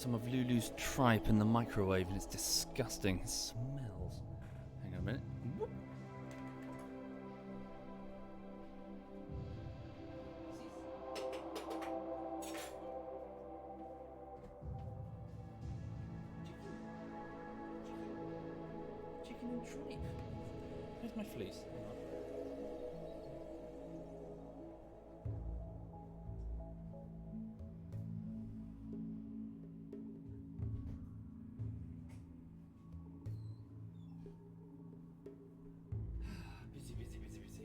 some of Lulu's tripe in the microwave and it's disgusting. It smells. Hang on a minute. Whoop. Chicken and tripe. Where's my fleece? Hang on. Busy. Right.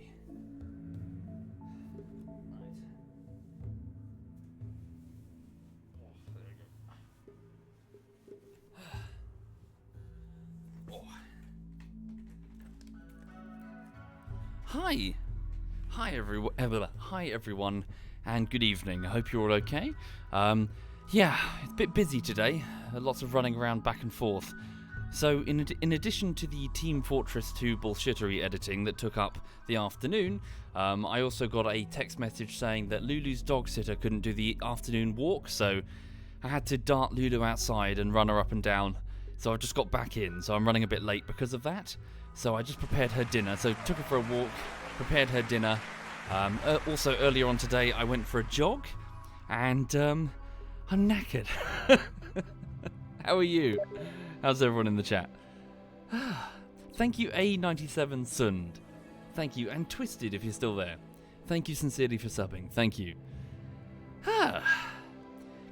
Oh, there we go. Oh. Hi everyone, and good evening. I hope you're all okay. Yeah, it's a bit busy today. Lots of running around back and forth. So, in addition to the Team Fortress 2 bullshittery editing that took up the afternoon, I also got a text message saying that Lulu's dog sitter couldn't do the afternoon walk, so I had to dart Lulu outside and run her up and down. So I just got back in, so I'm running a bit late because of that. So I just prepared her dinner, so took her for a walk, prepared her dinner. Also earlier on today I went for a jog, and I'm knackered. How are you? How's everyone in the chat? Thank you A97 Sund. Thank you, and Twisted if you're still there. Thank you sincerely for subbing. Thank you.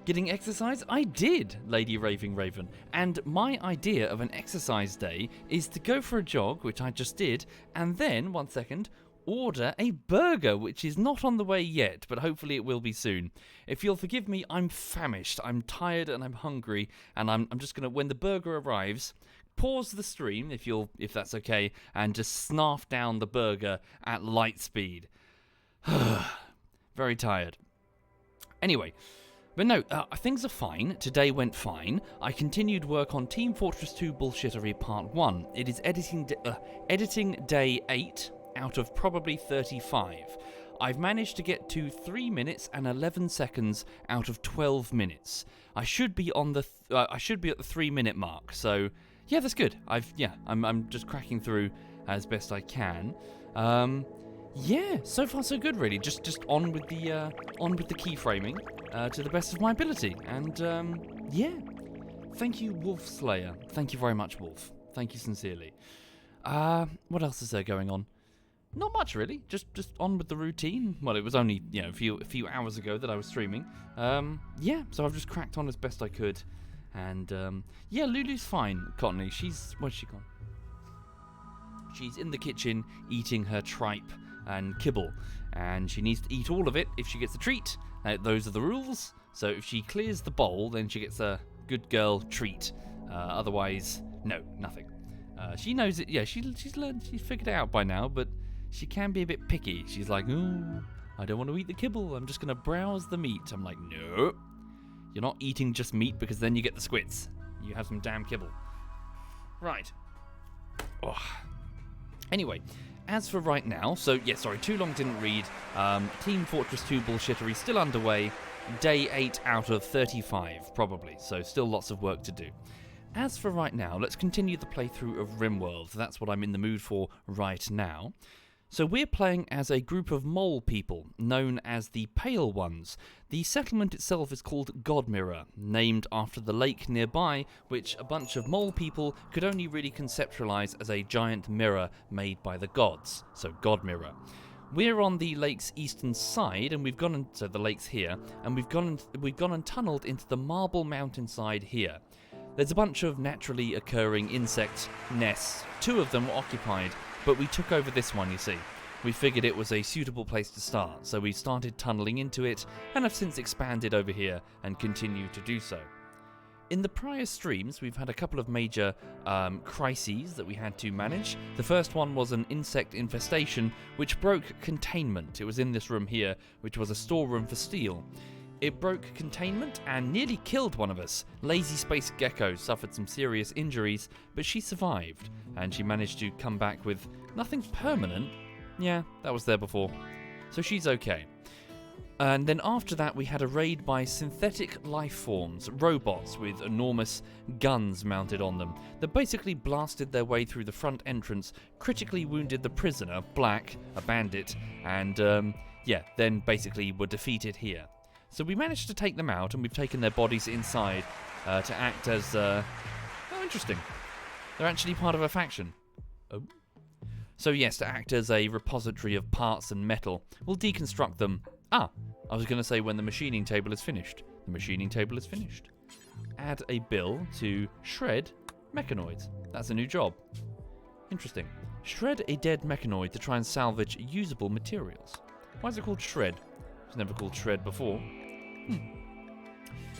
Getting exercise? I did, Lady Raving Raven. And my idea of an exercise day is to go for a jog, which I just did, and then, 1 second, order a burger, which is not on the way yet, but hopefully it will be soon. If you'll forgive me, I'm famished, I'm tired, and I'm hungry, and I'm just gonna, when the burger arrives, pause the stream, if that's okay, and just snarf down the burger at light speed. Very tired. Anyway, but no, things are fine. Today went fine. I continued work on Team Fortress 2 Bullshittery Part 1. It is editing day 8 out of probably 35. I've managed to get to 3 minutes and 11 seconds out of 12 minutes. I should be on the I should be at the 3 minute mark. So yeah, that's good. I'm just cracking through as best I can. Yeah, so far so good really. Just on with the keyframing to the best of my ability. And yeah. Thank you, Wolf Slayer. Thank you very much, Wolf. Thank you sincerely. What else is there going on? Not much really. Just on with the routine. Well, it was only a few hours ago that I was streaming. Yeah, so I've just cracked on as best I could. And yeah, Lulu's fine. Cottony, where's she gone? She's in the kitchen eating her tripe and kibble, and she needs to eat all of it if she gets a treat. Those are the rules. So if she clears the bowl, then she gets a good girl treat. Otherwise, no, nothing. She knows it. Yeah, she's learned. She's figured it out by now, but she can be a bit picky. She's like, "Ooh, I don't want to eat the kibble. I'm just gonna browse the meat." I'm like, "No, you're not eating just meat because then you get the squits. You have some damn kibble." Right. Oh. Anyway, as for right now, so yeah, sorry, too long didn't read. Team Fortress 2 bullshittery still underway. Day 8 out of 35, probably. So still lots of work to do. As for right now, let's continue the playthrough of RimWorld. That's what I'm in the mood for right now. So we're playing as a group of mole people, known as the Pale Ones. The settlement itself is called Godmirror, named after the lake nearby, which a bunch of mole people could only really conceptualize as a giant mirror made by the gods, so Godmirror. We're on the lake's eastern side, and we've gone, so the lake's here, and we've gone and tunneled into the marble mountainside here. There's a bunch of naturally occurring insect nests. 2 of them were occupied, but we took over this one, you see. We figured it was a suitable place to start, so we started tunneling into it, and have since expanded over here and continue to do so. In the prior streams, we've had a couple of major crises that we had to manage. The first one was an insect infestation, which broke containment. It was in this room here, which was a storeroom for steel. It broke containment and nearly killed one of us. Lazy Space Gecko suffered some serious injuries, but she survived, and she managed to come back with nothing permanent. Yeah, that was there before. So she's okay. And then after that, we had a raid by synthetic life forms, robots with enormous guns mounted on them, that basically blasted their way through the front entrance, critically wounded the prisoner, Black, a bandit, and then basically were defeated here. So we managed to take them out, and we've taken their bodies inside to act as... oh, interesting. They're actually part of a faction. Oh. So yes, to act as a repository of parts and metal. We'll deconstruct them. I was going to say when the machining table is finished. The machining table is finished. Add a bill to shred mechanoids. That's a new job. Interesting. Shred a dead mechanoid to try and salvage usable materials. Why is it called shred? It's never called shred before.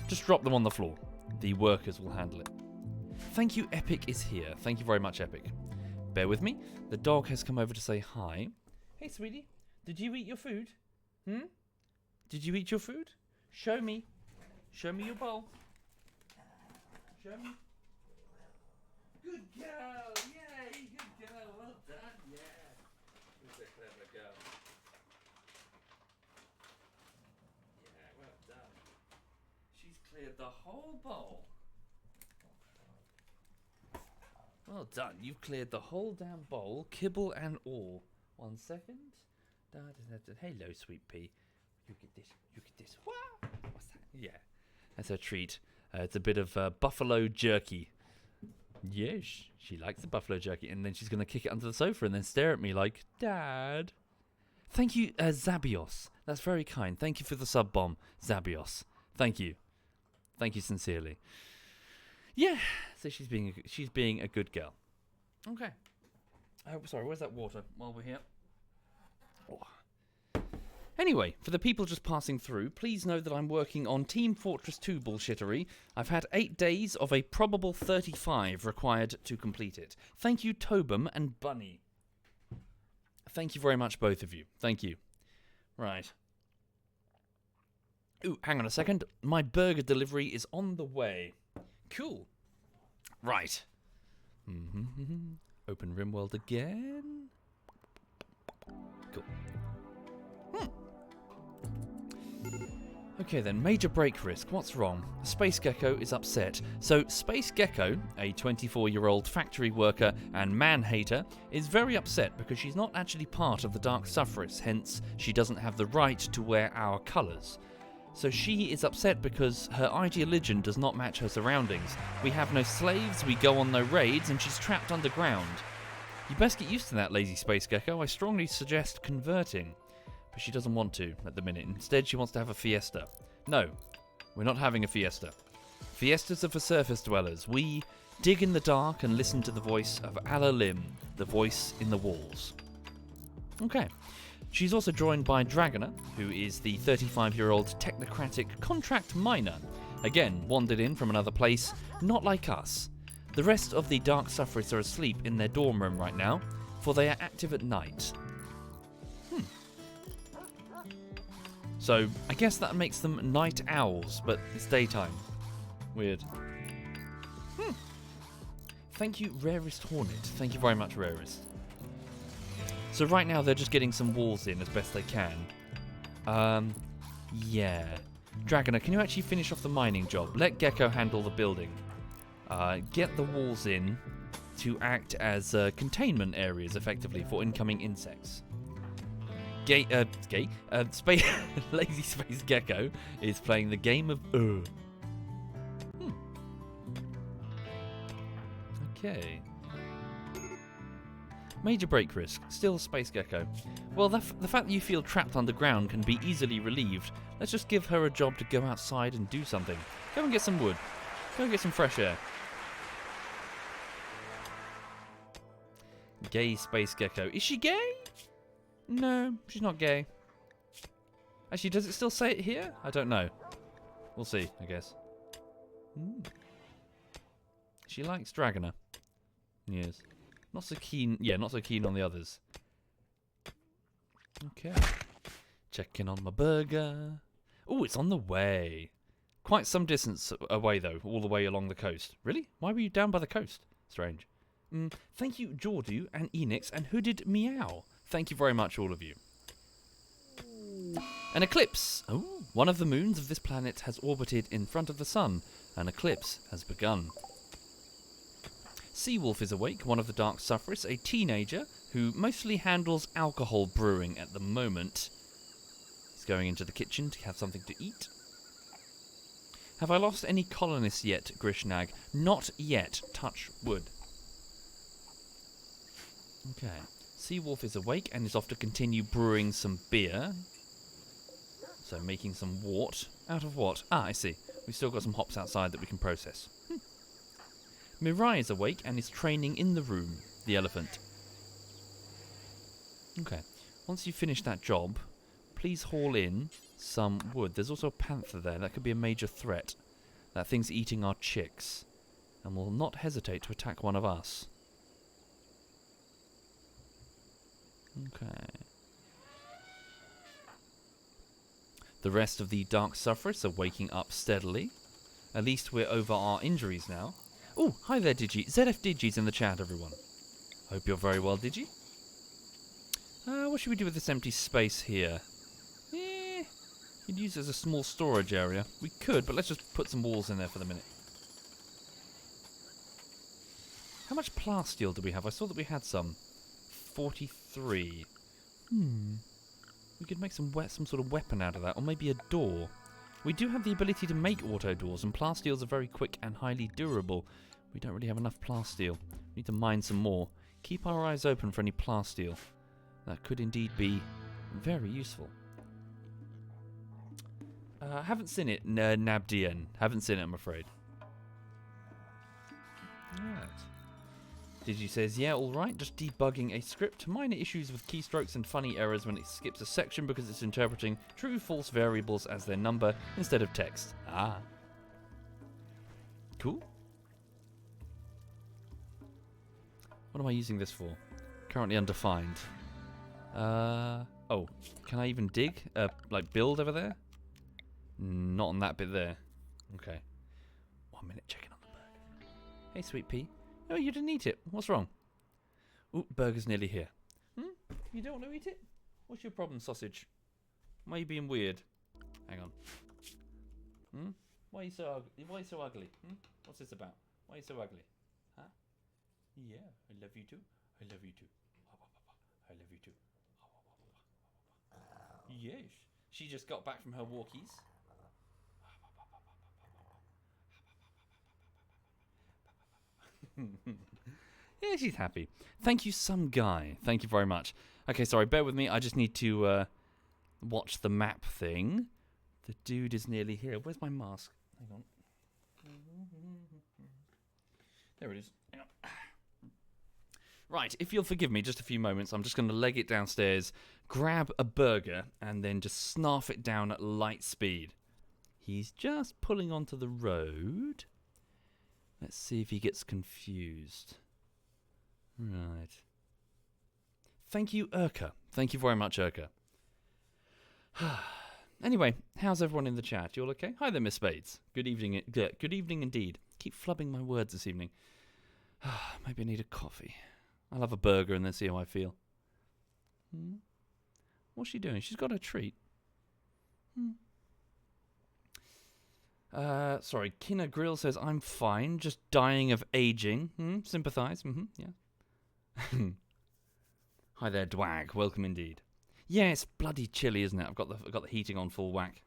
Just drop them on the floor. The workers will handle it. Thank you, Epic is here. Thank you very much, Epic. Bear with me. The dog has come over to say hi. Hey, sweetie. Did you eat your food? Did you eat your food? Show me. Show me your bowl. Show me. Good girl. Yay. Good girl. Well done. Yeah. Who's a clever girl? Yeah, well done. She's cleared the whole bowl. Well done. You've cleared the whole damn bowl, kibble and all. 1 second. Hello, sweet pea. You get this. You get this. Wow. What's that? Yeah, that's her treat. It's a bit of buffalo jerky. Yes, she likes the buffalo jerky. And then she's going to kick it under the sofa and then stare at me like, Dad. Thank you, Zabios. That's very kind. Thank you for the sub bomb, Zabios. Thank you. Thank you sincerely. Yeah, so she's being a good girl. Okay. Sorry, where's that water while we're here? Oh. Anyway, for the people just passing through, please know that I'm working on Team Fortress 2 bullshittery. I've had 8 days of a probable 35 required to complete it. Thank you, Tobin and Bunny. Thank you very much, both of you. Thank you. Right. Ooh, hang on a second. My burger delivery is on the way. Cool. Right. Open RimWorld again. Cool. Okay then, major break risk. What's wrong? Space Gecko is upset. So Space Gecko, a 24-year-old factory worker and man-hater, is very upset because she's not actually part of the Dark Suffragists, hence she doesn't have the right to wear our colours. So she is upset because her ideology does not match her surroundings. We have no slaves, we go on no raids, and she's trapped underground. You best get used to that, lazy Space Gecko. I strongly suggest converting. But she doesn't want to at the minute. Instead, she wants to have a fiesta. No, we're not having a fiesta. Fiestas are for surface dwellers. We dig in the dark and listen to the voice of Allah Lim, the voice in the walls. Okay. She's also joined by Dragoner, who is the 35-year-old technocratic contract miner. Again, wandered in from another place, not like us. The rest of the Dark Suffragists are asleep in their dorm room right now, for they are active at night. So, I guess that makes them night owls, but it's daytime. Weird. Thank you, Rarest Hornet. Thank you very much, Rarest. So right now they're just getting some walls in as best they can. Yeah. Dragoner, can you actually finish off the mining job? Let Gecko handle the building. Get the walls in to act as containment areas, effectively, for incoming insects. Lazy Space Gecko is playing the game of Okay. Major break risk. Still Space Gecko. Well, the fact that you feel trapped underground can be easily relieved. Let's just give her a job to go outside and do something. Go and get some wood. Go and get some fresh air. Gay Space Gecko. Is she gay? No, she's not gay. Actually, does it still say it here? I don't know. We'll see, I guess. She likes Dragoner. Yes. Not so keen. Yeah, not so keen on the others. Okay. Checking on my burger. Oh, it's on the way. Quite some distance away, though, all the way along the coast. Really? Why were you down by the coast? Strange. Thank you, Jordu and Enix and Hooded Meow. Thank you very much, all of you. An eclipse! Oh, one of the moons of this planet has orbited in front of the sun. An eclipse has begun. Seawolf is awake, one of the Dark Sufferers, a teenager who mostly handles alcohol brewing at the moment. He's going into the kitchen to have something to eat. Have I lost any colonists yet, Grishnag? Not yet. Touch wood. Okay. Seawolf is awake and is off to continue brewing some beer. So making some wort. Out of what? Ah, I see. We've still got some hops outside that we can process. Mirai is awake and is training in the room. The elephant. Okay. Once you finish that job, please haul in some wood. There's also a panther there. That could be a major threat. That thing's eating our chicks. And will not hesitate to attack one of us. Okay. The rest of the Dark Sufferers are waking up steadily. At least we're over our injuries now. Oh, hi there, Digi. ZF Digi's in the chat, everyone. Hope you're very well, Digi. What should we do with this empty space here? You'd use it as a small storage area. We could, but let's just put some walls in there for the minute. How much plasteel do we have? I saw that we had some. 43. We could make some sort of weapon out of that, or maybe a door. We do have the ability to make auto doors, and plasteels are very quick and highly durable. We don't really have enough plasteel. We need to mine some more. Keep our eyes open for any plasteel. That could indeed be very useful. Haven't seen it, Nabdien. Haven't seen it, I'm afraid. Alright. Digi says, yeah, alright, just debugging a script. Minor issues with keystrokes and funny errors when it skips a section because it's interpreting true, false variables as their number instead of text. Ah. Cool. What am I using this for? Currently undefined. Oh, can I even dig? Like build over there? Not on that bit there. Okay. 1 minute, checking on the burger. Hey, Sweet Pea. Oh, you didn't eat it. What's wrong? Ooh, burger's nearly here. You don't want to eat it? What's your problem, sausage? Why are you being weird? Hang on. Why are you so ugly? Why are you so ugly? What's this about? Why are you so ugly? Huh? Yeah, I love you too. I love you too. I love you too. Yes. She just got back from her walkies. Yeah, she's happy. Thank you, some guy. Thank you very much. Okay, sorry, bear with me. I just need to watch the map thing. The dude is nearly here. Where's my mask? Hang on. There it is. Hang on. Right, if you'll forgive me just a few moments, I'm just going to leg it downstairs, grab a burger, and then just snarf it down at light speed. He's just pulling onto the road. Let's see if he gets confused. Right. Thank you, Urka. Thank you very much, Urka. Anyway, how's everyone in the chat? You all okay? Hi there, Miss Spades. Good evening. Good evening indeed. Keep flubbing my words this evening. Maybe I need a coffee. I'll have a burger and then see how I feel. What's she doing? She's got a treat. Sorry, Kinna Grill says, I'm fine, just dying of aging. Sympathise. Yeah. Hi there, Dwag. Welcome indeed. Yeah, it's bloody chilly, isn't it? I've got the heating on full whack.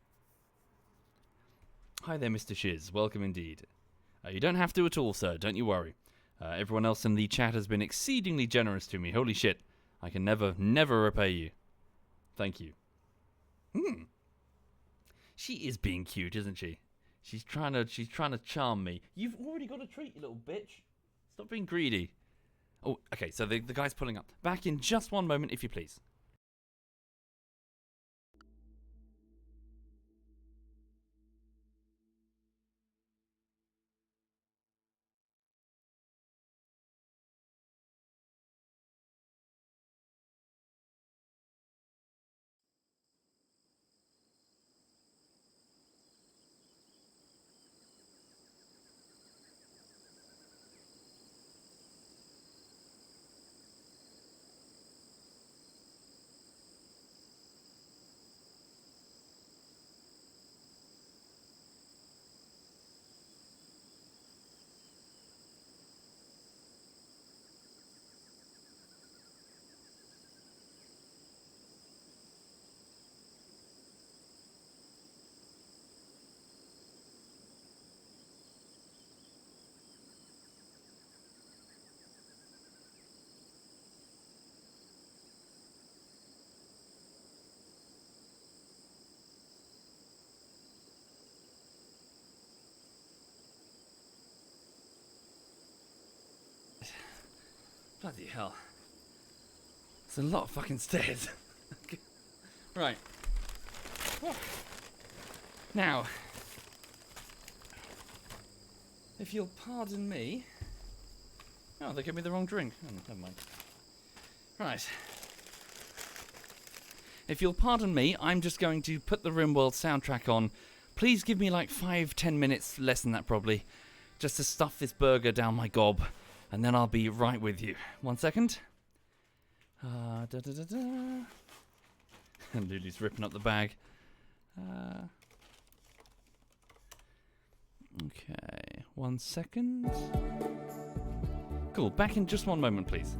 Hi there, Mr. Shiz. Welcome indeed. You don't have to at all, sir. Don't you worry. Everyone else in the chat has been exceedingly generous to me. Holy shit. I can never repay you. Thank you. She is being cute, isn't she? She's trying to charm me. You've already got a treat, you little bitch. Stop being greedy. Oh, okay, so the guy's pulling up. Back in just one moment, if you please. Bloody hell. It's a lot of fucking stairs. Right. Now, if you'll pardon me... Oh, they gave me the wrong drink. Oh, never mind. Right. If you'll pardon me, I'm just going to put the RimWorld soundtrack on. Please give me like 5-10 minutes, less than that probably, just to stuff this burger down my gob, and then I'll be right with you. 1 second. And Luli's ripping up the bag. Okay, 1 second. Cool, back in just 1 moment, please.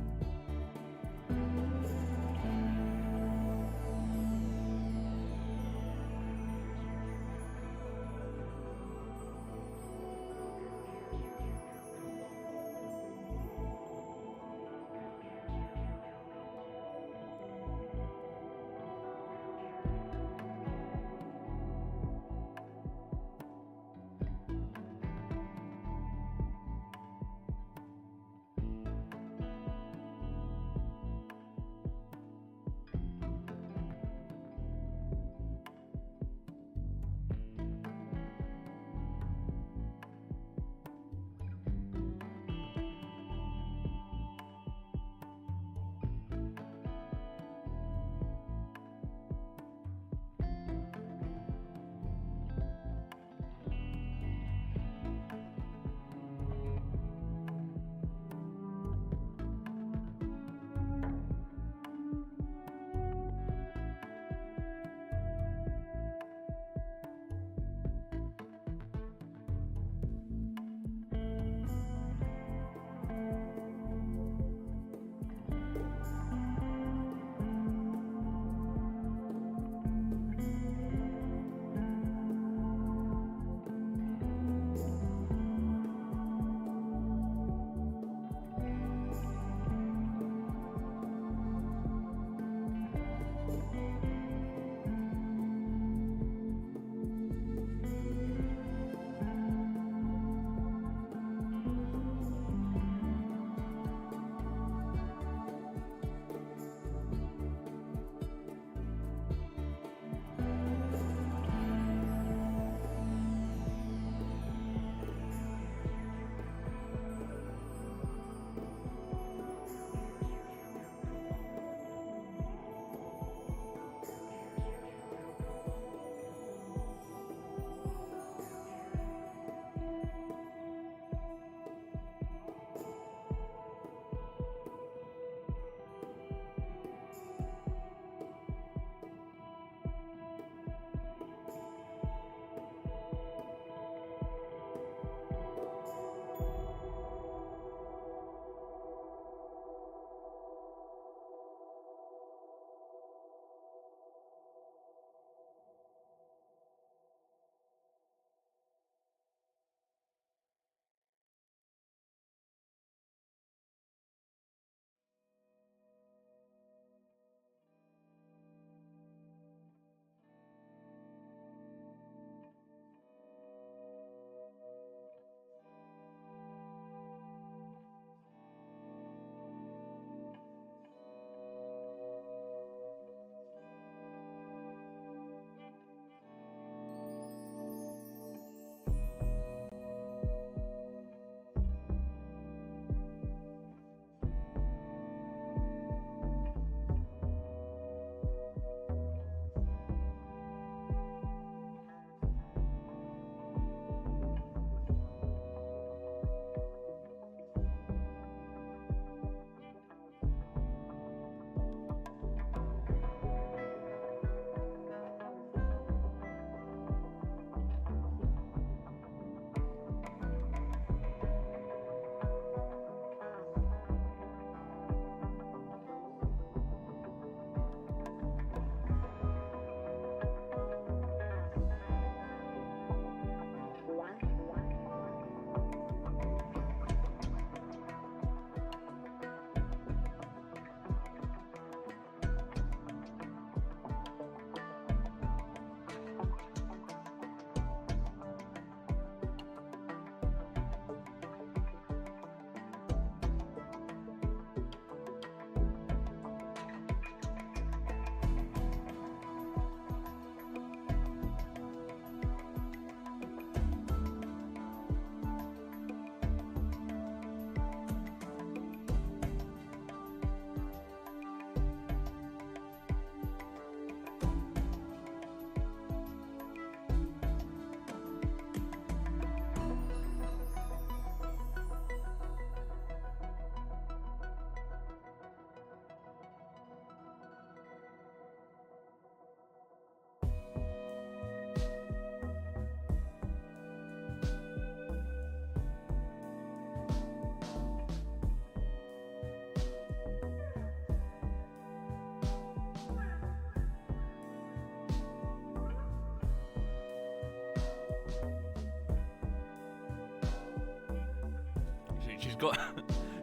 She's got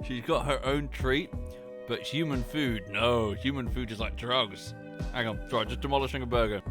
she's got her own treat, but human food, no. Human food is like drugs. Hang on, sorry, just demolishing a burger.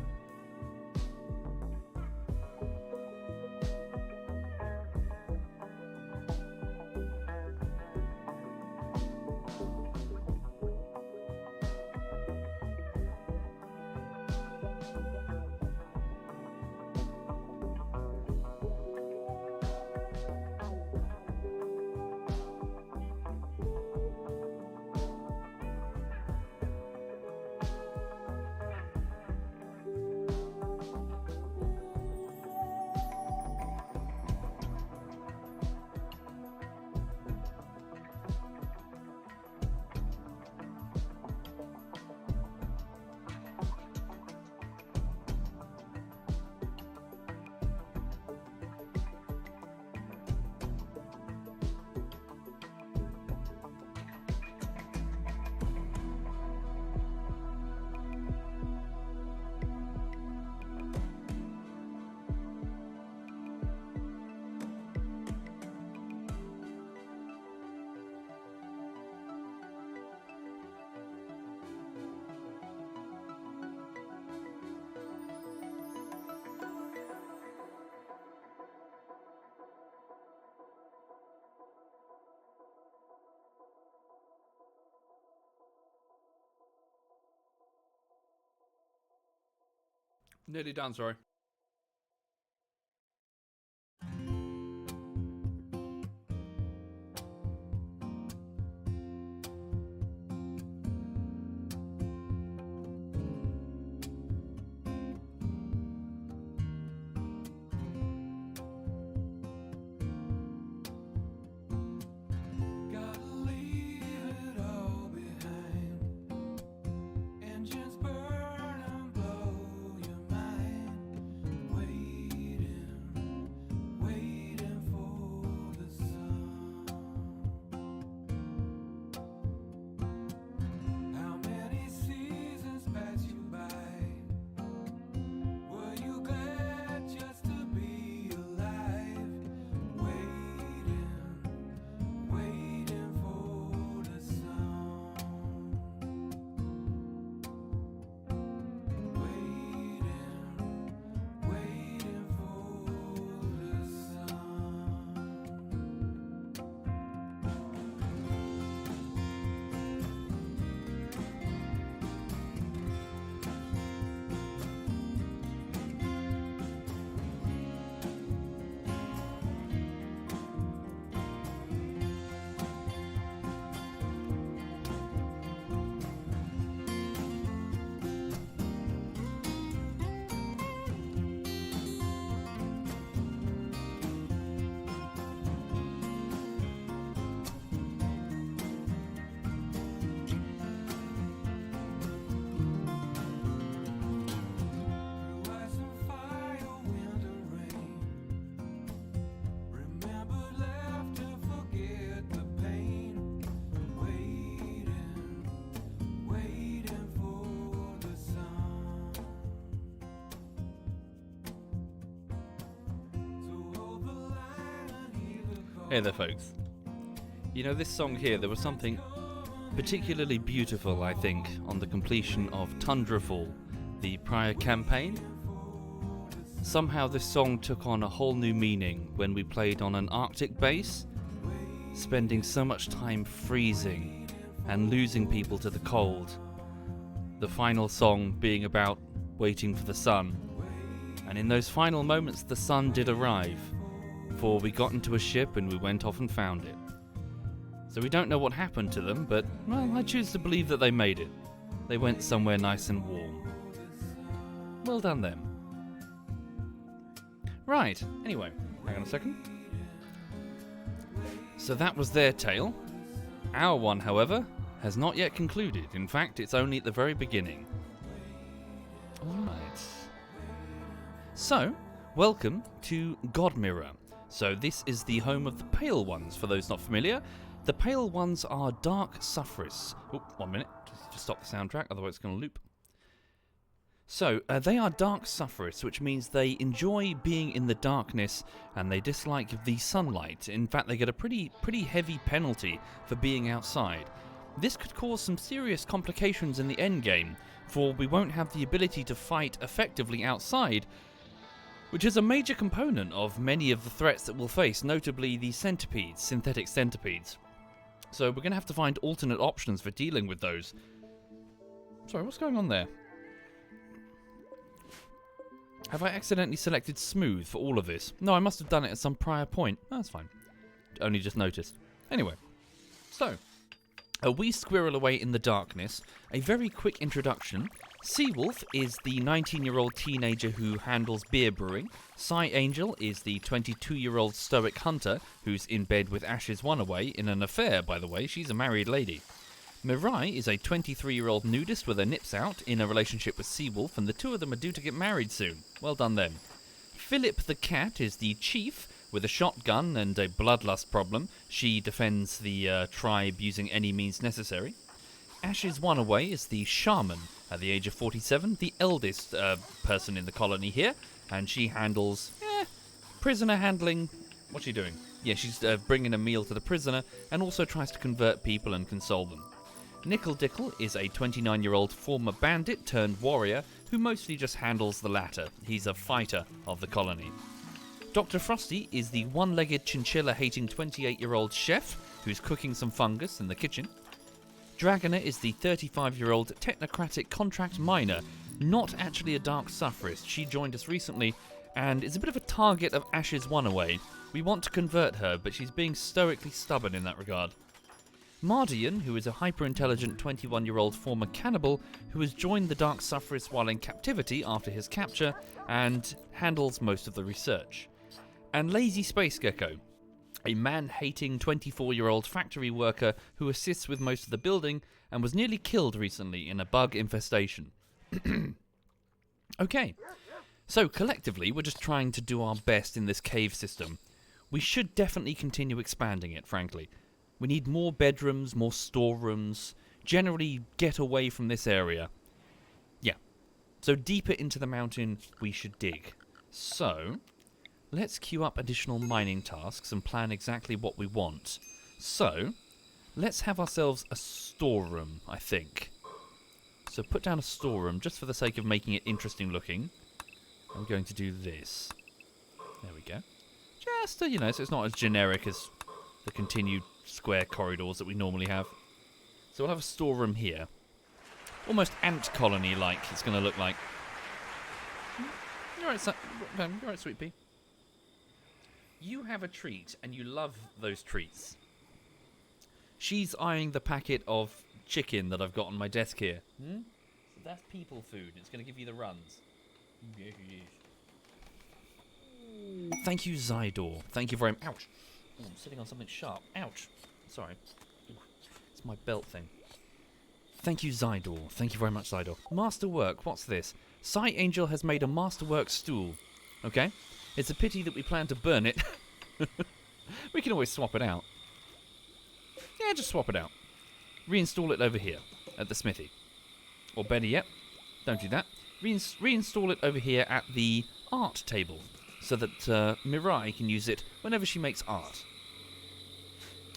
Nearly done, sorry. Hey there, folks. You know, this song here, there was something particularly beautiful, I think, on the completion of Tundrafall, the prior campaign. Somehow this song took on a whole new meaning when we played on an Arctic base, spending so much time freezing and losing people to the cold. The final song being about waiting for the sun. And in those final moments, the sun did arrive, for we got into a ship and we went off and found it. So we don't know what happened to them, but, well, I choose to believe that they made it. They went somewhere nice and warm. Well done them. Right, anyway, hang on a second. So that was their tale. Our one, however, has not yet concluded. In fact, it's only at the very beginning. Alright. So, welcome to Godmirror. So this is the home of the Pale Ones, for those not familiar. The Pale Ones are dark suffrerists. Oh, 1 minute. Just stop the soundtrack, otherwise it's going to loop. So, they are dark sufferists, which means they enjoy being in the darkness and they dislike the sunlight. In fact, they get a pretty heavy penalty for being outside. This could cause some serious complications in the endgame, for we won't have the ability to fight effectively outside, which is a major component of many of the threats that we'll face, notably the centipedes, synthetic centipedes. So we're going to have to find alternate options for dealing with those. Sorry, what's going on there? Have I accidentally selected smooth for all of this? No, I must have done it at some prior point. Oh, that's fine. Only just noticed. Anyway, so we squirrel away in the darkness. A very quick introduction. Seawolf is the 19-year-old teenager who handles beer brewing. Psy Angel is the 22-year-old stoic hunter who's in bed with Ashes Oneaway in an affair, by the way. She's a married lady. Mirai is a 23-year-old nudist with her nips out in a relationship with Seawolf, and the two of them are due to get married soon. Well done them. Philip the cat is the chief with a shotgun and a bloodlust problem. She defends the tribe using any means necessary. Ashes Oneaway is the shaman at the age of 47, the eldest person in the colony here, and she handles prisoner handling. What's she doing? Yeah, she's bringing a meal to the prisoner and also tries to convert people and console them. Nickel Dickle is a 29-year-old former bandit turned warrior who mostly just handles the latter. He's a fighter of the colony. Dr. Frosty is the one-legged chinchilla-hating 28-year-old chef who's cooking some fungus in the kitchen. Dragoner is the 35-year-old technocratic contract miner, not actually a dark suffragist. She joined us recently and is a bit of a target of Ashes Oneaway. We want to convert her, but she's being stoically stubborn in that regard. Mardian, who is a hyper-intelligent 21-year-old former cannibal who has joined the Dark Suffragist while in captivity after his capture and handles most of the research. And Lazy Space Gecko, a man-hating 24-year-old factory worker who assists with most of the building and was nearly killed recently in a bug infestation. Okay, so collectively we're just trying to do our best in this cave system. We should definitely continue expanding it, frankly. We need more bedrooms, more storerooms, generally get away from this area. Yeah, so deeper into the mountain we should dig. So, let's queue up additional mining tasks and plan exactly what we want. So, let's have ourselves a storeroom, I think. So put down a storeroom just for the sake of making it interesting looking. I'm going to do this. There we go. Just, so it's not as generic as the continued square corridors that we normally have. So we'll have a storeroom here. Almost ant colony-like it's going to look like. You're right, Sweet Pea. You have a treat, and you love those treats. She's eyeing the packet of chicken that I've got on my desk here. So that's people food. It's going to give you the runs. Thank you, Zydor. Thank you very much. Ouch. Oh, I'm sitting on something sharp. Ouch. Sorry. It's my belt thing. Thank you, Zydor. Thank you very much, Zydor. Masterwork. What's this? Psy Angel has made a Masterwork stool. Okay. It's a pity that we plan to burn it. We can always swap it out. Yeah, just swap it out. Reinstall it over here at the smithy. Or better yet, don't do that. Reinstall it over here at the art table so that Mirai can use it whenever she makes art.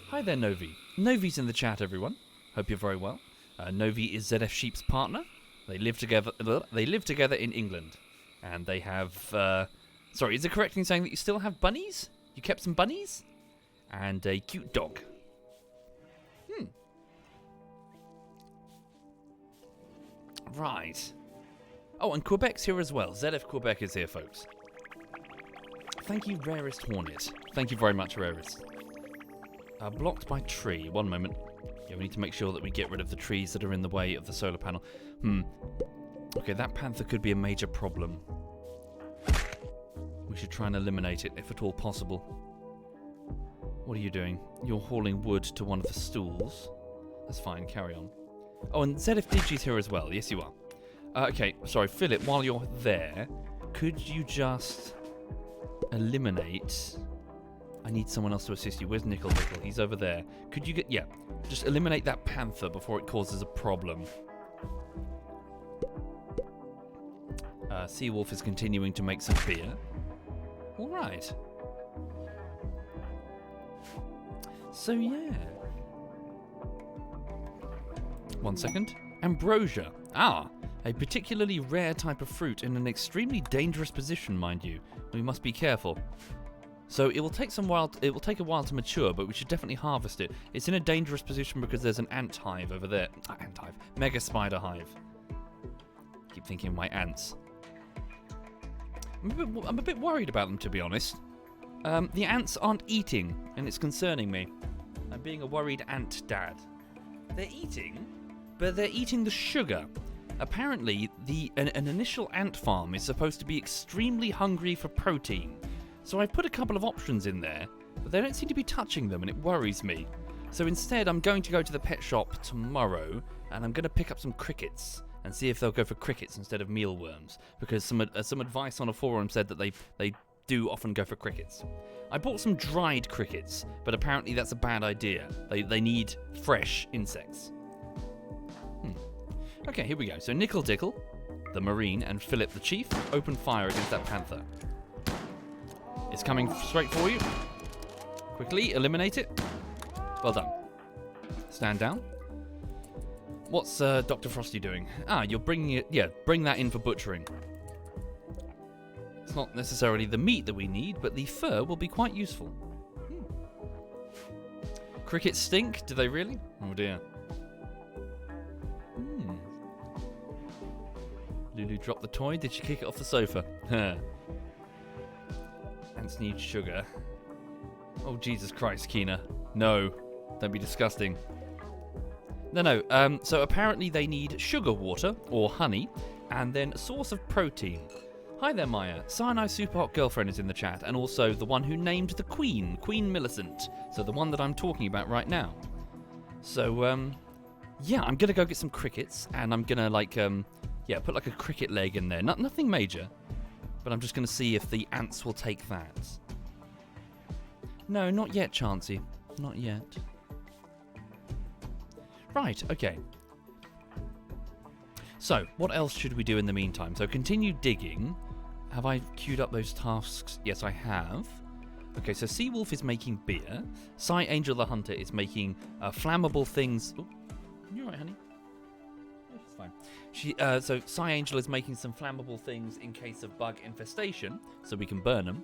Hi there, Novi. Novi's in the chat, everyone. Hope you're very well. Novi is ZF Sheep's partner. They live together. They live together in England, and they have. Sorry, is it correct in saying that you still have bunnies? You kept some bunnies, and a cute dog. Right. Oh, and Quebec's here as well. ZF Quebec is here, folks. Thank you, Rarest Hornet. Thank you very much, Rarest. Blocked by tree. One moment. Yeah, we need to make sure that we get rid of the trees that are in the way of the solar panel. Okay, that panther could be a major problem. We should try and eliminate it, if at all possible. What are you doing? You're hauling wood to one of the stools. That's fine, carry on. Oh, and ZF Digi's here as well. Yes, you are. Okay, sorry, Philip, while you're there, could you just eliminate... I need someone else to assist you. Where's Nickel Nickel? He's over there. Could you get... Yeah, just eliminate that panther before it causes a problem. Seawolf is continuing to make some beer. All right. So, yeah. 1 second. Ambrosia. Ah, a particularly rare type of fruit in an extremely dangerous position, mind you. We must be careful. So it will take a while to mature, but we should definitely harvest it. It's in a dangerous position because there's an ant hive over there. Ant hive. Mega spider hive. Keep thinking of my ants. I'm a bit worried about them, to be honest. The ants aren't eating, and it's concerning me. I'm being a worried ant dad. They're eating, but they're eating the sugar. Apparently, an initial ant farm is supposed to be extremely hungry for protein. So I've put a couple of options in there, but they don't seem to be touching them, and it worries me. So instead, I'm going to go to the pet shop tomorrow, and I'm going to pick up some crickets and see if they'll go for crickets instead of mealworms, because some advice on a forum said that they do often go for crickets. I bought some dried crickets, but apparently that's a bad idea. They need fresh insects. Okay, here we go. So Nickel Dickle, the Marine, and Philip the Chief open fire against that panther. It's coming straight for you. Quickly, eliminate it. Well done. Stand down. What's Dr. Frosty doing? Ah, you're bringing it... Yeah, bring that in for butchering. It's not necessarily the meat that we need, but the fur will be quite useful. Crickets stink? Do they really? Oh dear. Lulu dropped the toy. Did she kick it off the sofa? Ants need sugar. Oh, Jesus Christ, Keena. No. Don't be disgusting. No. So apparently they need sugar water, or honey, and then a source of protein. Hi there, Maya. Cyanide Super Hot Girlfriend is in the chat, and also the one who named the Queen, Queen Millicent. So the one that I'm talking about right now. So, yeah, I'm going to go get some crickets, and I'm going to, put like a cricket leg in there. Nothing major, but I'm just going to see if the ants will take that. No, not yet, Chansey. Not yet. Right, okay. So, what else should we do in the meantime? So, continue digging. Have I queued up those tasks? Yes, I have. Okay, so Seawolf is making beer. Psy Angel the Hunter is making flammable things. Oh, you're right, honey. Yeah, she's fine. So Psy Angel is making some flammable things in case of bug infestation, so we can burn them.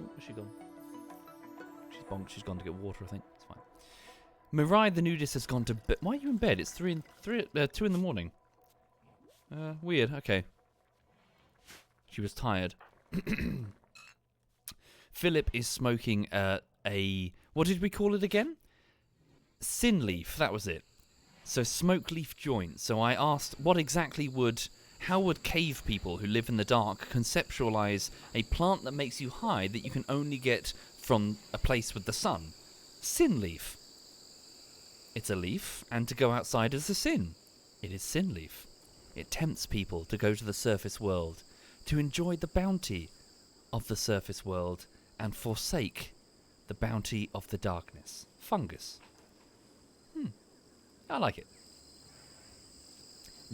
Oh, where's she gone? She's bonked. She's gone to get water, I think. It's fine. Mirai the Nudist has gone to bed. Why are you in bed? It's 2 in the morning. Weird. Okay. She was tired. Philip is smoking what did we call it again? Sin leaf. That was it. So smoke leaf joint. So I asked, how would cave people who live in the dark conceptualize a plant that makes you high that you can only get from a place with the sun? Sin leaf. It's a leaf, and to go outside is a sin. It is sin leaf. It tempts people to go to the surface world, to enjoy the bounty of the surface world, and forsake the bounty of the darkness. Fungus. I like it.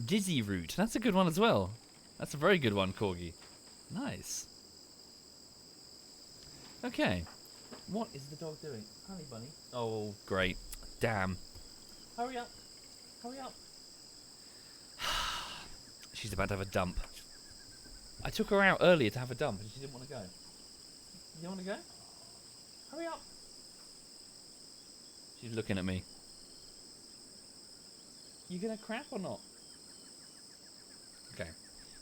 Dizzy root. That's a good one as well. That's a very good one, Corgi. Nice. Okay. What is the dog doing? Honey bunny. Oh, great. Damn. Hurry up. Hurry up. She's about to have a dump. I took her out earlier to have a dump and she didn't want to go. You don't want to go? Hurry up. She's looking at me. You gonna crap or not? Okay.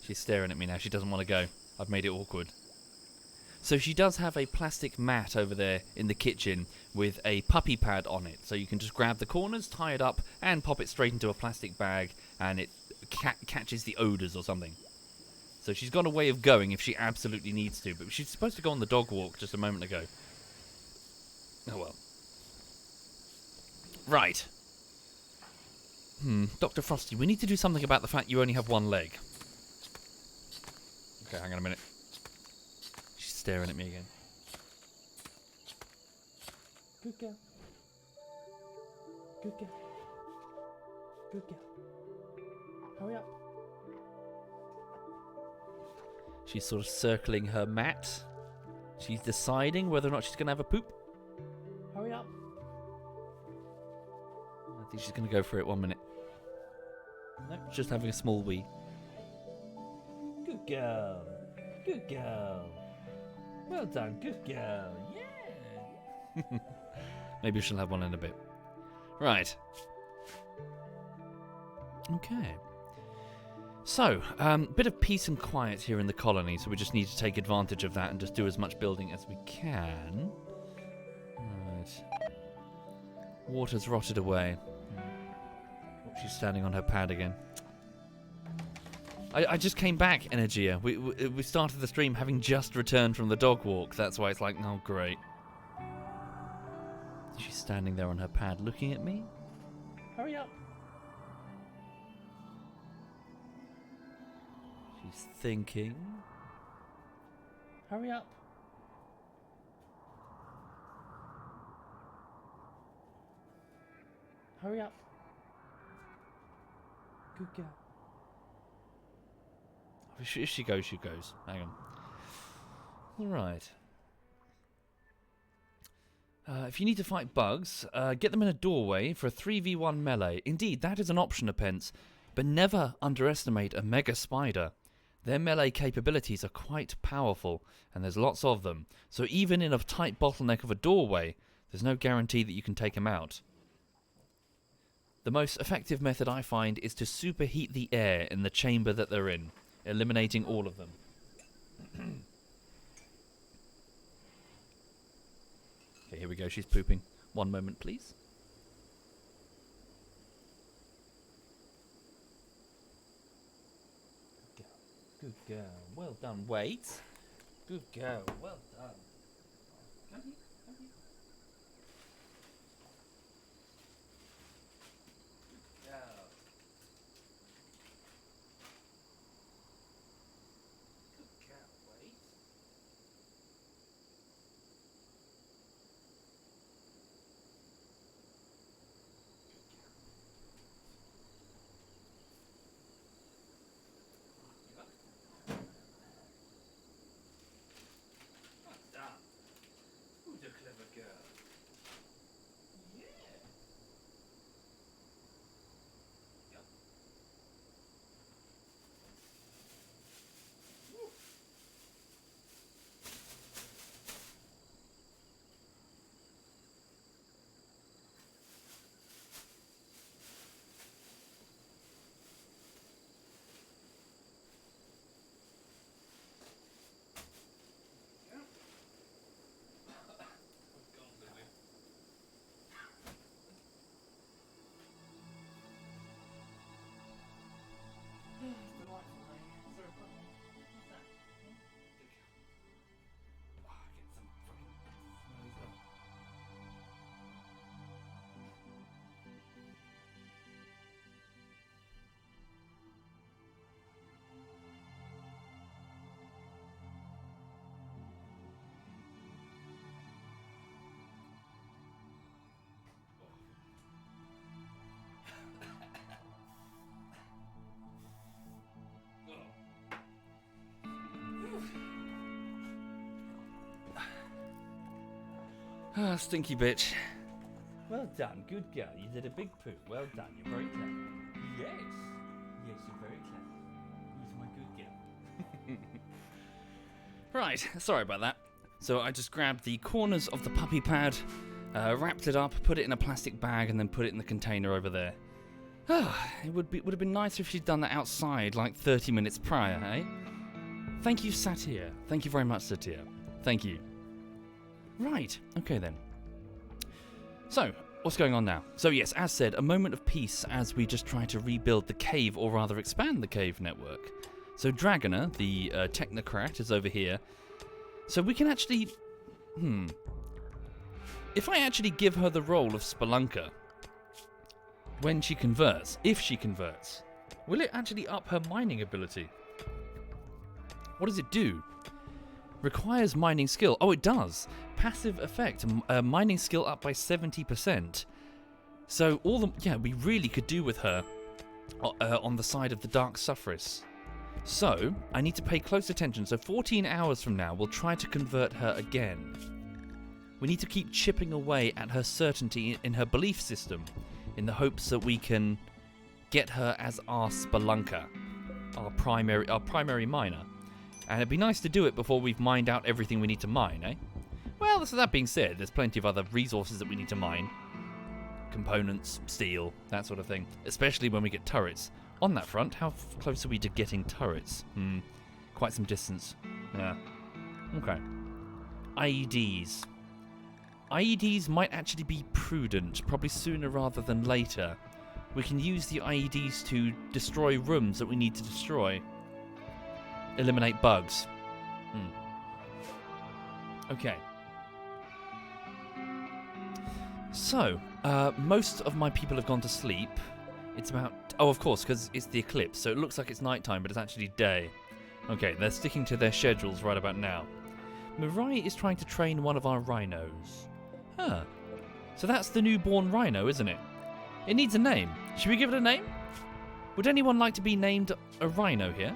She's staring at me now. She doesn't want to go. I've made it awkward. So she does have a plastic mat over there in the kitchen with a puppy pad on it. So you can just grab the corners, tie it up, and pop it straight into a plastic bag, and it catches the odours or something. So she's got a way of going if she absolutely needs to, but she's supposed to go on the dog walk just a moment ago. Oh well. Right. Dr. Frosty, we need to do something about the fact you only have one leg. Okay, hang on a minute. She's staring at me again. Good girl. Good girl. Good girl. Hurry up. She's sort of circling her mat. She's deciding whether or not she's going to have a poop. Hurry up. I think she's going to go for it 1 minute. Nope, just having a small wee. Good girl. Good girl. Well done, good girl. Yeah. Maybe she'll have one in a bit. Right. Okay. So, bit of peace and quiet here in the colony, so we just need to take advantage of that and just do as much building as we can. Right. Water's rotted away. Oh, she's standing on her pad again. I just came back, Energia. We started the stream having just returned from the dog walk. That's why it's like, oh, great. She's standing there on her pad looking at me. Hurry up. She's thinking. Hurry up. Hurry up. Good girl. If she goes, she goes. Hang on. Alright. If you need to fight bugs, get them in a doorway for a 3v1 melee. Indeed, that is an option, Apence. But never underestimate a mega spider. Their melee capabilities are quite powerful, and there's lots of them. So even in a tight bottleneck of a doorway, there's no guarantee that you can take them out. The most effective method I find is to superheat the air in the chamber that they're in, eliminating all of them. Okay, here we go. She's pooping. 1 moment, please. Good girl. Well done. Wait. Good girl. Well done. Come here. Come here. Good girl. Good girl. Wait. Ah, stinky bitch. Well done, good girl. You did a big poo. Well done, you're very clever. Yes. Yes, you're very clever. He's my good girl. Right, sorry about that. So I just grabbed the corners of the puppy pad, wrapped it up, put it in a plastic bag, and then put it in the container over there. It would have been nicer if she'd done that outside like 30 minutes prior, eh? Thank you, Satir. Thank you very much, Satir. Thank you. Right, okay then. So, what's going on now? So yes, as said, a moment of peace as we just try to rebuild the cave, or rather expand the cave network. So Dragoner, the technocrat, is over here. So we can actually... If I actually give her the role of Spelunker, when she converts, if she converts, will it actually up her mining ability? What does it do? Requires mining skill. Oh, it does. Passive effect. Mining skill up by 70%. So all the... Yeah, we really could do with her on the side of the Dark Suffress. So, I need to pay close attention. So 14 hours from now, we'll try to convert her again. We need to keep chipping away at her certainty in her belief system, in the hopes that we can get her as our spelunker, our primary miner. And it'd be nice to do it before we've mined out everything we need to mine, eh? Well, so that being said, there's plenty of other resources that we need to mine. Components, steel, that sort of thing. Especially when we get turrets. On that front, how close are we to getting turrets? Quite some distance. Yeah. Okay. IEDs. IEDs might actually be prudent, probably sooner rather than later. We can use the IEDs to destroy rooms that we need to destroy. Eliminate bugs. Okay. So, most of my people have gone to sleep. It's about... Oh, of course, because it's the eclipse, so it looks like it's nighttime, but it's actually day. Okay, they're sticking to their schedules right about now. Mirai is trying to train one of our rhinos. Huh. So that's the newborn rhino, isn't it? It needs a name. Should we give it a name? Would anyone like to be named a rhino here?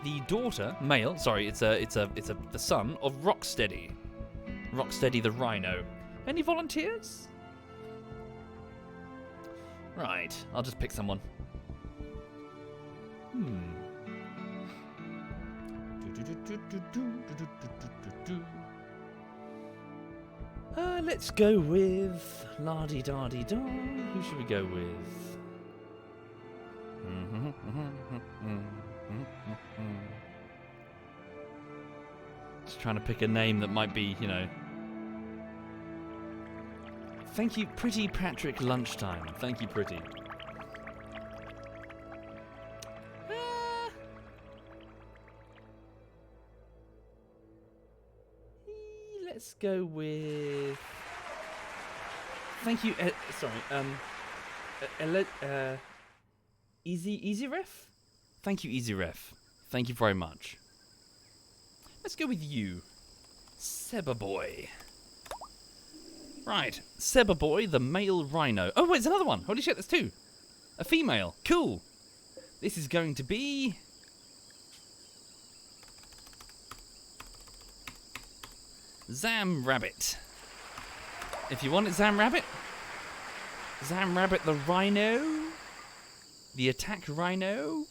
The daughter, male, sorry, it's the son of Rocksteady. Rocksteady the rhino. Any volunteers? Right, I'll just pick someone. Let's go with la-di-da-di-da. Who should we go with? Just trying to pick a name that might be, you know. Thank you, Pretty Patrick Lunchtime. Thank you, Pretty. Let's go with... Thank you, Easy Ref? Thank you, Easy Ref. Thank you very much. Let's go with you. Seba Boy. Right, Seba Boy, the male rhino. Oh, wait, there's another one. Holy shit, there's two. A female. Cool. This is going to be... Zam Rabbit. If you want it, Zam Rabbit. Zam Rabbit the rhino. The attack rhino.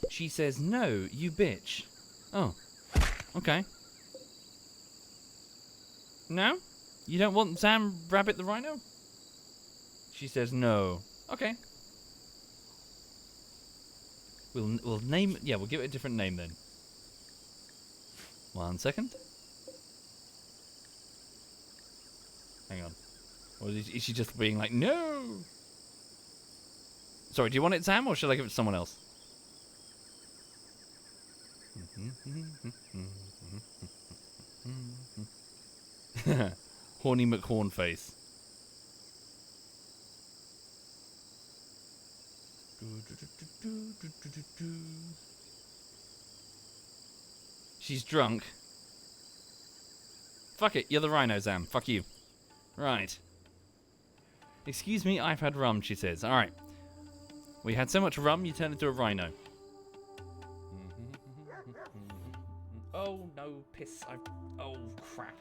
She says, no, you bitch. Oh, okay. No? You don't want Zam Rabbit the rhino? She says no. Okay. We'll name... Yeah, we'll give it a different name then. 1 second. Hang on. Or is she just being like, no? Sorry, do you want it, Sam, or should I give it to someone else? Horny McHornface. She's drunk. Fuck it, you're the rhino, Zam. Fuck you. Right. Excuse me, I've had rum, she says. Alright. We had so much rum, you turned into a rhino. Oh, no, piss. Oh, crap.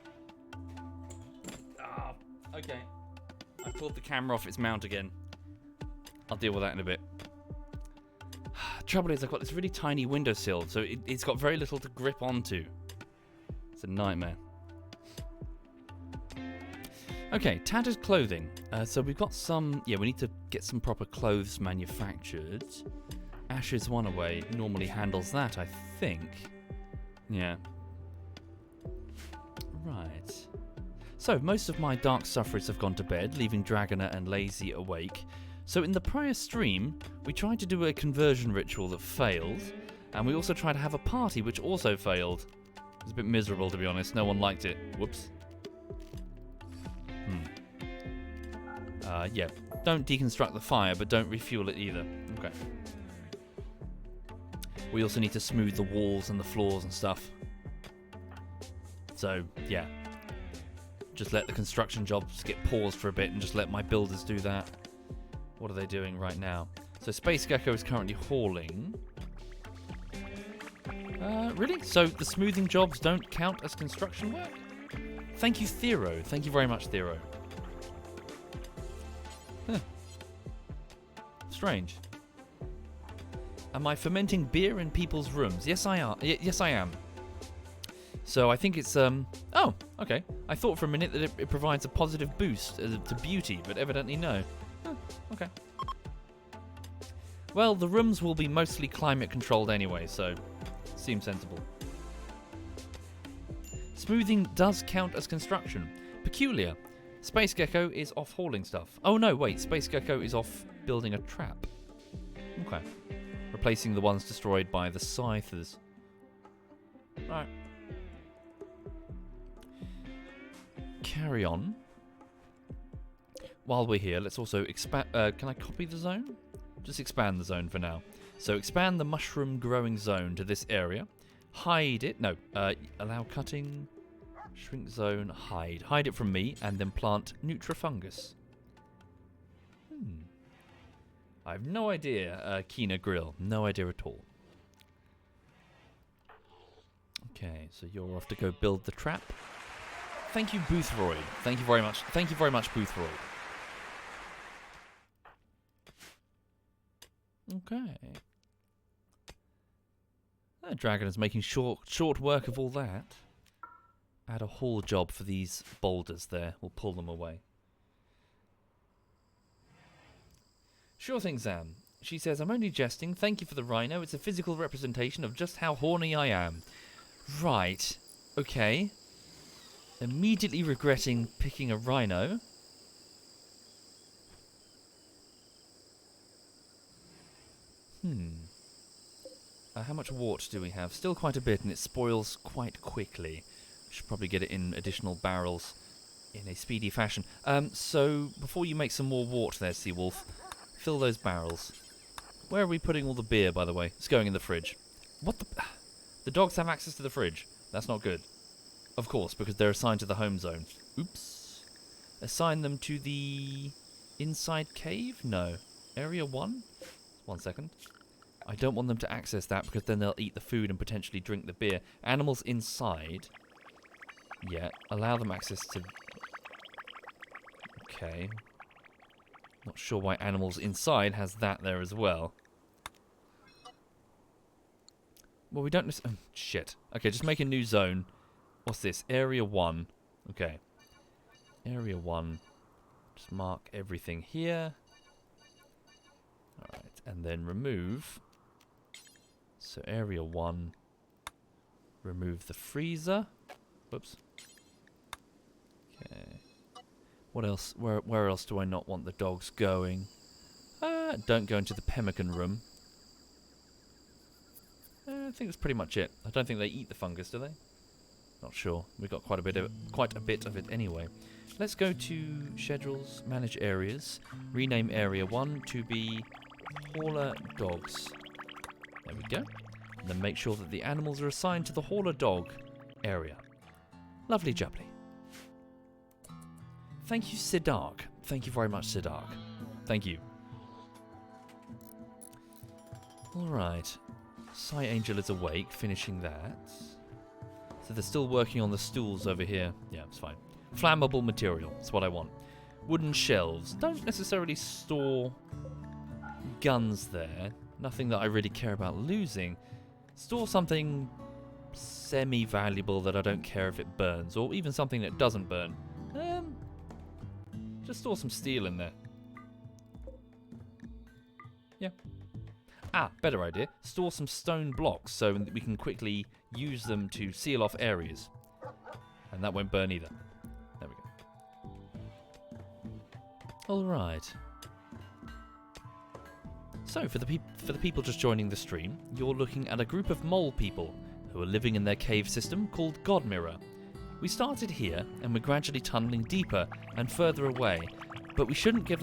Ah, okay. I pulled the camera off its mount again. I'll deal with that in a bit. Trouble is, I've got this really tiny windowsill, so it's got very little to grip onto. It's a nightmare. Okay, tattered clothing. So we've got some... Yeah, we need to get some proper clothes manufactured. Ash's One Away normally handles that, I think. Yeah. Right. So, most of my Dark Sufferers have gone to bed, leaving Dragoner and Lazy awake. So in the prior stream, we tried to do a conversion ritual that failed, and we also tried to have a party which also failed. It was a bit miserable, to be honest. No one liked it. Whoops. Yeah. Don't deconstruct the fire, but don't refuel it either. Okay. We also need to smooth the walls and the floors and stuff. So, yeah. Just let the construction jobs get paused for a bit and just let my builders do that. What are they doing right now? So Space Gecko is currently hauling. Really? So the smoothing jobs don't count as construction work? Thank you, Thero. Thank you very much, Thero. Huh. Strange. Am I fermenting beer in people's rooms? Yes, I are. Yes, I am. So I think it's oh, okay. I thought for a minute that it provides a positive boost to beauty, but evidently no. Huh, okay. Well, the rooms will be mostly climate controlled anyway, so seems sensible. Smoothing does count as construction. Peculiar. Space Gecko is off hauling stuff. Oh no, wait. Space Gecko is off building a trap. Okay. Replacing the ones destroyed by the scythers. Right. Carry on. While we're here, let's also expand. Can I copy the zone? Just expand the zone for now. So expand the mushroom growing zone to this area. Hide it. No. Allow cutting. Shrink zone. Hide. Hide it from me, and then plant Nutrifungus. I have no idea, Kina Grill. No idea at all. Okay, so you're off to go build the trap. Thank you, Boothroyd. Thank you very much. Thank you very much, Boothroyd. Okay. That dragon is making short work of all that. Add a haul job for these boulders there. We'll pull them away. Sure thing, Zam. She says, I'm only jesting. Thank you for the rhino. It's a physical representation of just how horny I am. Right. Okay. Immediately regretting picking a rhino. How much wart do we have? Still quite a bit, and it spoils quite quickly. Should probably get it in additional barrels in a speedy fashion. So, before you make some more wart there, Seawolf, fill those barrels. Where are we putting all the beer, by the way? It's going in the fridge. What the... The dogs have access to the fridge. That's not good. Of course, because they're assigned to the home zone. Oops. Assign them to the... inside cave? No. Area 1? 1 second. I don't want them to access that because then they'll eat the food and potentially drink the beer. Animals inside. Yeah. Allow them access to... Okay. Not sure why animals inside has that there as well. Well, we don't necessarily... Oh, shit. Okay, just make a new zone. What's this? Area 1. Okay. Area 1. Just mark everything here. Alright, and then remove. So area 1. Remove the freezer. Whoops. Okay. What else? Where else do I not want the dogs going? Don't go into the pemmican room. I think that's pretty much it. I don't think they eat the fungus, do they? Not sure. We've got quite a bit of it anyway. Let's go to schedules, manage areas, rename area 1 to be hauler dogs. There we go. And then make sure that the animals are assigned to the hauler dog area. Lovely jubbly. Thank you, Sidark. Thank you very much, Sidark. Thank you. Alright. Psy Angel is awake, finishing that. So they're still working on the stools over here. Yeah, it's fine. Flammable material, that's what I want. Wooden shelves. Don't necessarily store guns there. Nothing that I really care about losing. Store something semi-valuable that I don't care if it burns, or even something that doesn't burn. Just store some steel in there. Yeah. Ah, better idea. Store some stone blocks so that we can quickly use them to seal off areas. And that won't burn either. There we go. Alright. So, for the people just joining the stream, you're looking at a group of mole people who are living in their cave system called God Mirror. We started here, and we're gradually tunneling deeper and further away, but we shouldn't let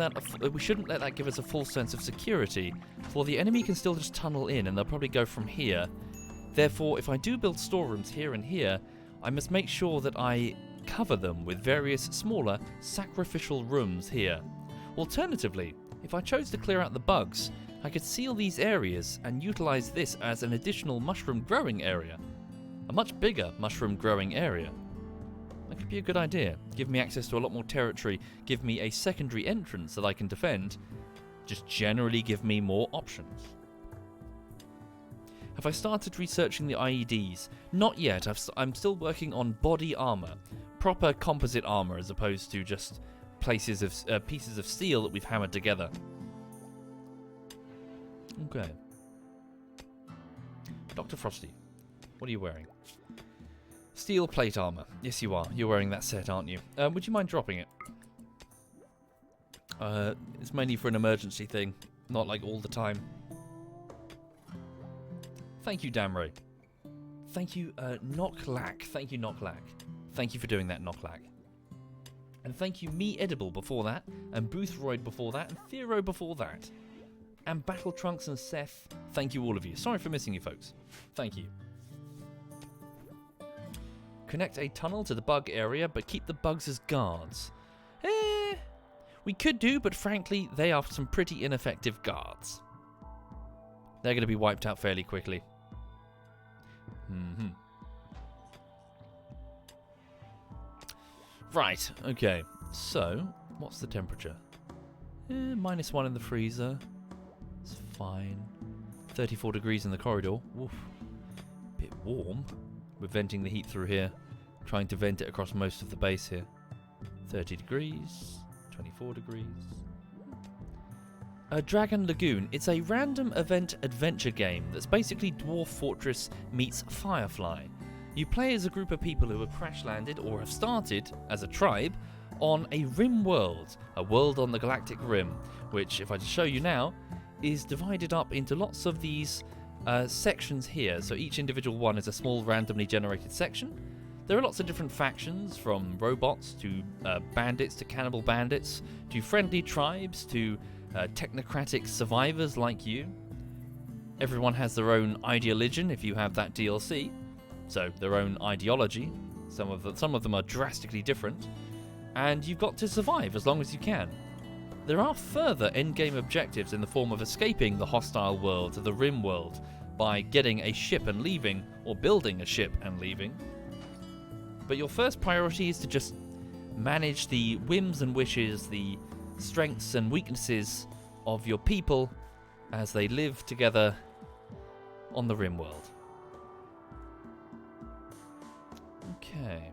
that give us a false sense of security, for the enemy can still just tunnel in, and they'll probably go from here. Therefore, if I do build storerooms here and here, I must make sure that I cover them with various smaller sacrificial rooms here. Alternatively, if I chose to clear out the bugs I could seal these areas and utilize this as an additional mushroom growing area. A much bigger mushroom growing area. That could be a good idea. Give me access to a lot more territory, give me a secondary entrance that I can defend, just generally give me more options. Have I started researching the IEDs? Not yet. I'm still working on body armor, proper composite armor as opposed to just pieces of steel that we've hammered together. Okay. Dr. Frosty, what are you wearing? Steel plate armor. Yes, you are. You're wearing that set, aren't you? Would you mind dropping it? It's mainly for an emergency thing, not like all the time. Thank you, Damro. Thank you, Knocklack. Thank you, Knocklack. Thank you for doing that, Knocklack. And thank you, Me Edible before that, and Boothroyd before that, and Thero before that. And Battle Trunks and Seth, thank you all of you. Sorry for missing you, folks. Thank you. Connect a tunnel to the bug area, but keep the bugs as guards. We could do, but frankly, they are some pretty ineffective guards. They're going to be wiped out fairly quickly. Right, okay. So, what's the temperature? -1 in the freezer. It's fine. 34 degrees in the corridor. Oof. Bit warm. We're venting the heat through here. Trying to vent it across most of the base here. 30 degrees. 24 degrees. Dragon Lagoon. It's a random event adventure game that's basically Dwarf Fortress meets Firefly. You play as a group of people who have crash landed or have started as a tribe on a RimWorld, a world on the galactic rim, which, if I just show you now, is divided up into lots of these sections here. So each individual one is a small randomly generated section. There are lots of different factions, from robots to bandits to cannibal bandits to friendly tribes to technocratic survivors like you. Everyone has their own ideology if you have that DLC, so their own ideology. Some of them are drastically different, and you've got to survive as long as you can. There are further endgame objectives in the form of escaping the hostile world, the RimWorld, by getting a ship and leaving, or building a ship and leaving. But your first priority is to just manage the whims and wishes, the strengths and weaknesses of your people as they live together on the RimWorld. Okay.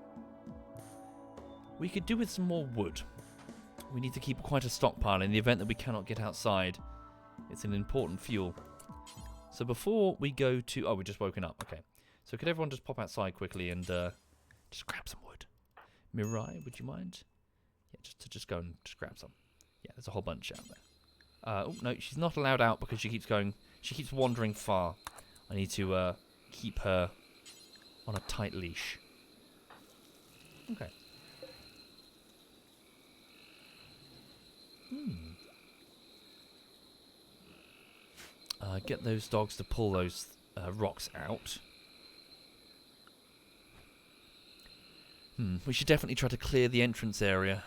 We could do with some more wood. We need to keep quite a stockpile in the event that we cannot get outside. It's an important fuel. So before we go to... Oh, we've just woken up. Okay. So could everyone just pop outside quickly and just grab some wood? Mirai, would you mind? Yeah, just go and just grab some. Yeah, there's a whole bunch out there. Oh, no, she's not allowed out because she keeps going... She keeps wandering far. I need to keep her on a tight leash. Okay. Get those dogs to pull those rocks out. We should definitely try to clear the entrance area.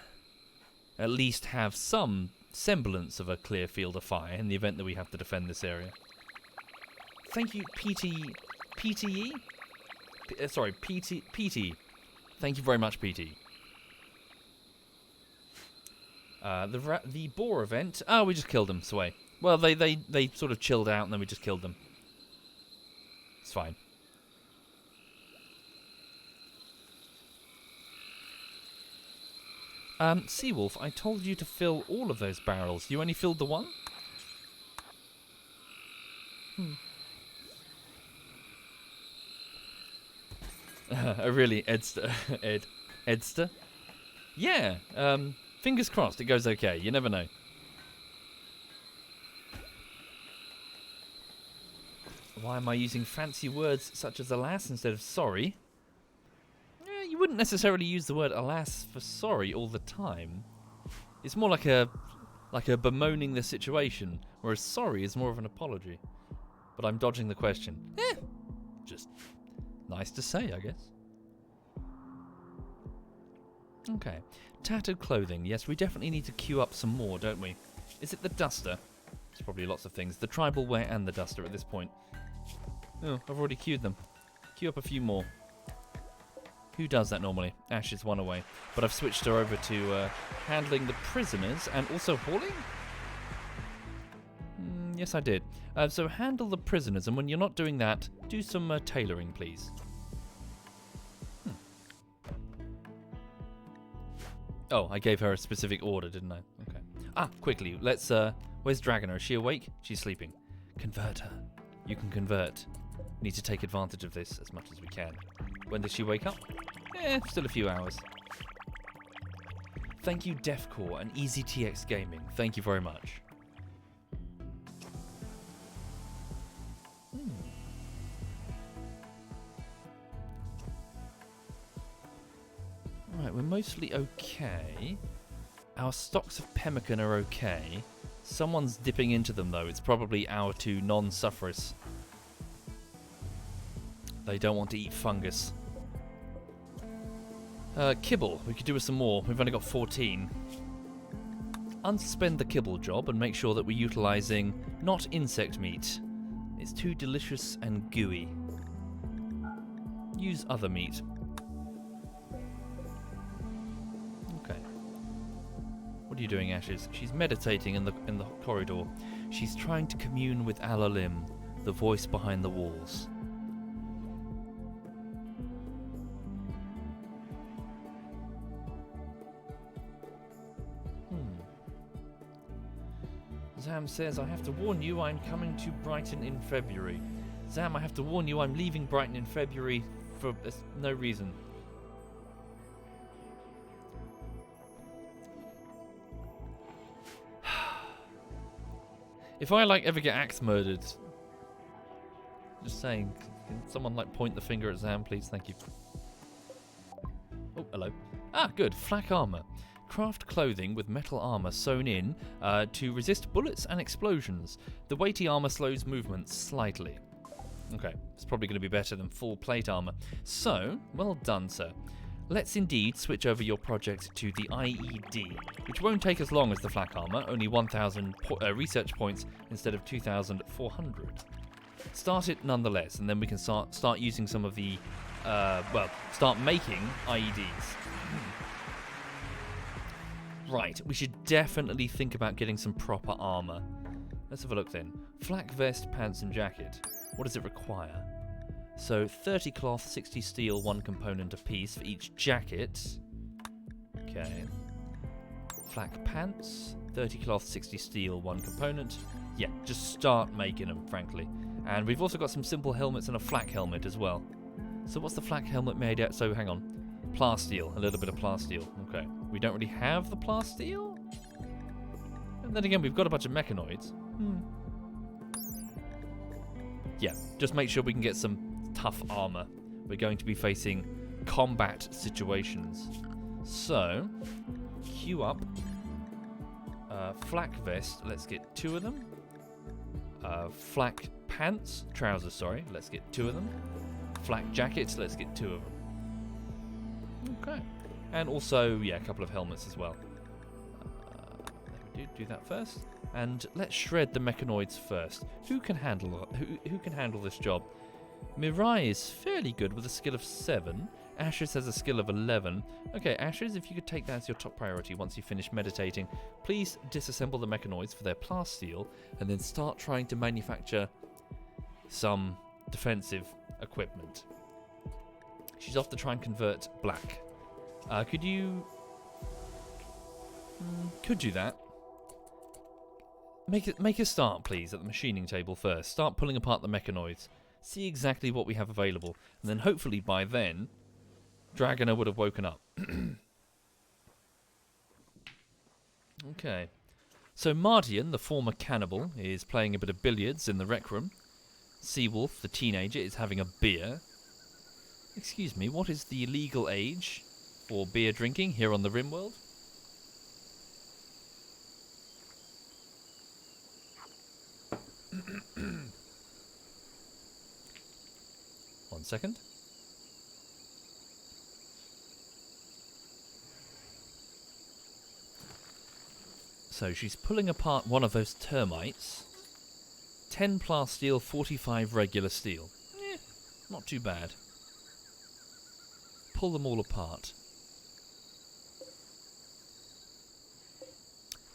At least have some semblance of a clear field of fire in the event that we have to defend this area. Thank you, PTE? Sorry, PT. Thank you very much, PT. The boar event. Oh, we just killed them, Sway. Well, they sort of chilled out and then we just killed them. It's fine. Seawolf, I told you to fill all of those barrels. You only filled the one? Really, Edster? Edster? Yeah, fingers crossed it goes okay. You never know. Why am I using fancy words such as alas instead of sorry? You wouldn't necessarily use the word alas for sorry all the time. It's more like a bemoaning the situation, whereas sorry is more of an apology. But I'm dodging the question. Just nice to say, I guess. Okay. Tattered clothing. Yes, we definitely need to queue up some more, don't we? Is it the duster? It's probably lots of things. The tribal wear and the duster at this point. Oh, I've already queued them. Queue up a few more. Who does that normally? Ash is one away. But I've switched her over to handling the prisoners and also hauling? Yes, I did. So handle the prisoners, and when you're not doing that, do some tailoring, please. Oh, I gave her a specific order, didn't I? Okay. Ah, quickly, let's, where's Dragoner? Is she awake? She's sleeping. Convert her. You can convert. We need to take advantage of this as much as we can. When does she wake up? Still a few hours. Thank you, Defcore and EasyTX Gaming. Thank you very much. Right, we're mostly okay. Our stocks of pemmican are okay. Someone's dipping into them, though. It's probably our two non-sufferers. They don't want to eat fungus. Kibble. We could do with some more. We've only got 14. Unsuspend the kibble job and make sure that we're utilising not insect meat. It's too delicious and gooey. Use other meat. Okay. What are you doing, Ashes? She's meditating in the corridor. She's trying to commune with Alalim, the voice behind the walls. Zam says, I have to warn you, I'm coming to Brighton in February. Zam, I have to warn you, I'm leaving Brighton in February for no reason. If I ever get axe murdered, just saying, can someone point the finger at Zam, please? Thank you. Oh, hello. Ah, good. Flak armor. Craft clothing with metal armor sewn in to resist bullets and explosions. The weighty armor slows movement slightly. Okay, it's probably going to be better than full plate armor. So, well done, sir. Let's indeed switch over your project to the IED, which won't take as long as the flak armor, only 1,000 research points instead of 2,400. Start it nonetheless, and then we can start using some of the, start making IEDs. Right, we should definitely think about getting some proper armor. Let's have a look then. Flak vest, pants and jacket. What does it require? So 30 cloth, 60 steel, 1 component apiece for each jacket. Okay. Flak pants, 30 cloth, 60 steel, 1 component. Yeah, just start making them, frankly. And we've also got some simple helmets and a flak helmet as well. So what's the flak helmet made out? So hang on. Plasteel, a little bit of plasteel. Okay. We don't really have the plasteel? And then again, we've got a bunch of mechanoids. Yeah, just make sure we can get some tough armor. We're going to be facing combat situations. So, queue up. Flak vest, let's get 2 of them. Flak pants, trousers, sorry, let's get 2 of them. Flak jackets, let's get 2 of them. Okay. And also, yeah, a couple of helmets as well. There we do that first. And let's shred the mechanoids first. Who can handle this job? Mirai is fairly good with a skill of 7. Ashes has a skill of 11. Okay, Ashes, if you could take that as your top priority once you finish meditating, please disassemble the mechanoids for their plasteel and then start trying to manufacture some defensive equipment. She's off to try and convert black. Could you do that? Make a start, please, at the machining table first. Start pulling apart the mechanoids. See exactly what we have available. And then hopefully by then, Dragoner would have woken up. Okay. So Mardian, the former cannibal, is playing a bit of billiards in the rec room. Seawolf, the teenager, is having a beer. Excuse me, what is the legal age for beer drinking here on the RimWorld? One second. So she's pulling apart one of those termites. 10 plast steel, 45 regular steel. Not too bad. Pull them all apart.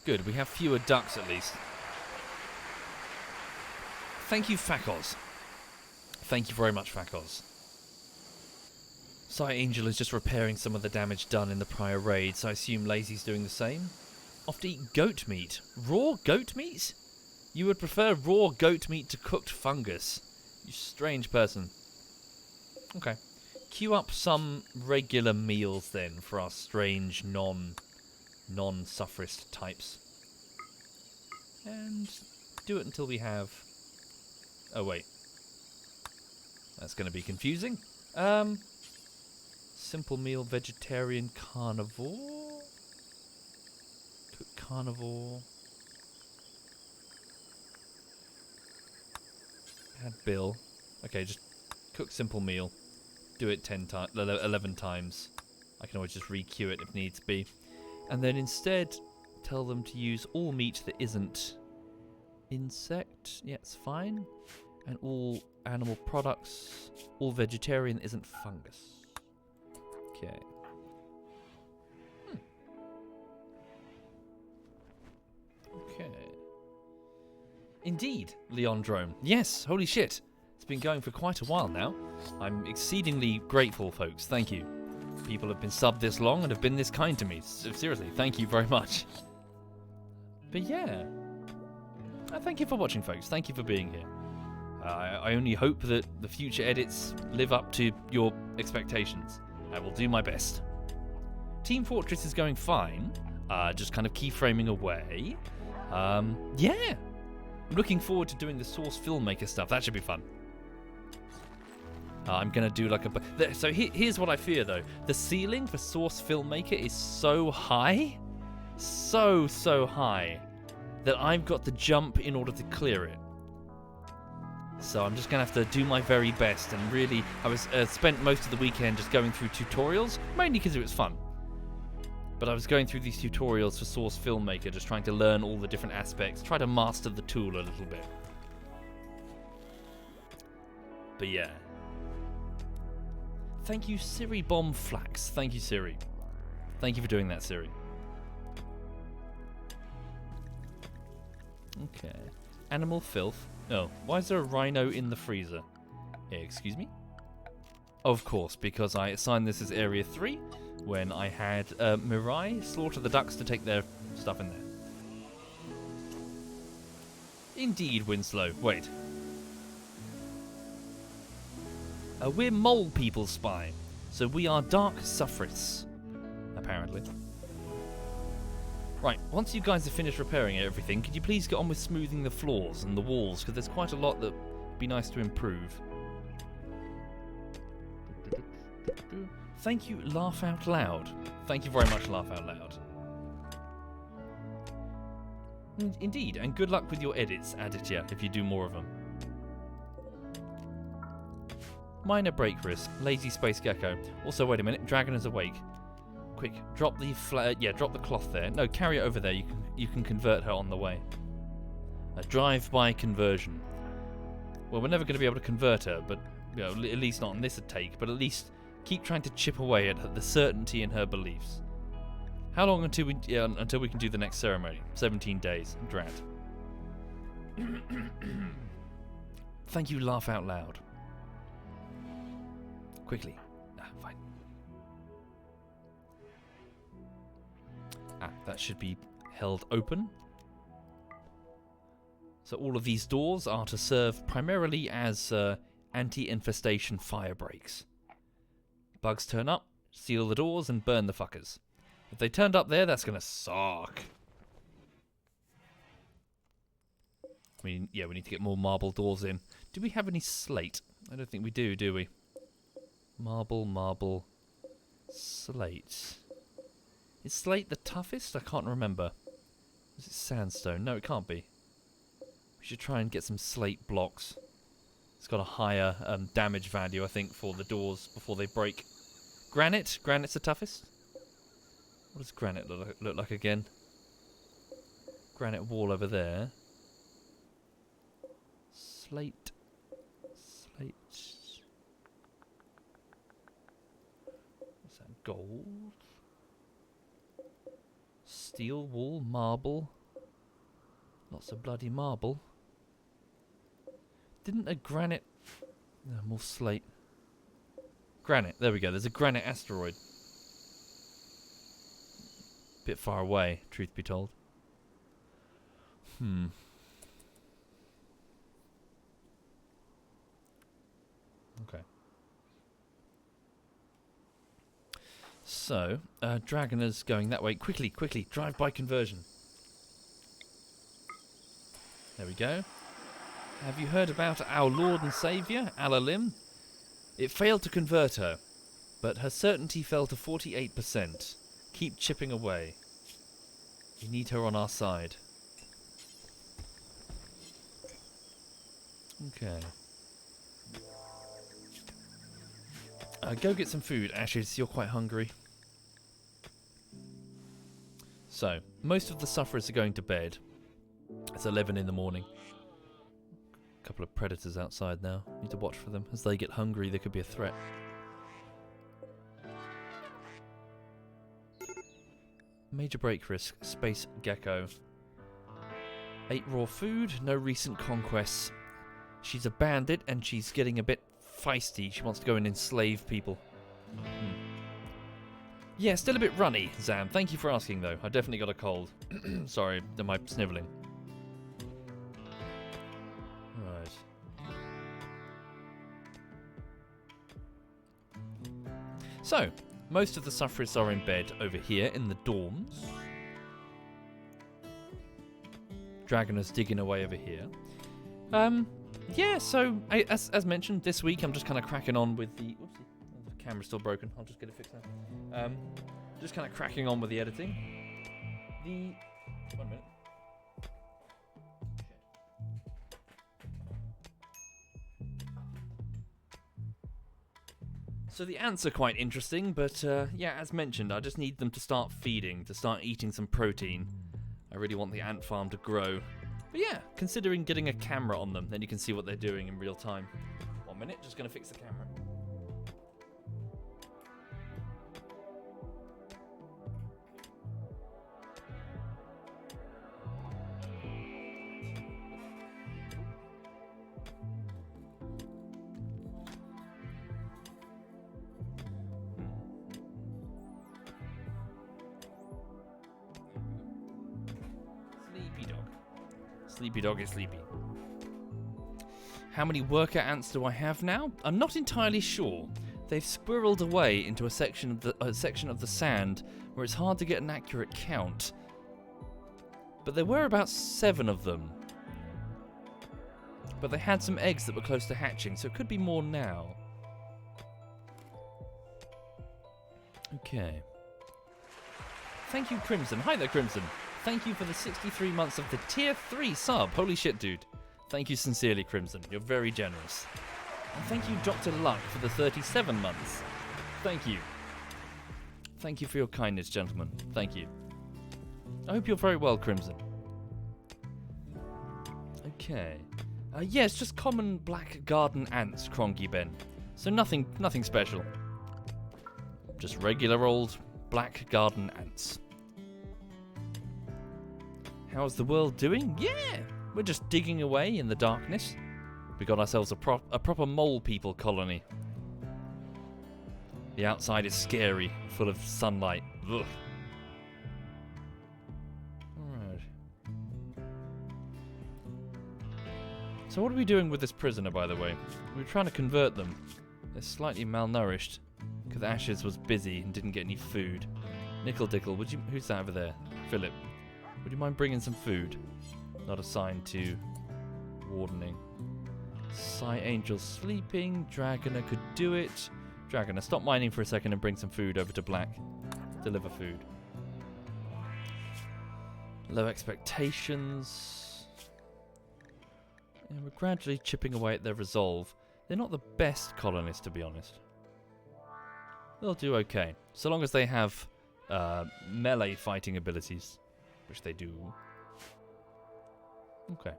Good, we have fewer ducks at least. Thank you, Fakos. Thank you very much, Fakos. Sight Angel is just repairing some of the damage done in the prior raid, so I assume Lazy's doing the same. Off to eat goat meat. Raw goat meat? You would prefer raw goat meat to cooked fungus. You strange person. Okay. Queue up some regular meals then for our strange non-suffrist types. And do it until we have... Oh wait. That's going to be confusing. Simple meal, vegetarian, carnivore. Cook carnivore. Add bill. Okay, just cook simple meal. Do it 11 times. I can always just re-queue it if needs be. And then instead, tell them to use all meat that isn't insect. Yeah, it's fine. And all animal products. All vegetarian that isn't fungus. Okay. Okay. Indeed, Leondrome. Yes, holy shit. It's been going for quite a while now. I'm exceedingly grateful, folks. Thank you. People have been subbed this long and have been this kind to me. Seriously, thank you very much. But yeah. Thank you for watching, folks. Thank you for being here. I only hope that the future edits live up to your expectations. I will do my best. Team Fortress is going fine. Just kind of keyframing away. Yeah. I'm looking forward to doing the Source Filmmaker stuff. That should be fun. I'm going to do like a... So here's what I fear, though. The ceiling for Source Filmmaker is so high. So high. That I've got to jump in order to clear it. So I'm just going to have to do my very best. And really, I was spent most of the weekend just going through tutorials. Mainly because it was fun. But I was going through these tutorials for Source Filmmaker, just trying to learn all the different aspects, try to master the tool a little bit. But yeah. Thank you, Siri Bomb Flax. Thank you, Siri. Thank you for doing that, Siri. Okay. Animal filth. Oh, why is there a rhino in the freezer? Excuse me? Of course, because I assigned this as Area 3. When I had Mirai slaughter the ducks to take their stuff in there. Indeed, Winslow. Wait. We're mole people spy, so we are dark suffrists, apparently. Right, once you guys have finished repairing everything, could you please get on with smoothing the floors and the walls, because there's quite a lot that would be nice to improve. Thank you, Laugh Out Loud. Thank you very much, Laugh Out Loud. Indeed, and good luck with your edits, Aditya, if you do more of them. Minor break risk. Lazy Space Gecko. Also, wait a minute. Dragon is awake. Quick, drop the drop the cloth there. No, carry it over there. You can convert her on the way. A drive-by conversion. Well, we're never going to be able to convert her, but you know, at least not on this take. But at least keep trying to chip away at the certainty in her beliefs. How long until we can do the next ceremony? 17 days. Drat. Thank you, Laugh Out Loud. Quickly. Fine. That should be held open. So all of these doors are to serve primarily as anti-infestation fire breaks. Bugs turn up, seal the doors, and burn the fuckers. If they turned up there, that's gonna suck. We need to get more marble doors in. Do we have any slate? I don't think we do we? Marble, slate. Is slate the toughest? I can't remember. Is it sandstone? No, it can't be. We should try and get some slate blocks. It's got a higher damage value, I think, for the doors before they break. Granite? Granite's the toughest? What does granite look like again? Granite wall over there. slate. Slate. What's that? Gold. Steel wool, marble. Lots of bloody marble. Didn't a granite... No, more slate. Granite, there we go. There's a granite asteroid. Bit far away, truth be told. Okay. So, Dragoner's going that way. Quickly, quickly, drive-by conversion. There we go. Have you heard about our Lord and Saviour, Alalim? It failed to convert her, but her certainty fell to 48%. Keep chipping away. We need her on our side. Okay. Go get some food, Ashes. You're quite hungry. So, most of the sufferers are going to bed. It's 11 in the morning. A couple of predators outside now. Need to watch for them. As they get hungry, they could be a threat. Major break risk. Space Gecko. 8 raw food. No recent conquests. She's a bandit and she's getting a bit feisty. She wants to go and enslave people. Yeah, still a bit runny, Zam. Thank you for asking, though. I definitely got a cold. Sorry, am I snivelling? Right. So, most of the sufferers are in bed over here in the dorms. Dragoner's digging away over here. Yeah, so, as mentioned, this week I'm just kind of cracking on with the... Whoopsie, the camera's still broken. I'll just get it fixed now. Just kind of cracking on with the editing. One minute. So the ants are quite interesting, but yeah, as mentioned, I just need them to start feeding, to start eating some protein. I really want the ant farm to grow. But yeah, considering getting a camera on them, then you can see what they're doing in real time. 1 minute, just going to fix the camera. Sleepy dog is sleepy. How many worker ants do I have now? I'm not entirely sure. They've squirreled away into a section of the sand where it's hard to get an accurate count. But there were about 7 of them. But they had some eggs that were close to hatching, so it could be more now. Okay. Thank you, Crimson. Hi there, Crimson. Thank you for the 63 months of the Tier 3 sub. Holy shit, dude. Thank you sincerely, Crimson. You're very generous. And thank you, Dr. Luck, for the 37 months. Thank you. Thank you for your kindness, gentlemen. Thank you. I hope you're very well, Crimson. Okay. Yeah, it's just common black garden ants, Cronky Ben. So nothing special. Just regular old black garden ants. How's the world doing? Yeah! We're just digging away in the darkness. We got ourselves a proper mole people colony. The outside is scary, full of sunlight. Ugh. Alright. So what are we doing with this prisoner, by the way? We're trying to convert them. They're slightly malnourished, because Ashes was busy and didn't get any food. Nickel Dickle, who's that over there? Philip. Would you mind bringing some food? Not assigned to wardening. Psy Angel sleeping. Dragoner could do it. Dragoner, stop mining for a second and bring some food over to Black. Deliver food. Low expectations. Yeah, we're gradually chipping away at their resolve. They're not the best colonists, to be honest. They'll do okay. So long as they have melee fighting abilities. Which they do. Okay.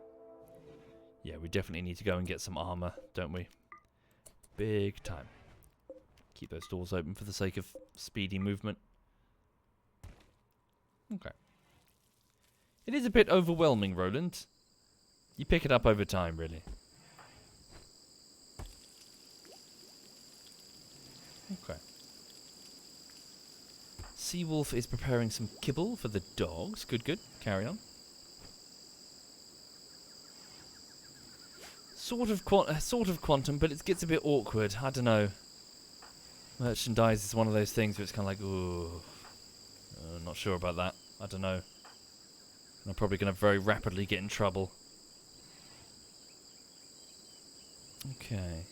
Yeah, we definitely need to go and get some armor, don't we? Big time. Keep those doors open for the sake of speedy movement. Okay. It is a bit overwhelming, Roland. You pick it up over time, really. Okay. Seawolf is preparing some kibble for the dogs. Good, good. Carry on. Sort of quantum, but it gets a bit awkward. I don't know. Merchandise is one of those things where it's kind of like, ooh, not sure about that. I don't know. I'm probably going to very rapidly get in trouble. Okay.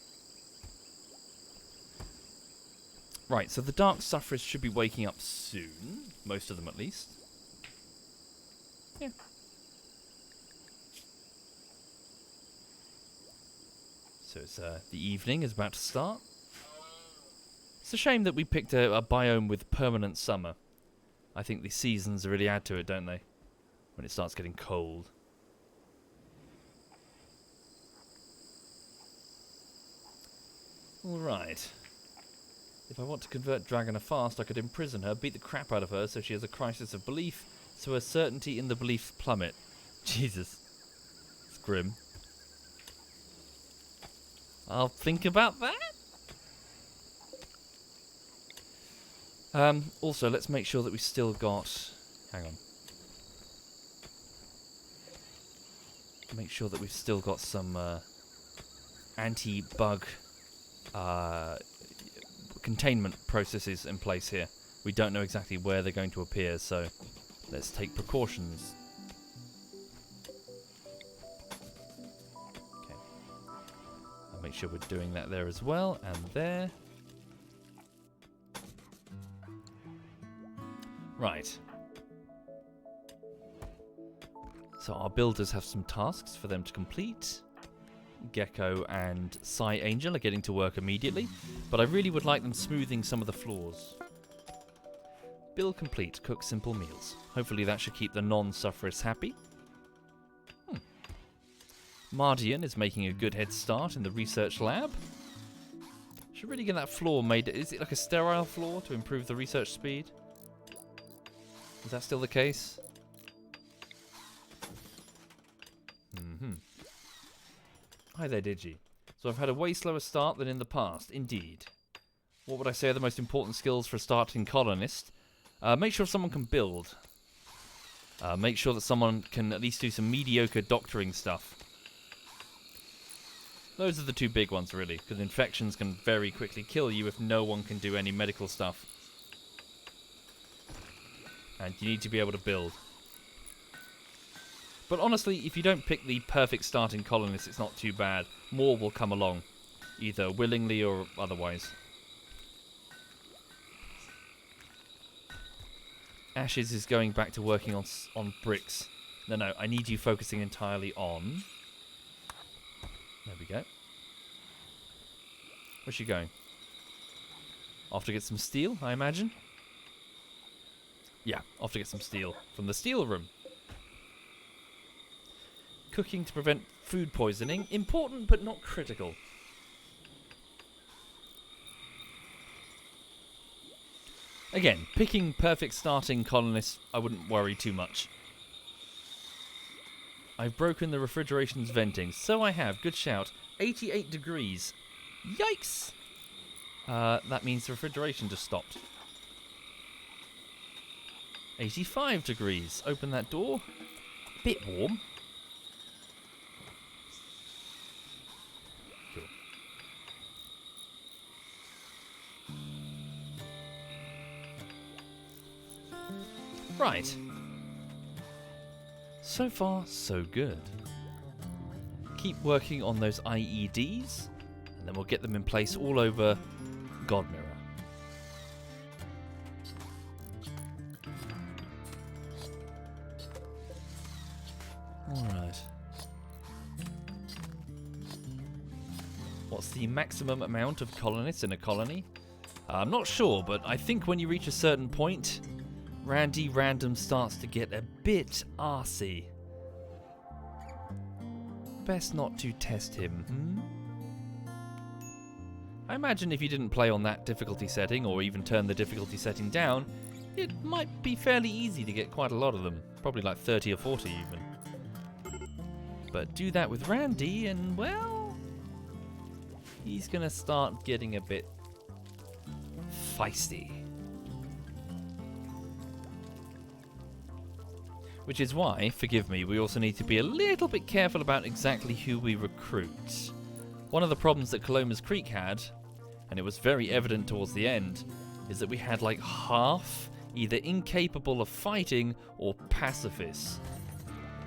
Right, so the Dark Sufferers should be waking up soon. Most of them, at least. Yeah. So it's the evening is about to start. It's a shame that we picked a biome with permanent summer. I think the seasons really add to it, don't they? When it starts getting cold. Alright. If I want to convert Dragona fast, I could imprison her, beat the crap out of her so she has a crisis of belief, so her certainty in the beliefs plummet. Jesus. It's grim. I'll think about that. Also, let's make sure that we've still got... Hang on. Make sure that we've still got some anti-bug containment processes in place here. We don't know exactly where they're going to appear, so let's take precautions. Okay. I'll make sure we're doing that there as well, and there. Right. So our builders have some tasks for them to complete. Gecko and Psy Angel are getting to work immediately, but I really would like them smoothing some of the floors. Bill complete. Cook simple meals. Hopefully that should keep the non-sufferers happy. Mardian is making a good head start in the research lab. Should really get that floor made. Is it like a sterile floor to improve the research speed? Is that still the case? Hi there, Digi. So I've had a way slower start than in the past, indeed. What would I say are the most important skills for a starting colonist? Make sure someone can build. Make sure that someone can at least do some mediocre doctoring stuff. Those are the two big ones, really, because infections can very quickly kill you if no one can do any medical stuff. And you need to be able to build. But honestly, if you don't pick the perfect starting colonist, it's not too bad. More will come along, either willingly or otherwise. Ashes is going back to working on bricks. No, I need you focusing entirely on... There we go. Where's she going? Off to get some steel, I imagine? Yeah, off to get some steel from the steel room. Cooking to prevent food poisoning. Important, but not critical. Again, picking perfect starting colonists, I wouldn't worry too much. I've broken the refrigeration's venting. So I have. Good shout. 88 degrees. Yikes! That means the refrigeration just stopped. 85 degrees. Open that door. Bit warm. Cool. Right. So far, so good. Keep working on those IEDs, and then we'll get them in place all over Godmirror. Alright. What's the maximum amount of colonists in a colony? I'm not sure, but I think when you reach a certain point, Randy Random starts to get a bit arsey. best not to test him, hmm? I imagine if you didn't play on that difficulty setting, or even turn the difficulty setting down, it might be fairly easy to get quite a lot of them. Probably like 30 or 40 even. But do that with Randy and, well, he's gonna start getting a bit feisty. Which is why, forgive me, we also need to be a little bit careful about exactly who we recruit. One of the problems that Coloma's Creek had, and it was very evident towards the end, is that we had like half either incapable of fighting or pacifists.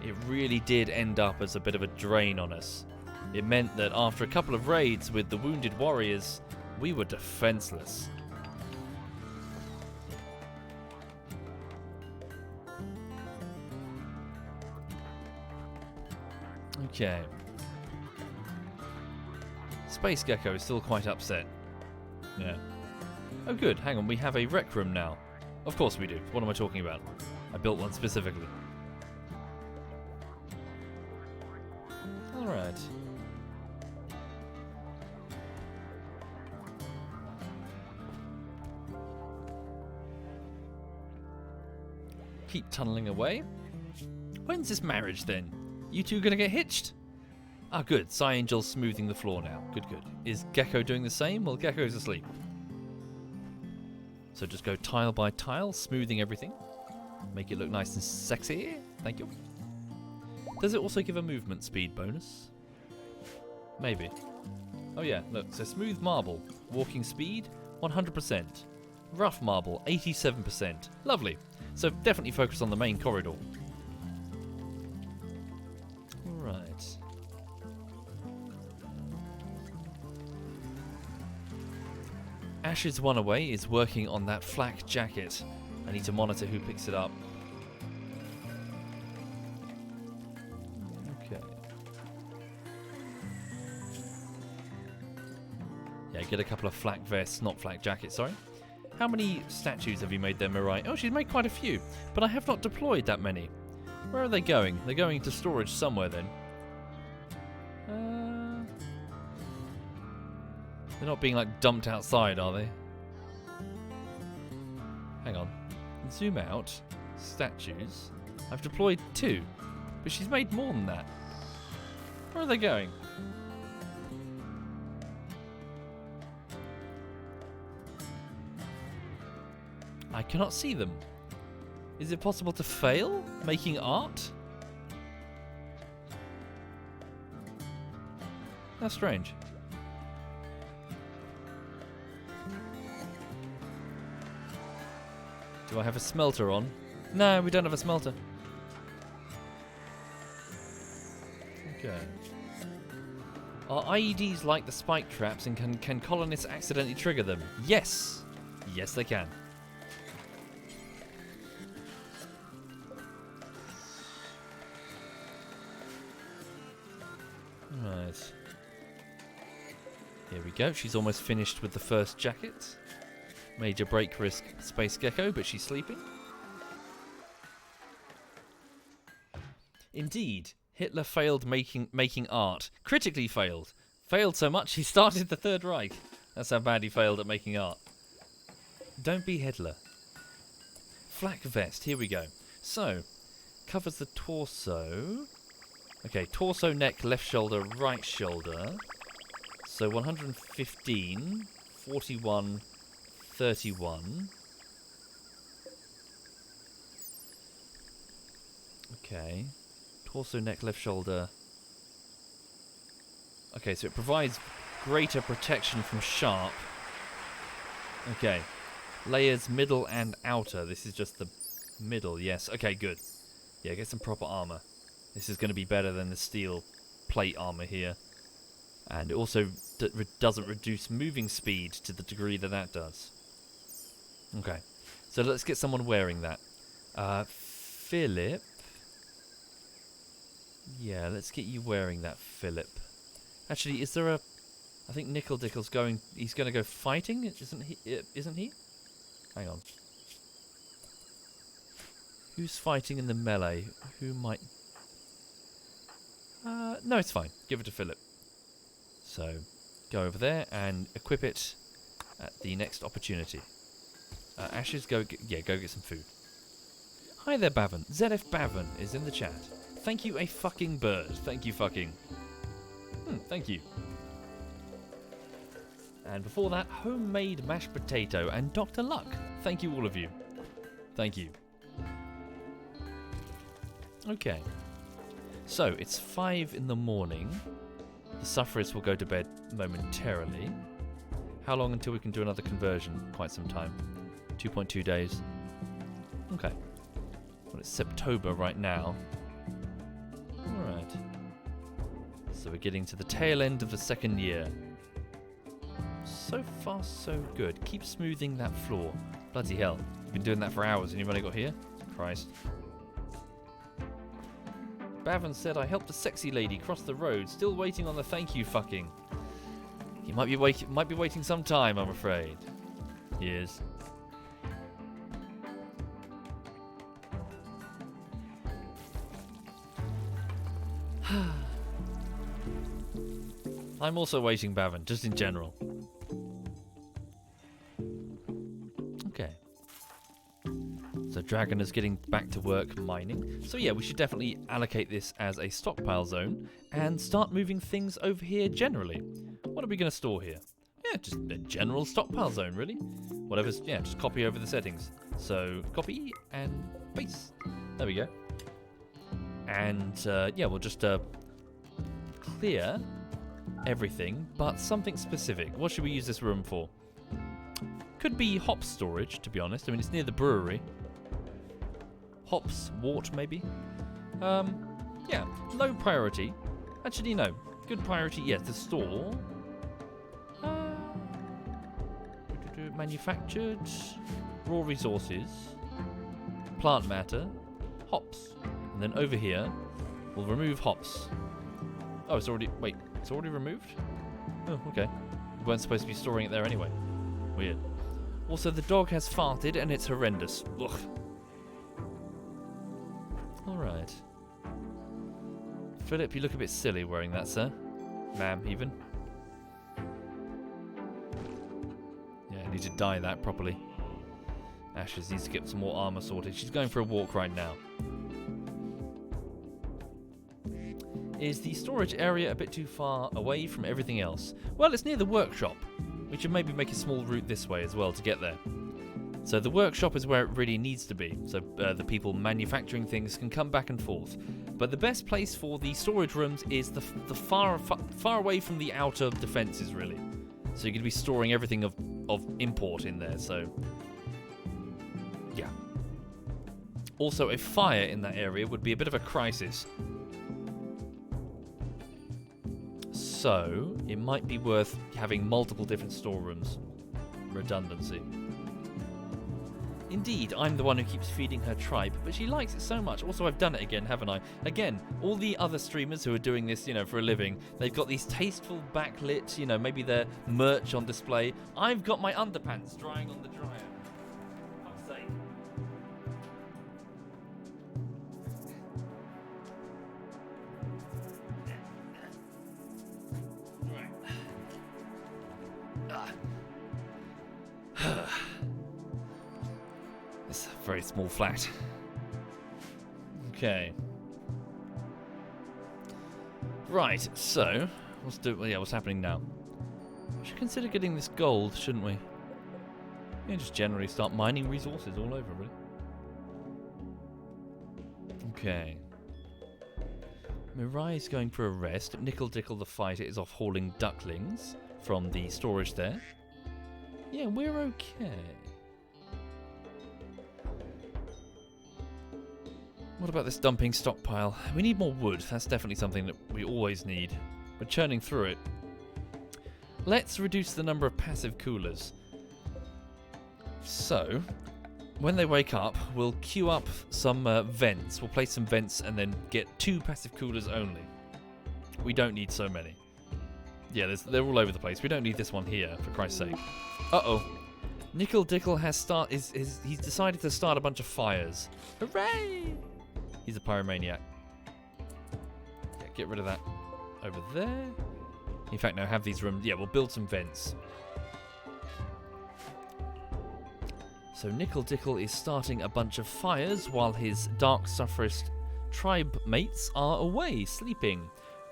It really did end up as a bit of a drain on us. It meant that after a couple of raids with the wounded warriors, we were defenseless. Okay. Space Gecko is still quite upset. Yeah. Oh good, hang on, we have a rec room now. Of course we do. What am I talking about? I built one specifically. Alright. Keep tunneling away. When's this marriage then? You two gonna get hitched? Ah, good. Psy Angel's smoothing the floor now. Good, good. Is Gecko doing the same? Well, Gecko's asleep. So just go tile by tile, smoothing everything. Make it look nice and sexy. Thank you. Does it also give a movement speed bonus? Maybe. Oh yeah, look. So smooth marble. Walking speed, 100%. Rough marble, 87%. Lovely. So definitely focus on the main corridor. Right. Ash's one away is working on that flak jacket. I need to monitor who picks it up. Okay. Yeah, get a couple of flak vests, not flak jackets, sorry. How many statues have you made there, Mirai? Oh, she's made quite a few, but I have not deployed that many. Where are they going? They're going to storage somewhere then. They're not being like dumped outside, are they? Hang on. Zoom out. Statues. I've deployed 2, but she's made more than that. Where are they going? I cannot see them. Is it possible to fail making art? That's strange. Do I have a smelter on? No, we don't have a smelter. Okay. Are IEDs like the spike traps and can colonists accidentally trigger them? Yes! Yes, they can. Right. Here we go. She's almost finished with the first jacket. Major break risk Space Gecko, but she's sleeping. Indeed, Hitler failed making art. Critically failed. Failed so much he started the Third Reich. That's how bad he failed at making art. Don't be Hitler. Flak vest, here we go. So, covers the torso. Okay, torso, neck, left shoulder, right shoulder. So 115, 41, 31. Okay. Torso, neck, left shoulder. Okay, so it provides greater protection from sharp. Okay. Layers, middle and outer. This is just the middle, yes. Okay, good. Yeah, get some proper armor. This is going to be better than the steel plate armor here. And it also doesn't reduce moving speed to the degree that that does. Okay, so let's get someone wearing that. Philip. Yeah, let's get you wearing that, Philip. Actually, is there a... I think Nickel Dickle's going... He's going to go fighting, isn't he? Isn't he? Hang on. Who's fighting in the melee? Who might... No, it's fine. Give it to Philip. So, go over there and equip it at the next opportunity. Ashes, go get some food. Hi there, Bavin. ZF Bavin is in the chat. Thank you, a fucking bird. Thank you, fucking. Thank you. And before that, homemade mashed potato and Dr. Luck. Thank you, all of you. Thank you. Okay. So, it's 5 in the morning. The sufferers will go to bed momentarily. How long until we can do another conversion? Quite some time. 2.2 days. Okay. Well, it's September right now. Alright. So we're getting to the tail end of the second year. So far, so good. Keep smoothing that floor. Bloody hell. You've been doing that for hours and you've only got here? Christ. Bavin said I helped a sexy lady cross the road. Still waiting on the thank you fucking. He might be waiting some time, I'm afraid. He is. I'm also waiting, Bavin, just in general. Okay. So Dragon is getting back to work mining. So yeah, we should definitely allocate this as a stockpile zone and start moving things over here generally. What are we going to store here? Yeah, just a general stockpile zone, really. Whatever's, yeah, just copy over the settings. So copy and paste. There we go. And yeah, we'll just clear everything, but something specific. What should we use this room for? Could be hop storage, to be honest. I mean, it's near the brewery. Hops, wort, maybe. Yeah, low priority. Actually, no. Good priority, yes, to store. Manufactured. Raw resources. Plant matter. Hops. And then over here, we'll remove hops. Oh, it's already... Wait, it's already removed? Oh, okay. We weren't supposed to be storing it there anyway. Weird. Also, the dog has farted and it's horrendous. Ugh. Alright. Philip, you look a bit silly wearing that, sir. Ma'am, even. Yeah, I need to dye that properly. Ashes needs to get some more armour sorted. She's going for a walk right now. Is the storage area a bit too far away from everything else? Well, it's near the workshop. We should maybe make a small route this way as well to get there. So the workshop is where it really needs to be. So the people manufacturing things can come back and forth. But the best place for the storage rooms is the far away from the outer defences, really. So you're going to be storing everything of import in there. So yeah. Also, a fire in that area would be a bit of a crisis. So, it might be worth having multiple different storerooms. Redundancy. Indeed, I'm the one who keeps feeding her tripe, but she likes it so much. Also, I've done it again, haven't I? Again, all the other streamers who are doing this, for a living, they've got these tasteful backlit, maybe their merch on display. I've got my underpants drying on the dryer. Fuck's sake. It's a very small flat. Okay. Right, so what's happening now? We should consider getting this gold, shouldn't we? Yeah, just generally start mining resources all over, really. Okay. Mirai's going for a rest. Nickel Dickle the fighter is off hauling ducklings from the storage there. Yeah, we're okay. What about this dumping stockpile? We need more wood. That's definitely something that we always need. We're churning through it. Let's reduce the number of passive coolers. So, when they wake up, we'll queue up some vents. We'll place some vents and then get 2 passive coolers only. We don't need so many. Yeah, they're all over the place. We don't need this one here, for Christ's sake. Uh-oh. Nickel Dickle has he's decided to start a bunch of fires. Hooray! He's a pyromaniac. Yeah, get rid of that over there. In fact, no, have these rooms. Yeah, we'll build some vents. So Nickel Dickle is starting a bunch of fires while his Dark Suffrist tribe mates are away, sleeping,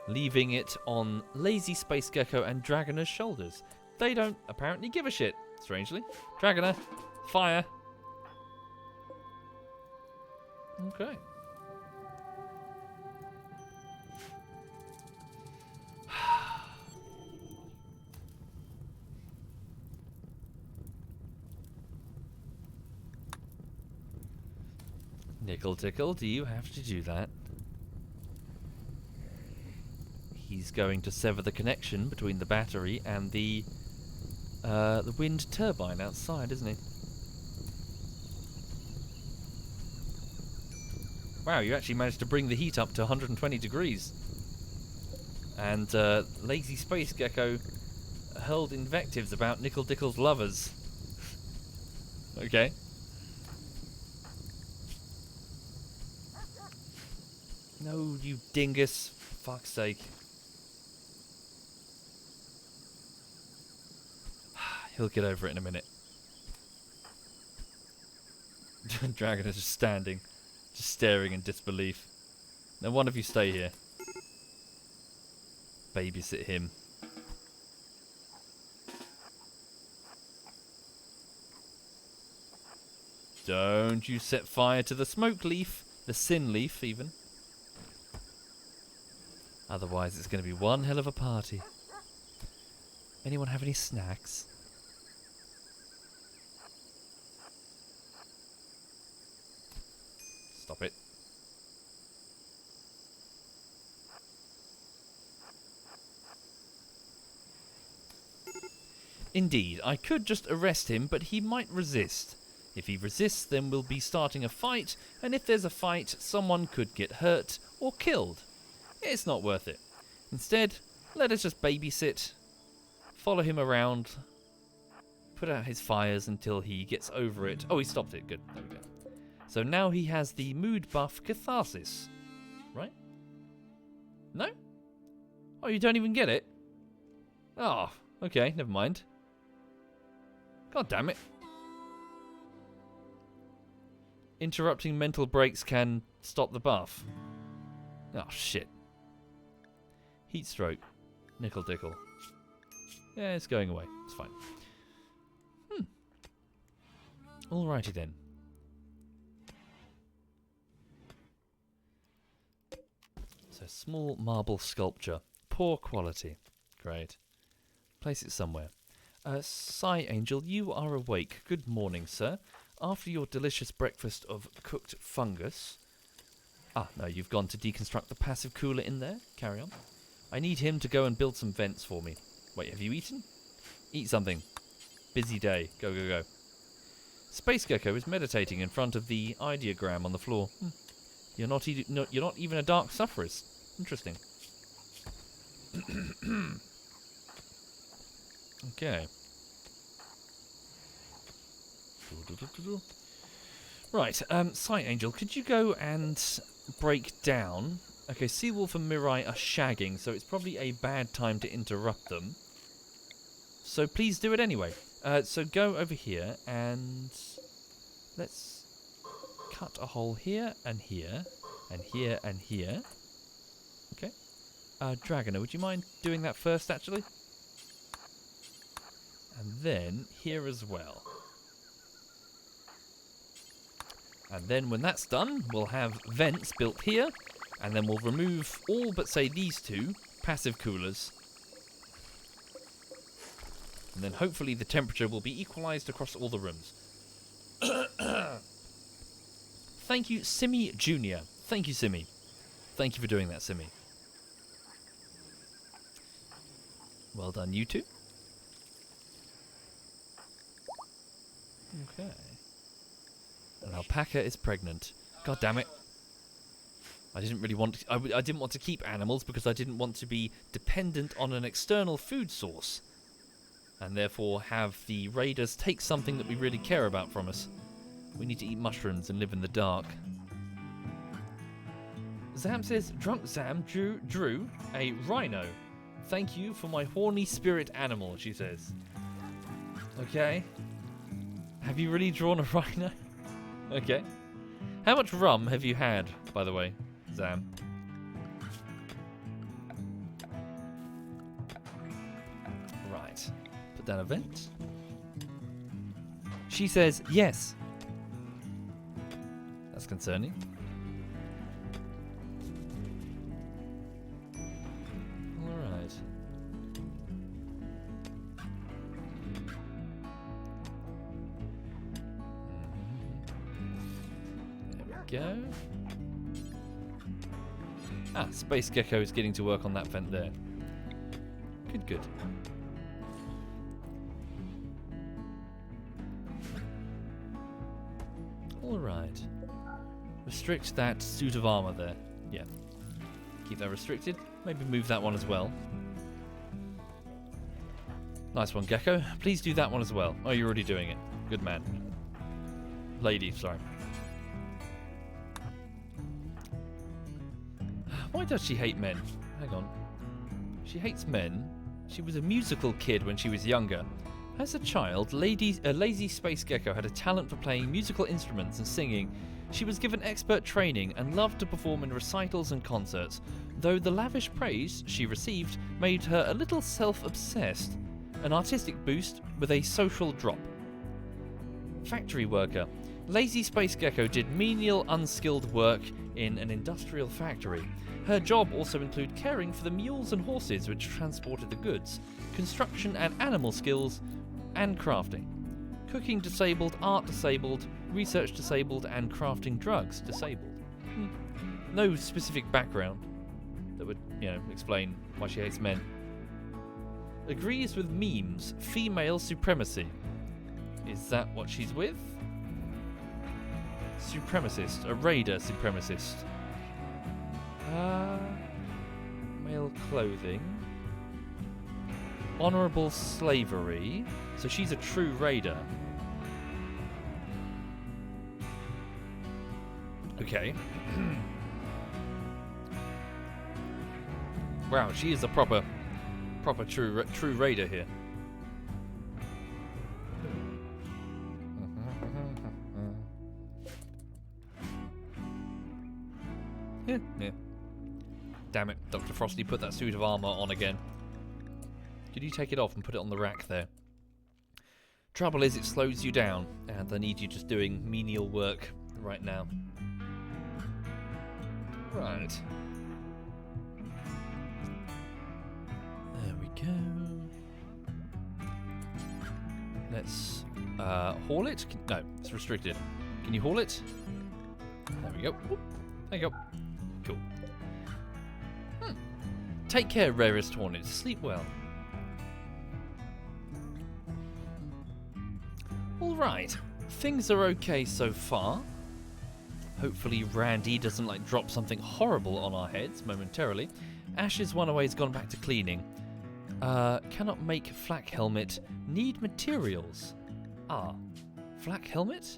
leaving it on Lazy Space Gecko and Dragoner's shoulders. They don't apparently give a shit, strangely. Dragoner, fire. Okay. Nickel Tickle, do you have to do that? He's going to sever the connection between the battery and the wind turbine outside, isn't he? Wow, you actually managed to bring the heat up to 120 degrees. And Lazy Space Gecko hurled invectives about Nickel Dickle's lovers. Okay. No, you dingus. For fuck's sake. He'll get over it in a minute. Dragon is just standing, just staring in disbelief. Now one of you stay here. Babysit him. Don't you set fire to the smoke leaf, the sin leaf even. Otherwise it's going to be one hell of a party. Anyone have any snacks? Stop it. Indeed, I could just arrest him, but he might resist. If he resists, then we'll be starting a fight, and if there's a fight, someone could get hurt or killed. It's not worth it. Instead, let us just babysit, follow him around, put out his fires until he gets over it. Oh, he stopped it. Good. There we go. So now he has the mood buff Catharsis. Right? No? Oh, you don't even get it? Oh, okay. Never mind. God damn it. Interrupting mental breaks can stop the buff. Oh, shit. Heat stroke. Nickel Dickle. Yeah, it's going away. It's fine. Alrighty then. So, small marble sculpture. Poor quality. Great. Place it somewhere. Sigh Angel, you are awake. Good morning, sir. After your delicious breakfast of cooked fungus... Ah, no, you've gone to deconstruct the passive cooler in there. Carry on. I need him to go and build some vents for me. Wait, have you eaten? Eat something. Busy day. Go, go, go. Space Gecko is meditating in front of the ideogram on the floor. You're not even a Dark Suffrist. Interesting. Okay. Right, Sight Angel, could you go and break down... Okay, Seawolf and Mirai are shagging, so it's probably a bad time to interrupt them. So please do it anyway. So go over here and... Let's cut a hole here and here and here and here. Okay. Dragoner, would you mind doing that first, actually? And then here as well. And then when that's done, we'll have vents built here, and then we'll remove all but, say, these two passive coolers. And then hopefully the temperature will be equalized across all the rooms. Thank you, Simi Jr. Thank you, Simi. Thank you for doing that, Simi. Well done, you two. Okay. An alpaca is pregnant. God damn it. I didn't really want to, I didn't want to keep animals because I didn't want to be dependent on an external food source. And therefore have the raiders take something that we really care about from us. We need to eat mushrooms and live in the dark. Zam says, Drunk Zam drew a rhino. Thank you for my horny spirit animal, she says. Okay. Have you really drawn a rhino? Okay. How much rum have you had, by the way, Zam? Right. Put down a vent. She says, yes. That's concerning. Alright. There we go. Ah, Space Gecko is getting to work on that vent there. Good, good. Alright. Restrict that suit of armor there. Yeah. Keep that restricted. Maybe move that one as well. Nice one, Gecko. Please do that one as well. Oh, you're already doing it. Good man. Lady, sorry. Why does she hate men? Hang on. She hates men. She was a musical kid when she was younger. As a child, Lazy Space Gecko had a talent for playing musical instruments and singing. She was given expert training and loved to perform in recitals and concerts, though the lavish praise she received made her a little self-obsessed, an artistic boost with a social drop. Factory worker. Lazy Space Gecko did menial, unskilled work in an industrial factory. Her job also included caring for the mules and horses which transported the goods, construction and animal skills, and crafting. Cooking disabled, art disabled, research disabled, and crafting drugs disabled. No specific background that would, explain why she hates men. Agrees with memes, female supremacy. Is that what she's with? Supremacist, a raider supremacist. Male clothing. Honourable slavery. So she's a true raider. Okay. Wow, she is a proper true raider here. Yeah. Damn it, Dr. Frosty put that suit of armour on again. Could you take it off and put it on the rack there? Trouble is, it slows you down, and I need you just doing menial work right now. Right. There we go. Let's haul it. No, it's restricted. Can you haul it? There we go. Whoop. There you go. Cool. Take care, rarest hornet. Sleep well. Alright. Things are okay so far. Hopefully Randy doesn't drop something horrible on our heads momentarily. Ash's one away has gone back to cleaning. Cannot make flak helmet. Need materials. Flak helmet?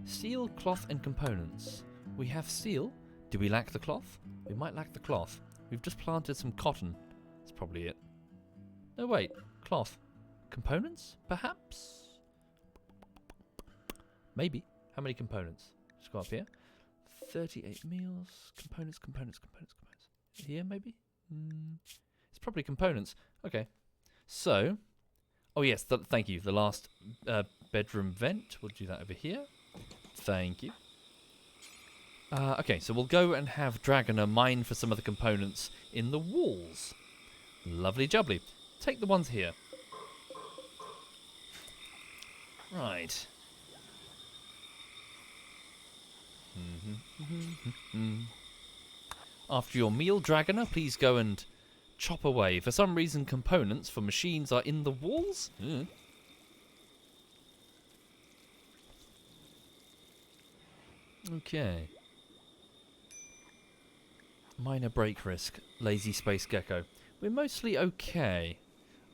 Steel, cloth and components. We have steel. Do we lack the cloth? We might lack the cloth. We've just planted some cotton. That's probably it. No, wait. Cloth. Components? Perhaps? Maybe. How many components? Just go up here. 38 meals. Components. Here, maybe? It's probably components. Okay. So. Oh, yes. Thank you. The last bedroom vent. We'll do that over here. Thank you. Okay, so we'll go and have Dragoner mine for some of the components in the walls. Lovely jubbly. Take the ones here. Right. After your meal, Dragoner, please go and chop away. For some reason, components for machines are in the walls? Okay. Minor break risk, Lazy Space Gecko. We're mostly okay.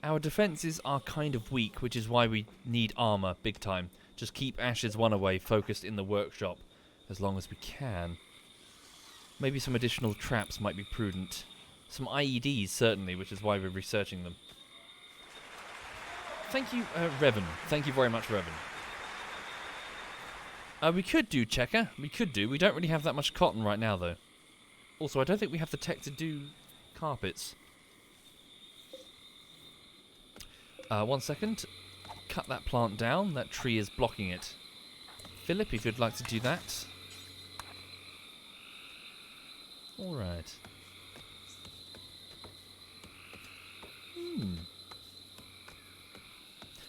Our defences are kind of weak, which is why we need armour big time. Just keep Ash's one away focused in the workshop as long as we can. Maybe some additional traps might be prudent. Some IEDs, certainly, which is why we're researching them. Thank you, Revan. Thank you very much, Revan. We could do checker. We could do. We don't really have that much cotton right now, though. Also, I don't think we have the tech to do carpets. 1 second. Cut that plant down. That tree is blocking it. Philip, if you'd like to do that. Alright.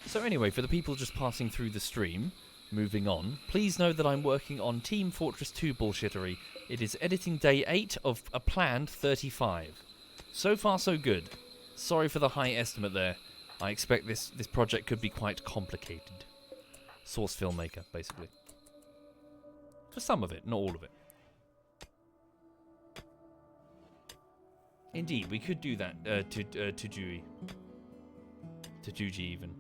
So anyway, for the people just passing through the stream, moving on, please know that I'm working on Team Fortress 2 bullshittery. It is editing day 8 of a planned 35. So far so good. Sorry for the high estimate there. I expect this project could be quite complicated. Source filmmaker, basically. For some of it, not all of it. Indeed, we could do that to Juji. To Juji, even.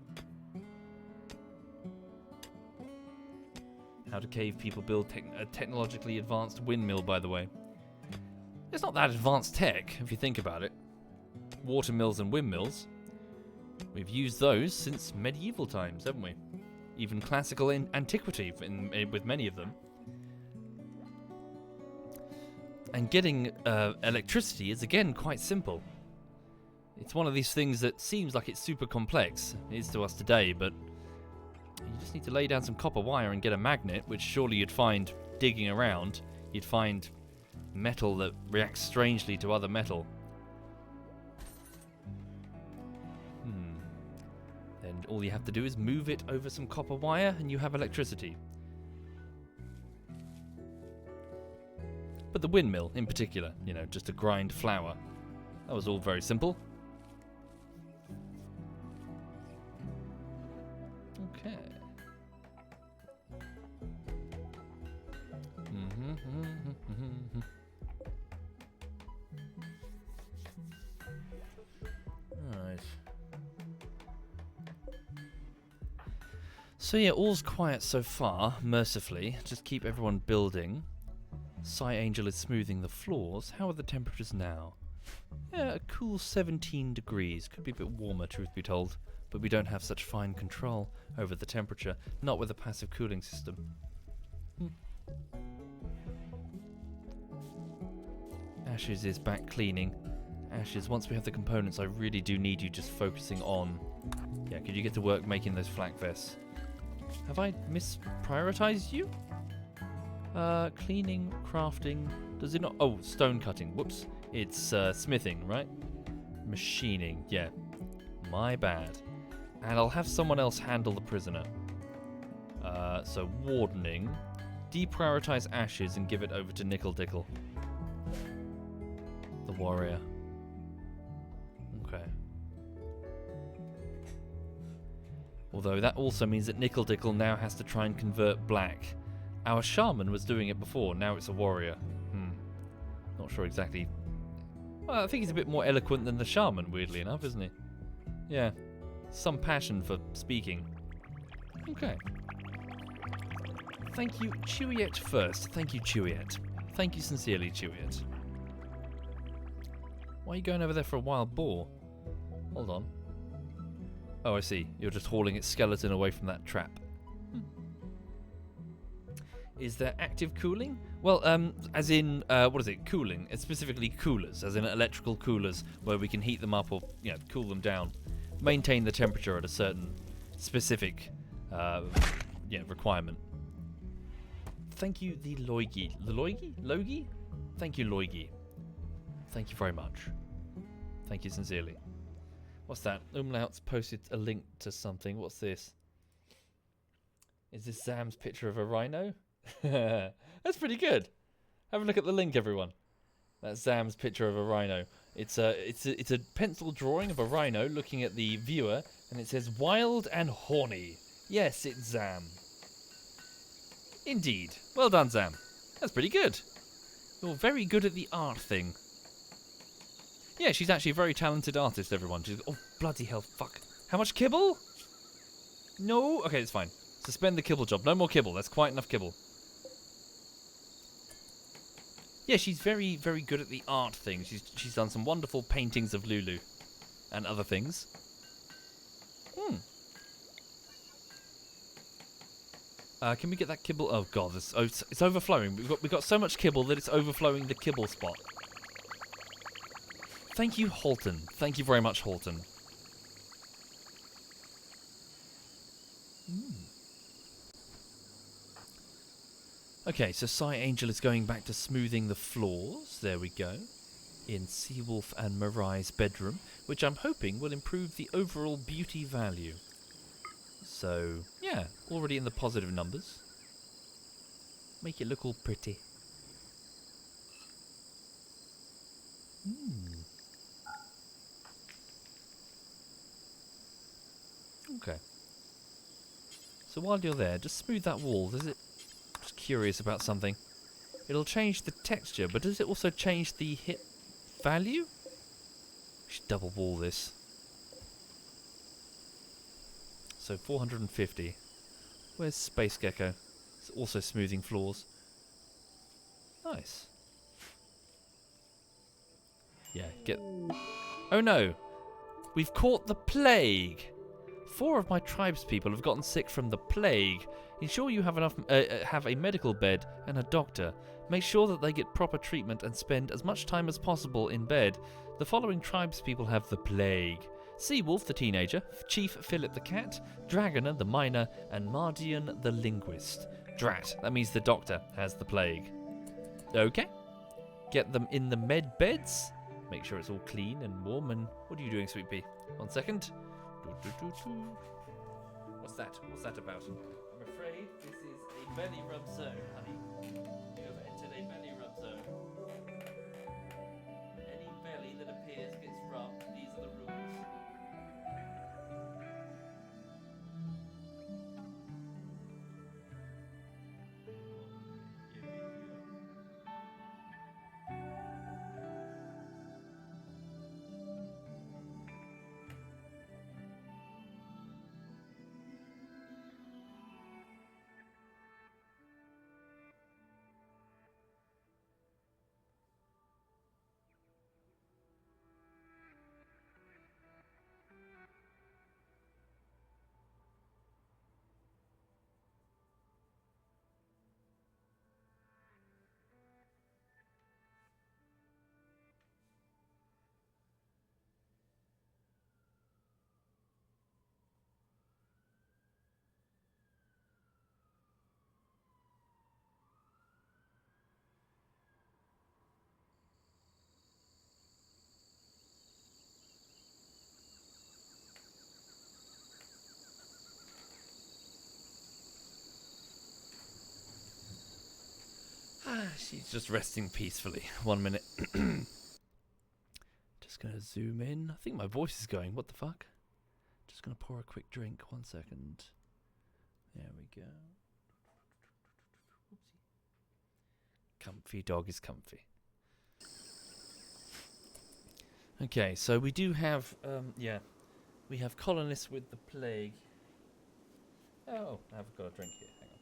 How to cave people build a technologically advanced windmill, by the way. It's not that advanced tech, if you think about it. Water mills and windmills. We've used those since medieval times, haven't we? Even classical antiquity with many of them. And getting electricity is, again, quite simple. It's one of these things that seems like it's super complex. It is to us today, but you just need to lay down some copper wire and get a magnet, which surely you'd find digging around. You'd find metal that reacts strangely to other metal. Then all you have to do is move it over some copper wire and you have electricity. But the windmill, in particular, you know, just to grind flour. That was all very simple. Okay. Alright. So yeah, all's quiet so far, mercifully. Just keep everyone building. Psy Angel is smoothing the floors. How are the temperatures now? Yeah, a cool 17 degrees. Could be a bit warmer, truth be told. But we don't have such fine control over the temperature. Not with a passive cooling system. Ashes is back cleaning. Ashes, once we have the components, I really do need you just focusing on... Yeah, could you get to work making those flak vests? Have I misprioritized you? Cleaning, crafting, does it not? Oh, stone cutting, whoops. It's smithing, right? Machining, yeah. My bad. And I'll have someone else handle the prisoner. So wardening. Deprioritize ashes and give it over to Nickel Dickle. The warrior. Okay. Although that also means that Nickel Dickle now has to try and convert black. Our shaman was doing it before, now it's a warrior. Not sure exactly. Well, I think he's a bit more eloquent than the shaman, weirdly enough, isn't he? Yeah. Some passion for speaking. Okay. Thank you, Chewiet first. Thank you, Chewiet. Thank you sincerely, Chewiet. Why are you going over there for a wild boar? Hold on. Oh, I see. You're just hauling its skeleton away from that trap. Is there active cooling? Well, as in, what is it? Cooling. It's specifically coolers, as in electrical coolers, where we can heat them up or, you know, cool them down. Maintain the temperature at a certain specific, requirement. Thank you, the Loigi. The Loigi? Logi? Thank you, Loigi. Thank you very much. Thank you sincerely. What's that? Umlaut's posted a link to something. What's this? Is this Sam's picture of a rhino? That's pretty good. Have a look at the link, everyone. That's Zam's picture of a rhino. It's a pencil drawing of a rhino looking at the viewer, and it says wild and horny. Yes, it's Zam. Indeed. Well done, Zam. That's pretty good. You're very good at the art thing. Yeah, she's actually a very talented artist, everyone. She's, oh, bloody hell, fuck. How much kibble? No? Okay, it's fine. Suspend the kibble job. No more kibble. That's quite enough kibble. Yeah, she's very, very good at the art thing. She's done some wonderful paintings of Lulu and other things. Hmm. Can we get that kibble? Oh god, it's overflowing. We've got so much kibble that it's overflowing the kibble spot. Thank you, Halton. Thank you very much, Halton. Okay, so Psy Angel is going back to smoothing the floors. There we go. In Seawolf and Marai's bedroom, which I'm hoping will improve the overall beauty value. So, yeah, already in the positive numbers. Make it look all pretty. Okay. So while you're there, just smooth that wall. Does it... Just curious about something. It'll change the texture, but does it also change the hit value? We should double wall this. So 450. Where's Space Gecko? It's also smoothing floors. Nice. Yeah, get... Oh no! We've caught the plague! 4 of my tribespeople have gotten sick from the plague. Ensure you have enough, have a medical bed and a doctor. Make sure that they get proper treatment and spend as much time as possible in bed. The following tribespeople have the plague: Seawolf the teenager, Chief Philip the cat, Dragoner the miner, and Mardian the linguist. Drat, that means the doctor has the plague. Okay. Get them in the med beds. Make sure it's all clean and warm. And what are you doing, Sweet Pea? 1 second. What's that? What's that about? I'm afraid this is a belly rub zone, honey. You have entered a belly rub zone. Any belly that appears gets rubbed. These are the rules. She's just resting peacefully. 1 minute. Just gonna zoom in. I think my voice is going. What the fuck? Just gonna pour a quick drink. 1 second. There we go. Oopsie. Comfy dog is comfy. Okay, so we do have, yeah. We have colonists with the plague. Oh, I've got a drink here. Hang on.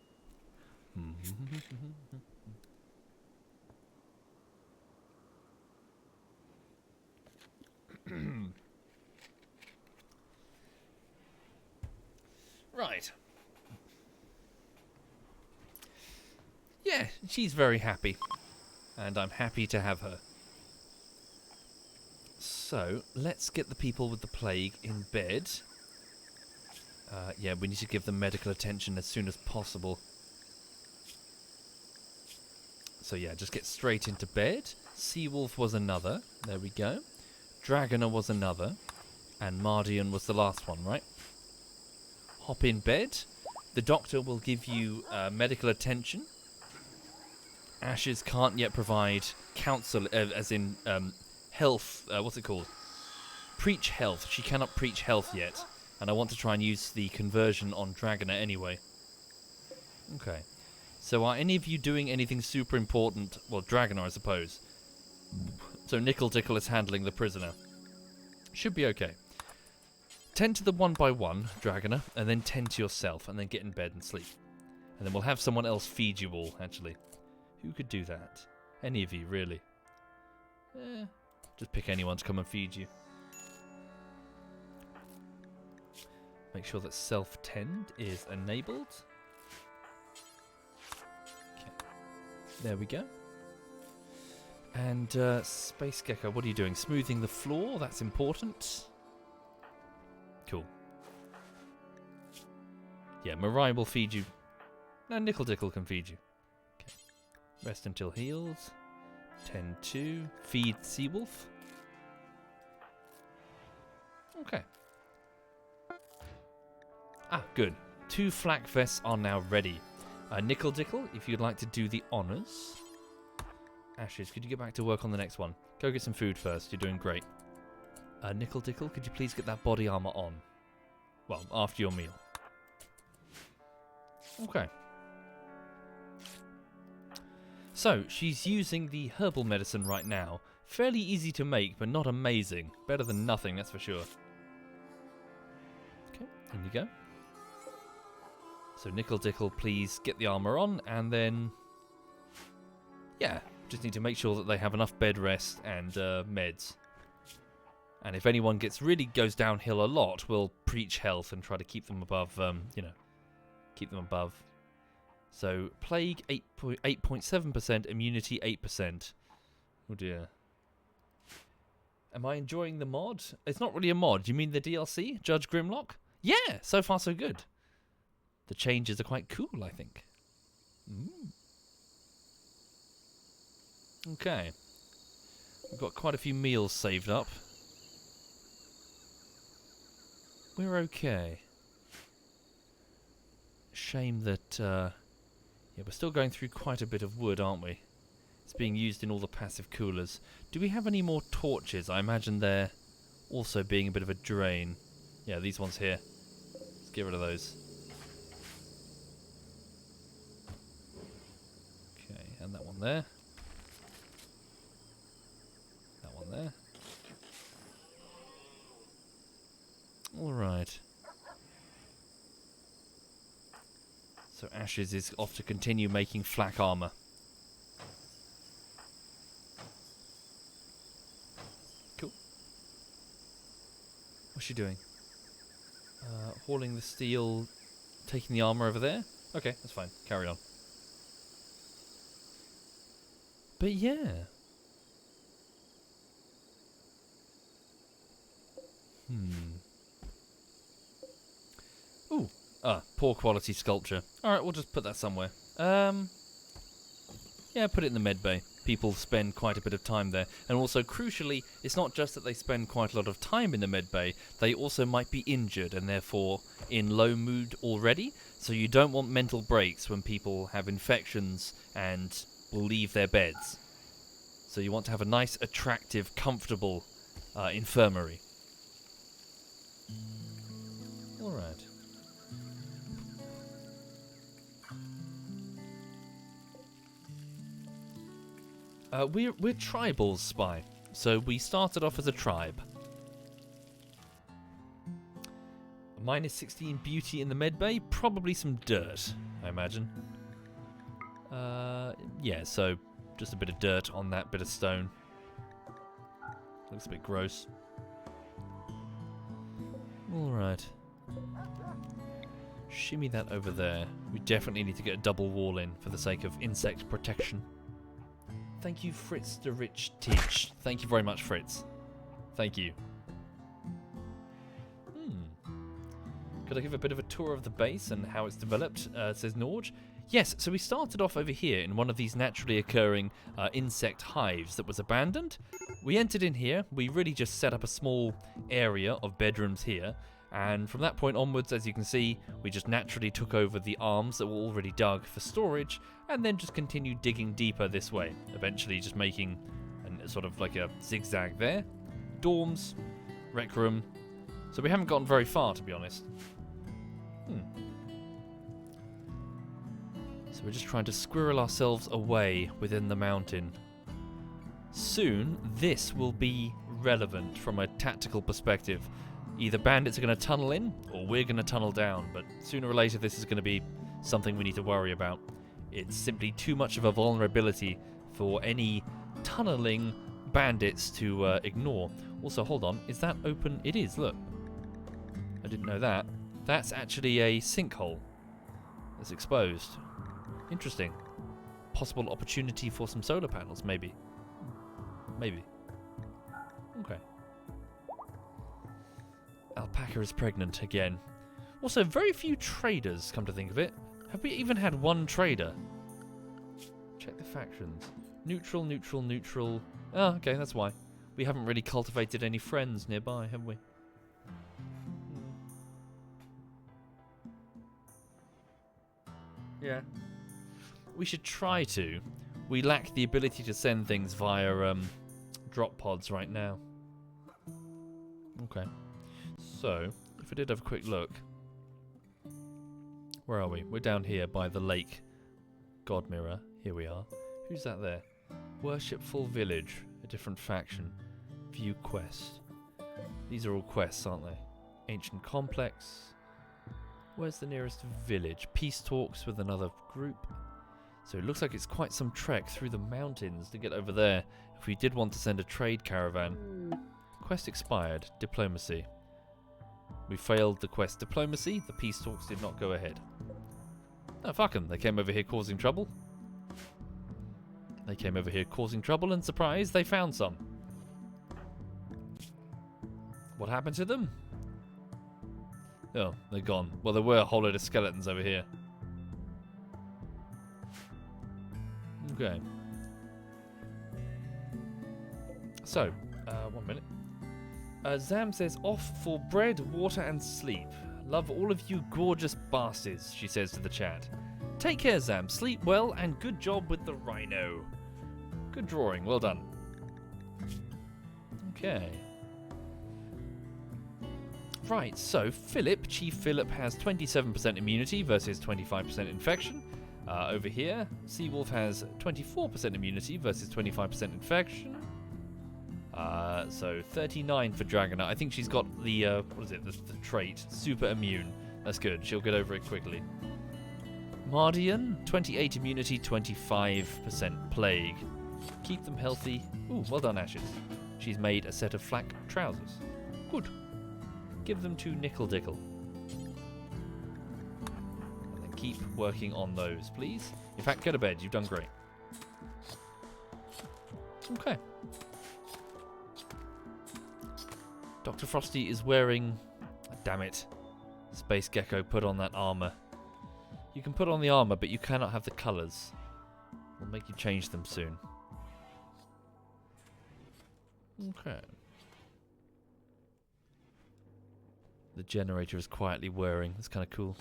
Right. Yeah, she's very happy. And I'm happy to have her. So, let's get the people with the plague in bed. Yeah, we need to give them medical attention as soon as possible. So yeah, just get straight into bed. Seawolf was another. There we go. Dragoner was another. And Mardian was the last one, right? Hop in bed. The doctor will give you medical attention. Ashes can't yet provide counsel, as in health. What's it called? Preach health. She cannot preach health yet. And I want to try and use the conversion on Dragoner anyway. Okay. So are any of you doing anything super important? Well, Dragoner, I suppose. So Nickel Dickle is handling the prisoner. Should be okay. Tend to the 1 by 1, Dragoner, and then tend to yourself, and then get in bed and sleep. And then we'll have someone else feed you all, actually. Who could do that? Any of you, really. Just pick anyone to come and feed you. Make sure that self-tend is enabled. Okay. There we go. And Space Gecko, what are you doing? Smoothing the floor, that's important. Cool. Yeah, Mirai will feed you. No, Nickel Dickle can feed you. Okay. Rest until healed. Tend to. Feed Seawolf. Okay. Ah, good. 2 flak vests are now ready. Nickel Dickle, if you'd like to do the honours. Ashes, could you get back to work on the next one? Go get some food first, you're doing great. Nickel Dickle, could you please get that body armour on? Well, after your meal. Okay. So, she's using the herbal medicine right now. Fairly easy to make, but not amazing. Better than nothing, that's for sure. Okay, in you go. So Nickel Dickle, please get the armour on, and then... yeah, just need to make sure that they have enough bed rest and meds. And if anyone really goes downhill a lot, we'll preach health and try to keep them above, you know, keep them above. So, Plague 8.7%, Immunity 8%. Oh dear. Am I enjoying the mod? It's not really a mod. Do you mean the DLC? Judge Grimlock? Yeah, so far so good. The changes are quite cool, I think. Okay. We've got quite a few meals saved up. We're okay. Shame that, yeah, we're still going through quite a bit of wood, aren't we? It's being used in all the passive coolers. Do we have any more torches? I imagine they're also being a bit of a drain. Yeah, these ones here. Let's get rid of those. Okay, and that one there. That one there. Alright. So Ashes is off to continue making flak armour. Cool. What's she doing? Hauling the steel, taking the armour over there? Okay, that's fine. Carry on. But yeah. Ooh. Poor quality sculpture. Alright, we'll just put that somewhere. Yeah, put it in the med bay. People spend quite a bit of time there. And also, crucially, it's not just that they spend quite a lot of time in the med bay, they also might be injured and therefore in low mood already. So you don't want mental breaks when people have infections and will leave their beds. So you want to have a nice, attractive, comfortable infirmary. Alright. We're tribals, Spy. So we started off as a tribe. Minus 16 beauty in the medbay, probably some dirt, I imagine. Yeah, so just a bit of dirt on that bit of stone. Looks a bit gross. Alright. Shimmy that over there. We definitely need to get a double wall in for the sake of insect protection. Thank you, Fritz the Rich Teach. Thank you very much, Fritz. Thank you. Could I give a bit of a tour of the base and how it's developed, says Norge? Yes, so we started off over here in one of these naturally occurring insect hives that was abandoned. We entered in here, we really just set up a small area of bedrooms here, and from that point onwards, as you can see, we just naturally took over the arms that were already dug for storage, and then just continued digging deeper this way, eventually just making sort of like a zigzag there. Dorms, rec room. So we haven't gotten very far, to be honest. So we're just trying to squirrel ourselves away within the mountain. Soon, this will be relevant from a tactical perspective. Either bandits are going to tunnel in, or we're going to tunnel down, but sooner or later this is going to be something we need to worry about. It's simply too much of a vulnerability for any tunneling bandits to ignore. Also, hold on, is that open? It is, look. I didn't know that. That's actually a sinkhole. It's exposed. Interesting. Possible opportunity for some solar panels, maybe. Maybe. Okay. Alpaca is pregnant again. Also, very few traders, come to think of it. Have we even had one trader? Check the factions. Neutral, neutral, neutral. Oh, okay, that's why. We haven't really cultivated any friends nearby, have we? Yeah. We should try to. We lack the ability to send things via drop pods right now. Okay. So, if I did have a quick look. Where are we? We're down here by the lake. God Mirror. Here we are. Who's that there? Worshipful Village. A different faction. View quest. These are all quests, aren't they? Ancient Complex. Where's the nearest village? Peace talks with another group. So it looks like it's quite some trek through the mountains to get over there if we did want to send a trade caravan. Quest expired. Diplomacy. We failed the quest diplomacy. The peace talks did not go ahead. Oh, fuck them. They came over here causing trouble. They came over here causing trouble and surprise, they found some. What happened to them? Oh, they're gone. Well, there were a whole load of skeletons over here. Okay. So, 1 minute. Zam says, off for bread, water and sleep. Love all of you gorgeous bastards, she says to the chat. Take care, Zam. Sleep well and good job with the rhino. Good drawing. Well done. Okay. Right, so Philip, Chief Philip has 27% immunity versus 25% infection. Over here, Seawolf has 24% immunity versus 25% infection. So 39 for Dragoner. I think she's got the, what is it, the trait, super immune. That's good, she'll get over it quickly. Mardian, 28 immunity, 25% plague. Keep them healthy. Ooh, well done, Ashes. She's made a set of flak trousers. Good. Give them to Nickel Dickle. And then keep working on those, please. In fact, go to bed. You've done great. Okay. Dr. Frosty is wearing... Damn it. Space Gecko, put on that armor. You can put on the armor, but you cannot have the colors. We'll make you change them soon. Okay. The generator is quietly whirring. That's kind of cool.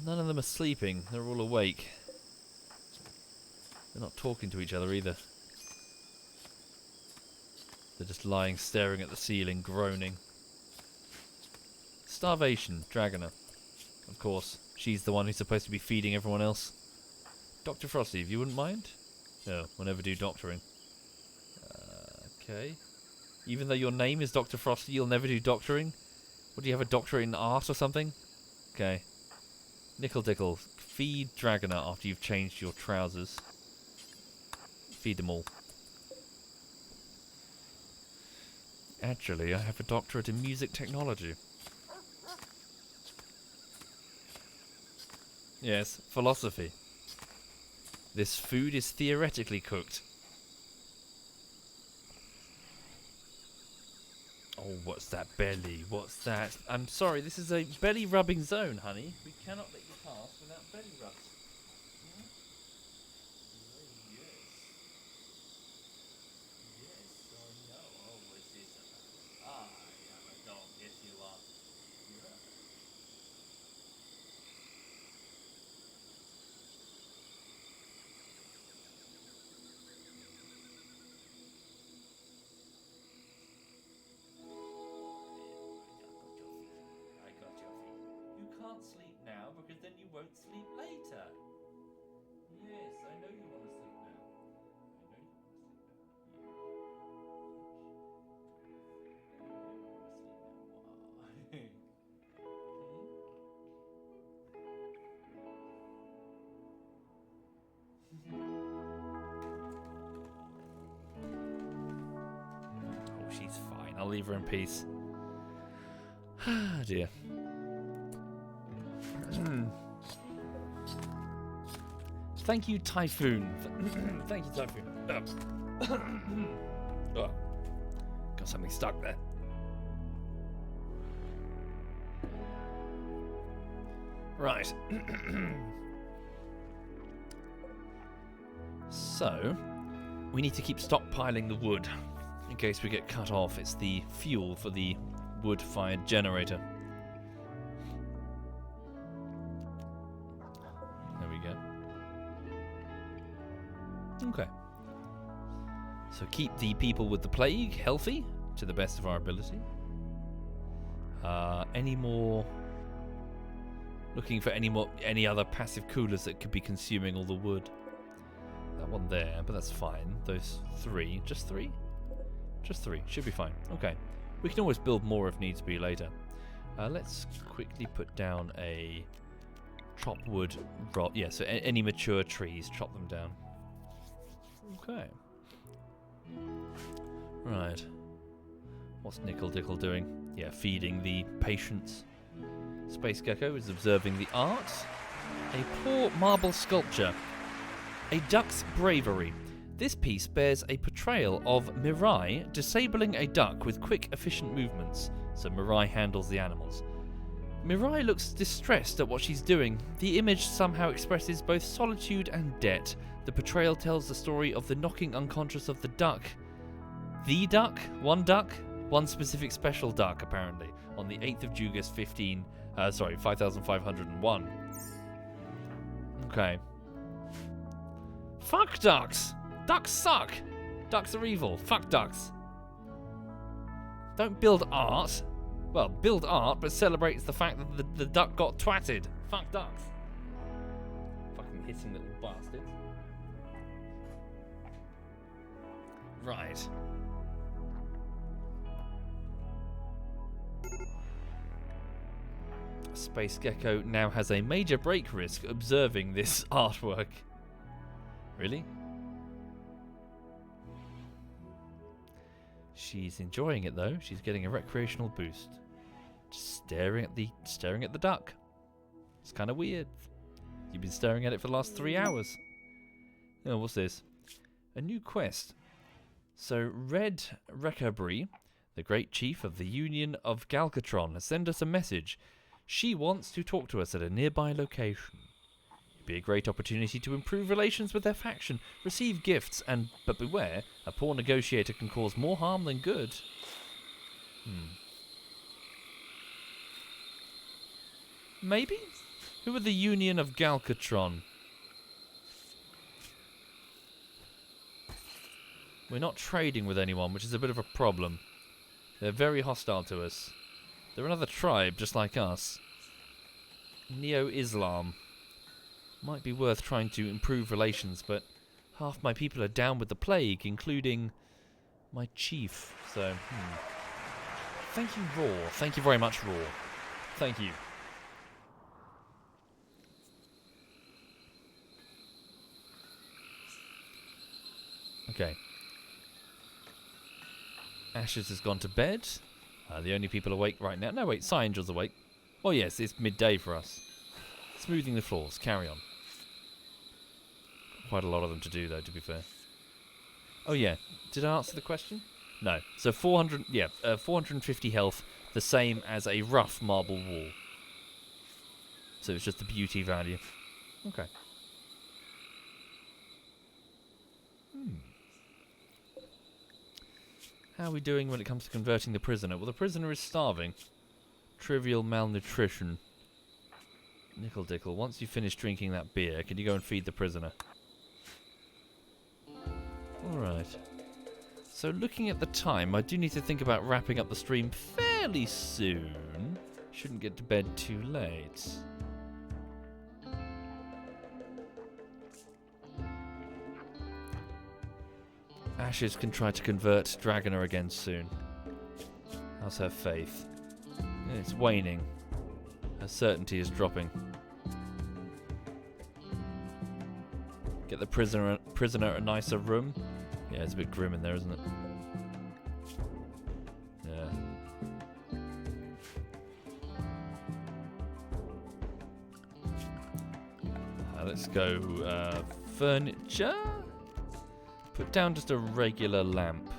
None of them are sleeping. They're all awake. They're not talking to each other either. They're just lying, staring at the ceiling, groaning. Starvation, Dragoner. Of course, she's the one who's supposed to be feeding everyone else. Dr. Frosty, if you wouldn't mind? No, we'll never do doctoring. Okay. Even though your name is Dr. Frosty, you'll never do doctoring? What, do you have a doctorate in art or something? Okay. Nickel Dickle, feed Dragoner after you've changed your trousers. Feed them all. Actually, I have a doctorate in music technology. Yes, philosophy. This food is theoretically cooked. Oh, what's that belly? What's that? I'm sorry, this is a belly rubbing zone, honey. We cannot let you pass without belly rubs. Yeah? Yes. Yes, I know. Oh, what's this about? I am a dog. Yes, you are. Yeah. I got your feet. You can't sleep now because then you won't sleep later. Yes, I know you want to sleep now. I know you want to sleep now. I'll leave her in peace. Ah, dear. Thank you, Typhoon. Thank you, Typhoon. Oh. Got something stuck there. Right. So, we need to keep stockpiling the wood in case we get cut off. It's the fuel for the wood-fired generator. There we go. Okay. So keep the people with the plague healthy to the best of our ability. Any more... Looking for any other passive coolers that could be consuming all the wood. That one there, but that's fine. Those three. Just three? Just three. Should be fine. Okay. We can always build more if needs be later. Let's quickly put down a chop wood rod. Yeah, so any mature trees, chop them down. Okay. Right. What's Nickel Dickle doing? Yeah, feeding the patients. Space Gecko is observing the art. A poor marble sculpture. A duck's bravery. This piece bears a portrayal of Mirai disabling a duck with quick, efficient movements, so Mirai handles the animals. Mirai looks distressed at what she's doing. The image somehow expresses both solitude and debt. The portrayal tells the story of the knocking unconscious of the duck. The duck? One specific special duck, apparently, on the 8th of August 5501. Okay. Fuck ducks! Ducks suck! Ducks are evil. Fuck ducks. Don't build art. Well, build art, but celebrates the fact that the duck got twatted. Fuck ducks. Fucking hissing little bastards. Right. Space Gecko now has a major break risk observing this artwork. Really? She's enjoying it though. She's getting a recreational boost. Just staring at the duck. It's kind of weird. You've been staring at it for the last 3 hours. Oh, what's this? A new quest. So Red Recabri, the great chief of the Union of Galcatron, has sent us a message. She wants to talk to us at a nearby location. It'd be a great opportunity to improve relations with their faction, receive gifts, but beware, a poor negotiator can cause more harm than good. Maybe? Who are the Union of Galcatron? We're not trading with anyone, which is a bit of a problem. They're very hostile to us. They're another tribe, just like us. Neo-Islam. Might be worth trying to improve relations, but half my people are down with the plague, including my chief. So, Thank you, Raw. Thank you very much, Raw. Thank you. Okay. Ashes has gone to bed. The only people awake right now... No, wait, Cyangel's awake. Oh, yes, it's midday for us. Smoothing the floors. Carry on. Quite a lot of them to do, though, to be fair. Oh, yeah. Did I answer the question? No. So 450 health, the same as a rough marble wall. So it's just the beauty value. Okay. How are we doing when it comes to converting the prisoner? Well, the prisoner is starving. Trivial malnutrition. Nickel Dickle, once you finish drinking that beer, can you go and feed the prisoner? Alright. So looking at the time, I do need to think about wrapping up the stream fairly soon. Shouldn't get to bed too late. Ashes can try to convert Dragoner again soon. How's her faith? It's waning. Her certainty is dropping. Get the prisoner a nicer room. Yeah, it's a bit grim in there, isn't it? Yeah. let's go furniture. Put down just a regular lamp.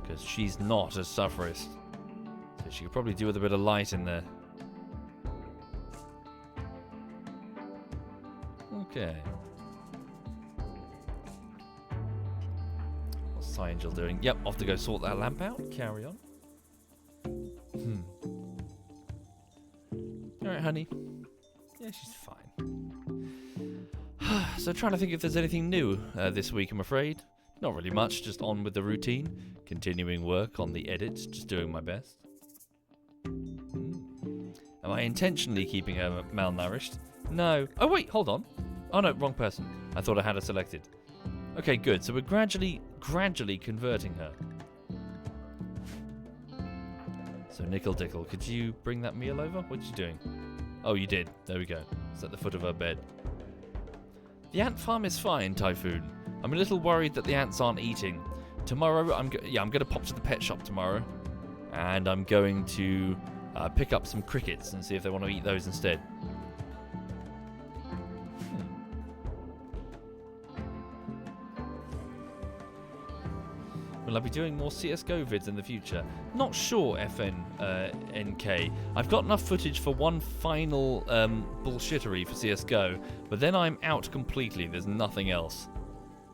Because she's not a suffragist. So she could probably do with a bit of light in there. Okay. What's Angel doing? Yep, off to go sort that lamp out. Carry on. Alright, honey. Yeah, she's fine. So trying to think if there's anything new this week, I'm afraid. Not really much, just on with the routine. Continuing work on the edits, just doing my best. Am I intentionally keeping her malnourished? No. Oh wait, hold on. Oh no, wrong person. I thought I had her selected. Okay, good. So we're gradually converting her. So Nickel Dickle, could you bring that meal over? What are you doing? Oh, you did. There we go. It's at the foot of her bed. The ant farm is fine, Typhoon. I'm a little worried that the ants aren't eating. Tomorrow, I'm going to pop to the pet shop tomorrow, and I'm going to pick up some crickets and see if they want to eat those instead. Will I be doing more CSGO vids in the future? Not sure, NK. I've got enough footage for one final bullshittery for CSGO, but then I'm out completely. There's nothing else.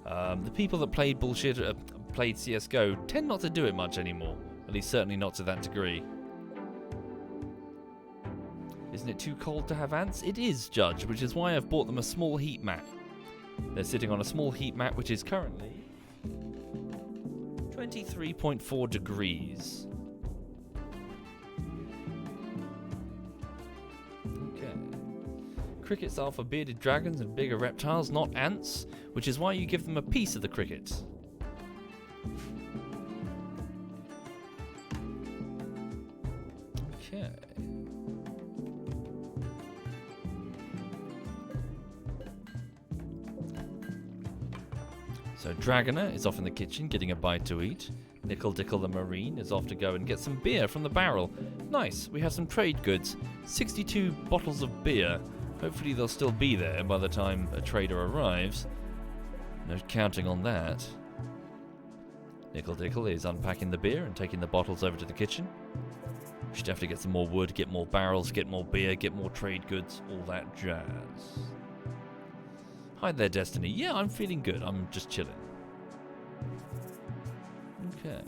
The people that played CSGO tend not to do it much anymore. At least certainly not to that degree. Isn't it too cold to have ants? It is, Judge, which is why I've bought them a small heat mat. They're sitting on a small heat mat, which is currently 23.4 degrees. Okay. Crickets are for bearded dragons and bigger reptiles, not ants, which is why you give them a piece of the cricket. Okay. So Dragoner is off in the kitchen getting a bite to eat. Nickel Dickle the Marine is off to go and get some beer from the barrel. Nice, we have some trade goods. 62 bottles of beer. Hopefully they'll still be there by the time a trader arrives. No counting on that. Nickel Dickle is unpacking the beer and taking the bottles over to the kitchen. We should definitely get some more wood, get more barrels, get more beer, get more trade goods, all that jazz. Hi there, Destiny. Yeah, I'm feeling good. I'm just chilling. Okay.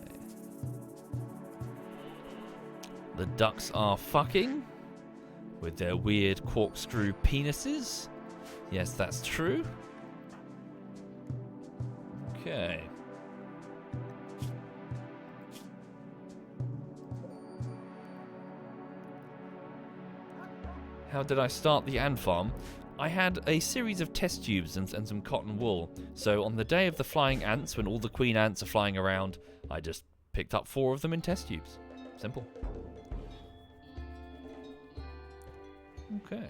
The ducks are fucking with their weird corkscrew penises. Yes, that's true. Okay. How did I start the ant farm? I had a series of test tubes and some cotton wool. So on the day of the flying ants, when all the queen ants are flying around, I just picked up 4 of them in test tubes. Simple. Okay.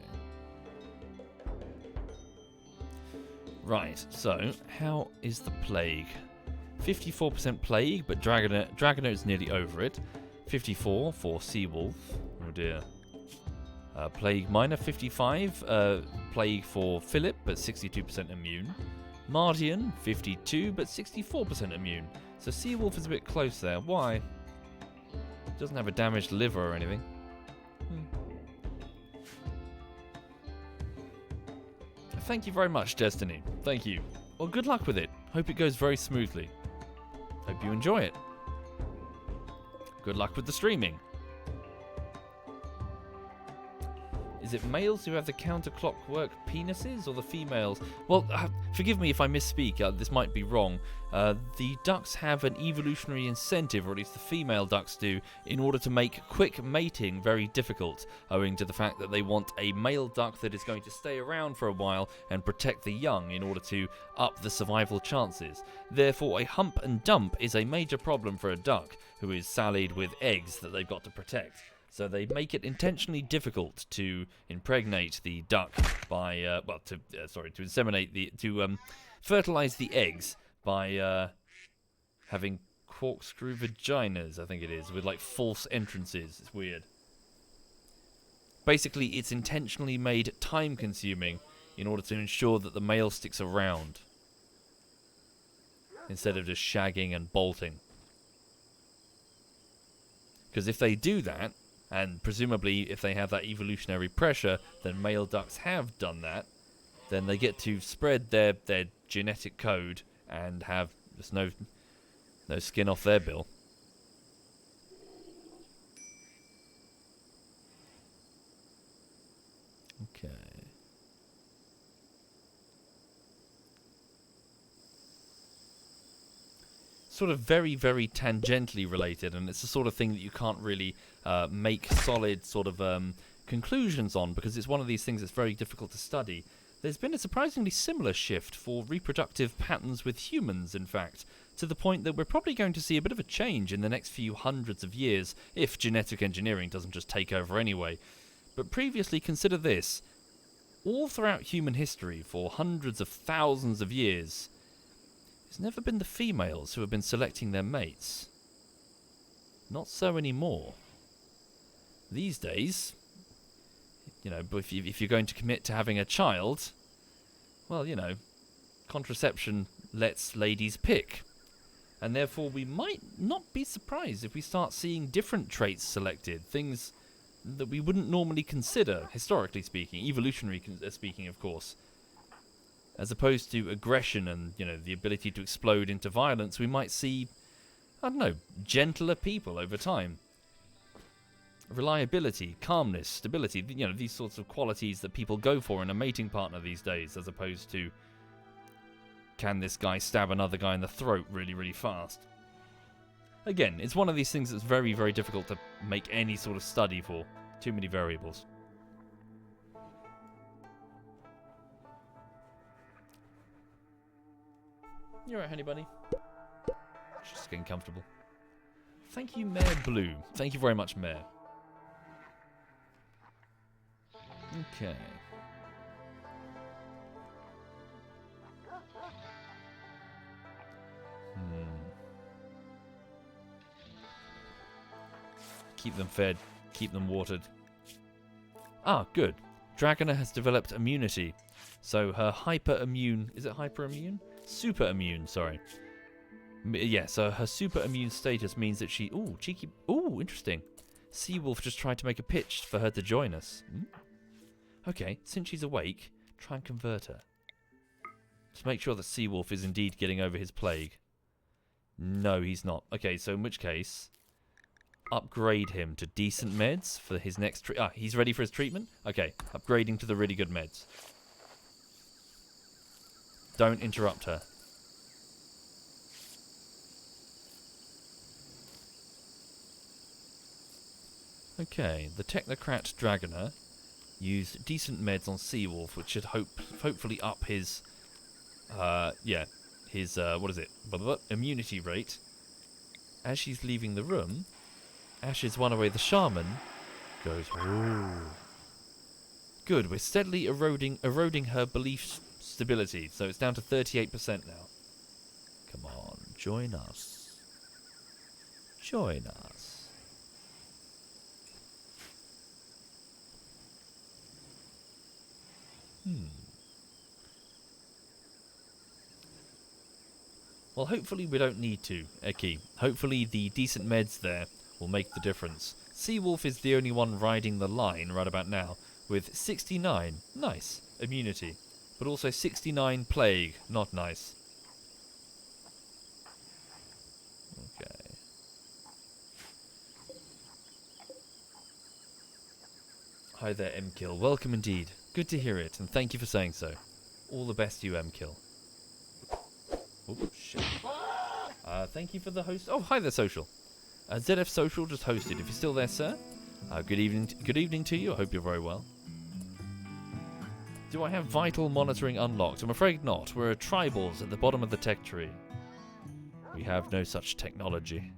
Right, so how is the plague? 54% plague, but Dragoner is nearly over it. 54 for Seawolf. Oh dear. Plague minor 55, plague for Philip, but 62% immune. Mardian 52, but 64% immune. So Seawolf is a bit close there. Why? Doesn't have a damaged liver or anything. Thank you very much, Destiny. Thank you. Well, good luck with it. Hope it goes very smoothly. Hope you enjoy it. Good luck with the streaming. Is it males who have the counterclockwork penises or the females? Well, forgive me if I misspeak, this might be wrong. The ducks have an evolutionary incentive, or at least the female ducks do, in order to make quick mating very difficult, owing to the fact that they want a male duck that is going to stay around for a while and protect the young in order to up the survival chances. Therefore, a hump and dump is a major problem for a duck who is sallied with eggs that they've got to protect. So they make it intentionally difficult to impregnate the duck by, to inseminate to fertilize the eggs by having corkscrew vaginas, I think it is, with like false entrances. It's weird. Basically, it's intentionally made time-consuming in order to ensure that the male sticks around, instead of just shagging and bolting. Because if they do that, and presumably if they have that evolutionary pressure, then male ducks have done that, then they get to spread their genetic code and have just no skin off their bill. Okay. Sort of very, very tangentially related, and it's the sort of thing that you can't really make solid sort of conclusions on, because it's one of these things that's very difficult to study. There's been a surprisingly similar shift for reproductive patterns with humans, in fact, to the point that we're probably going to see a bit of a change in the next few hundreds of years, if genetic engineering doesn't just take over anyway. But previously, consider this. All throughout human history, for hundreds of thousands of years, it's never been the females who have been selecting their mates. Not so anymore. These days, you know, if you're going to commit to having a child, well, you know, contraception lets ladies pick. And therefore we might not be surprised if we start seeing different traits selected, things that we wouldn't normally consider, historically speaking, evolutionary speaking, of course. As opposed to aggression and, you know, the ability to explode into violence, we might see, I don't know, gentler people over time. Reliability, calmness, stability, you know, these sorts of qualities that people go for in a mating partner these days, as opposed to, can this guy stab another guy in the throat really, really fast? Again, it's one of these things that's very, very difficult to make any sort of study for. Too many variables. You alright, honey bunny? Just getting comfortable. Thank you, Mayor Blue. Thank you very much, Mayor. Okay. Keep them fed, keep them watered. Ah, good. Dragoner has developed immunity. So her hyper-immune... Is it hyper-immune? Super-immune, sorry. Yeah, so her super-immune status means that she... Ooh, cheeky... Ooh, interesting. Seawolf just tried to make a pitch for her to join us. Okay, since she's awake, try and convert her. To make sure that Seawolf is indeed getting over his plague. No, he's not. Okay, so in which case... Upgrade him to decent meds for his next... he's ready for his treatment? Okay, upgrading to the really good meds. Don't interrupt her. Okay, the Technocrat Dragoner used decent meds on Seawolf, which should hopefully up his... his, what is it? Immunity rate. As she's leaving the room... Ash's one away the shaman goes, ooh. Good, we're steadily eroding her belief stability, so it's down to 38% now. Come on, join us. Join us. Well, hopefully we don't need to, Eki. Hopefully the decent meds there will make the difference. Seawolf is the only one riding the line right about now, with 69, nice, immunity, but also 69 plague, not nice. Okay. Hi there, M-Kill. Welcome indeed. Good to hear it, and thank you for saying so. All the best to you, M-Kill. Oh, shit. Thank you for the host. Oh, hi there, Social. ZF Social just hosted. If you're still there, sir, good evening to you. I hope you're very well. Do I have vital monitoring unlocked? I'm afraid not. We're tribals at the bottom of the tech tree. We have no such technology.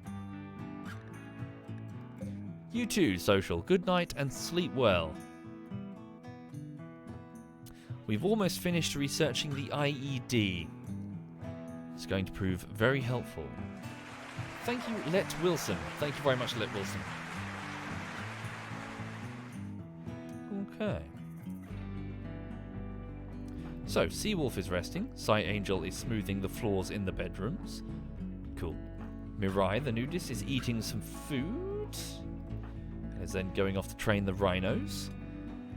You too, Social. Good night and sleep well. We've almost finished researching the IED. It's going to prove very helpful. Thank you, Let Wilson. Thank you very much, Let Wilson. Okay. So, Seawolf is resting. Sight Angel is smoothing the floors in the bedrooms. Cool. Mirai, the nudist, is eating some food. And is then going off to train the rhinos.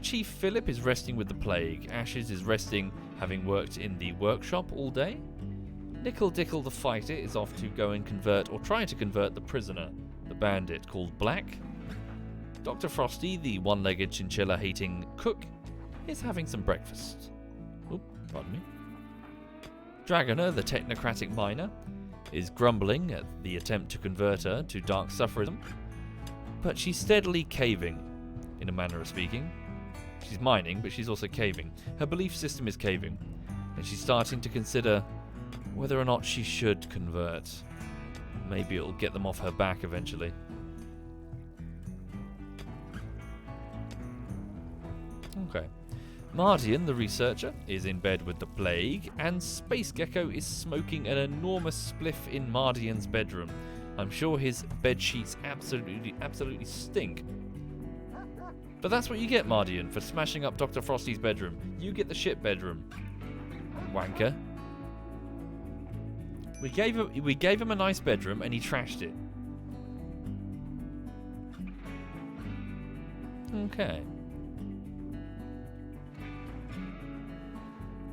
Chief Philip is resting with the plague. Ashes is resting, having worked in the workshop all day. Nickel Dickle the fighter is off to go and convert, or try to convert, the prisoner, the bandit called Black. Dr. Frosty, the one-legged chinchilla-hating cook, is having some breakfast. Oop, pardon me. Dragoner, the technocratic miner, is grumbling at the attempt to convert her to dark sufferism, but she's steadily caving, in a manner of speaking. She's mining, but she's also caving. Her belief system is caving, and she's starting to consider whether or not she should convert. Maybe it'll get them off her back eventually. Okay. Mardian, the researcher, is in bed with the plague, and Space Gecko is smoking an enormous spliff in Mardian's bedroom. I'm sure his bed sheets absolutely stink. But that's what you get, Mardian, for smashing up Dr. Frosty's bedroom. You get the shit bedroom. Wanker. We gave him a nice bedroom and he trashed it. Okay.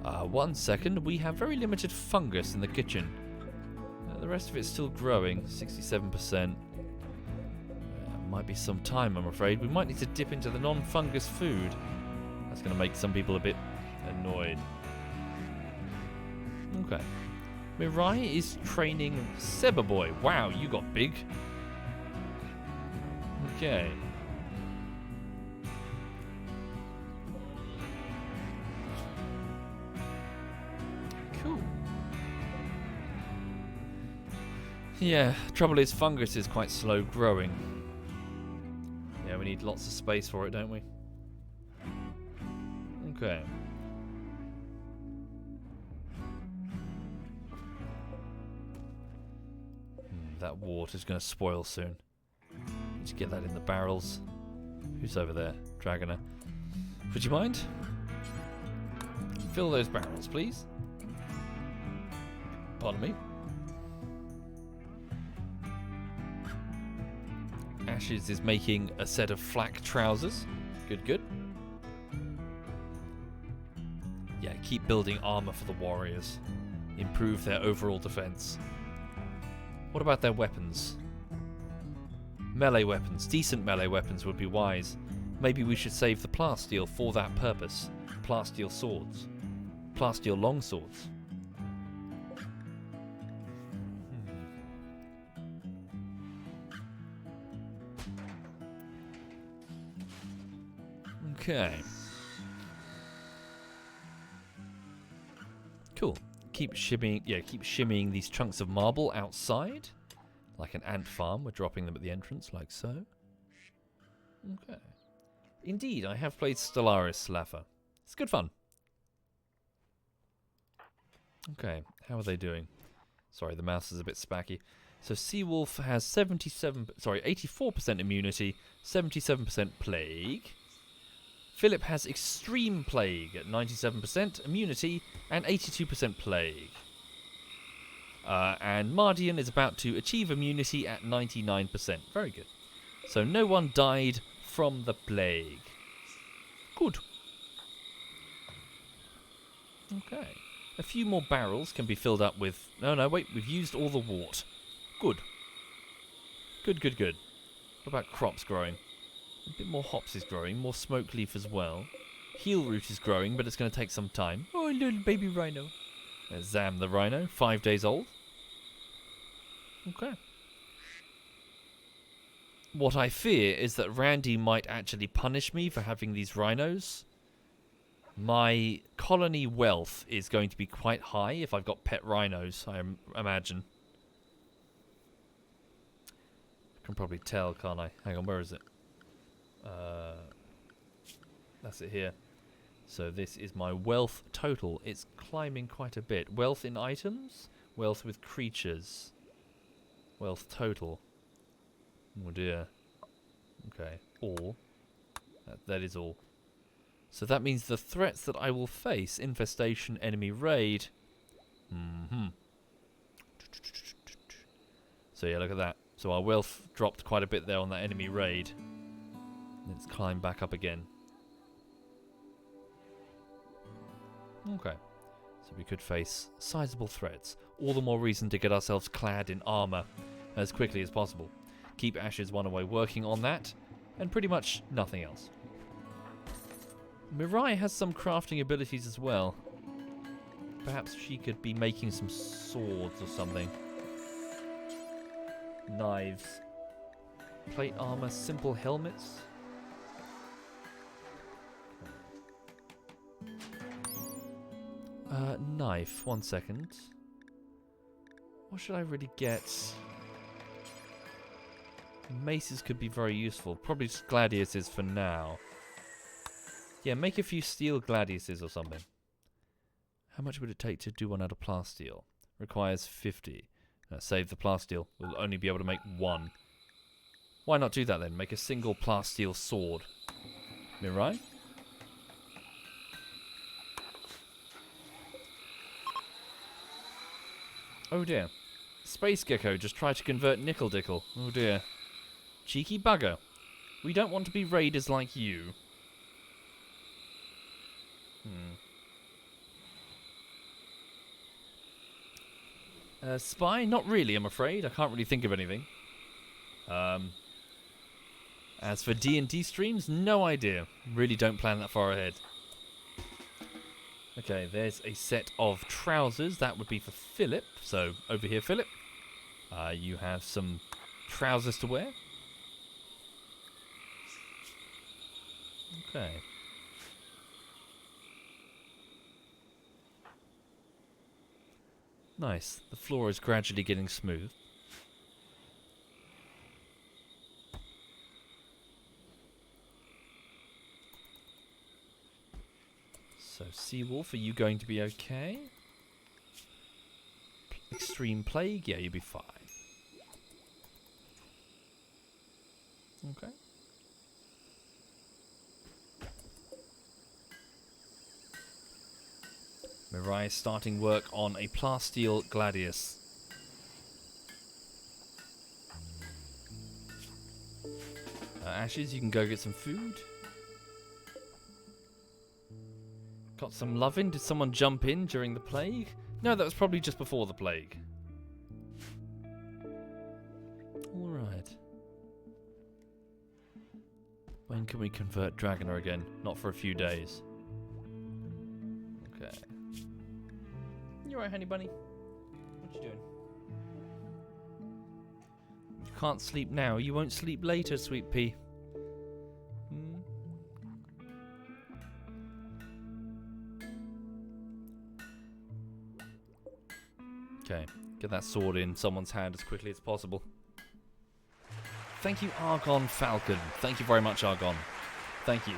1 second. We have very limited fungus in the kitchen. The rest of it's still growing. 67%. Might be some time, I'm afraid. We might need to dip into the non-fungus food. That's going to make some people a bit annoyed. Okay. Mirai is training Sebaboy. Wow, you got big. Okay. Cool. Yeah, trouble is fungus is quite slow growing. Yeah, we need lots of space for it, don't we? Okay. That water's going to spoil soon. Need to get that in the barrels. Who's over there? Dragoner. Would you mind? Fill those barrels, please. Pardon me. Ashes is making a set of flak trousers. Good, good. Yeah, keep building armor for the warriors. Improve their overall defense. What about their weapons? Melee weapons. Decent melee weapons would be wise. Maybe we should save the plasteel for that purpose. Plasteel swords. Plasteel longswords. Okay. Cool. Keep shimmying these chunks of marble outside. Like an ant farm. We're dropping them at the entrance, like so. Okay. Indeed, I have played Stellaris Slapher. It's good fun. Okay, how are they doing? Sorry, the mouse is a bit spacky. So Seawolf has 84% immunity, 77% plague. Philip has extreme plague at 97% immunity and 82% plague. And Mardian is about to achieve immunity at 99%. Very good. So no one died from the plague. Good. Okay. A few more barrels can be filled up with... No, wait. We've used all the wort. Good. Good, good, good. What about crops growing? A bit more hops is growing. More smoke leaf as well. Heel root is growing, but it's going to take some time. Oh, a little baby rhino. There's Zam the rhino. 5 days old. Okay. What I fear is that Randy might actually punish me for having these rhinos. My colony wealth is going to be quite high if I've got pet rhinos, I imagine. I can probably tell, can't I? Hang on, where is it? That's it here. So this is my wealth total. It's climbing quite a bit. Wealth in items, wealth with creatures, wealth total. Oh dear. Okay, all. That is all. So that means the threats that I will face, infestation, enemy raid. So yeah, look at that. So our wealth dropped quite a bit there on that enemy raid. Let's climb back up again. Okay. So we could face sizable threats. All the more reason to get ourselves clad in armor as quickly as possible. Keep Ashes One Away working on that, and pretty much nothing else. Mirai has some crafting abilities as well. Perhaps she could be making some swords or something. Knives. Plate armor, simple helmets. Knife. 1 second. What should I really get? Maces could be very useful. Probably just gladiuses for now. Yeah, make a few steel gladiuses or something. How much would it take to do one out of plasteel? Requires 50. Save the plasteel. We'll only be able to make one. Why not do that then? Make a single plasteel sword. Mirai? Oh dear. Space Gecko just tried to convert Nickel Dickle. Oh dear. Cheeky bugger. We don't want to be raiders like you. Spy? Not really, I'm afraid. I can't really think of anything. As for D&D streams, no idea. Really don't plan that far ahead. Okay, there's a set of trousers. That would be for Philip. So, over here, Philip. You have some trousers to wear. Okay. Nice. The floor is gradually getting smooth. So, Seawolf, are you going to be okay? Extreme Plague? Yeah, you'll be fine. Okay. Mirai is starting work on a plasteel gladius. Ashes, you can go get some food. Got some loving? Did someone jump in during the plague? No, that was probably just before the plague. Alright. When can we convert Dragoner again? Not for a few days. Okay. You alright, honey bunny? What you doing? You can't sleep now. You won't sleep later, sweet pea. Okay, get that sword in someone's hand as quickly as possible. Thank you, Argon Falcon. Thank you very much, Argon. Thank you.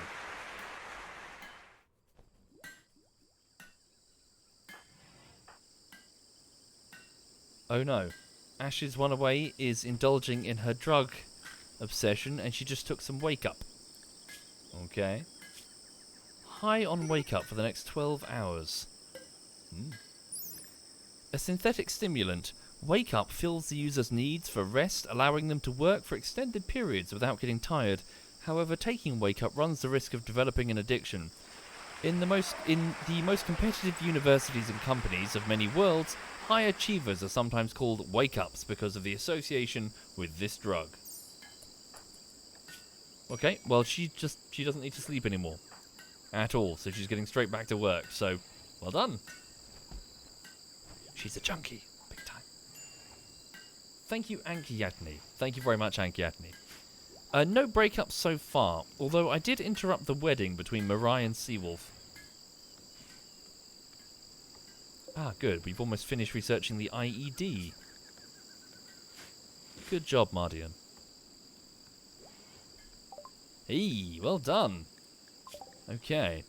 Oh no. Ashes One Away is indulging in her drug obsession and she just took some wake up. Okay. High on wake up for the next 12 hours. A synthetic stimulant, Wake Up fills the user's needs for rest, allowing them to work for extended periods without getting tired. However, taking Wake Up runs the risk of developing an addiction. In the most competitive universities and companies of many worlds, high achievers are sometimes called Wake-Ups because of the association with this drug. Okay, well she doesn't need to sleep anymore. At all, so she's getting straight back to work, so well done. She's a junkie, big time. Thank you, Ankyatni. Thank you very much, Ankyatni. No breakups so far, although I did interrupt the wedding between Mirai and Seawolf. Ah, good. We've almost finished researching the IED. Good job, Mardian. Hey, well done. Okay.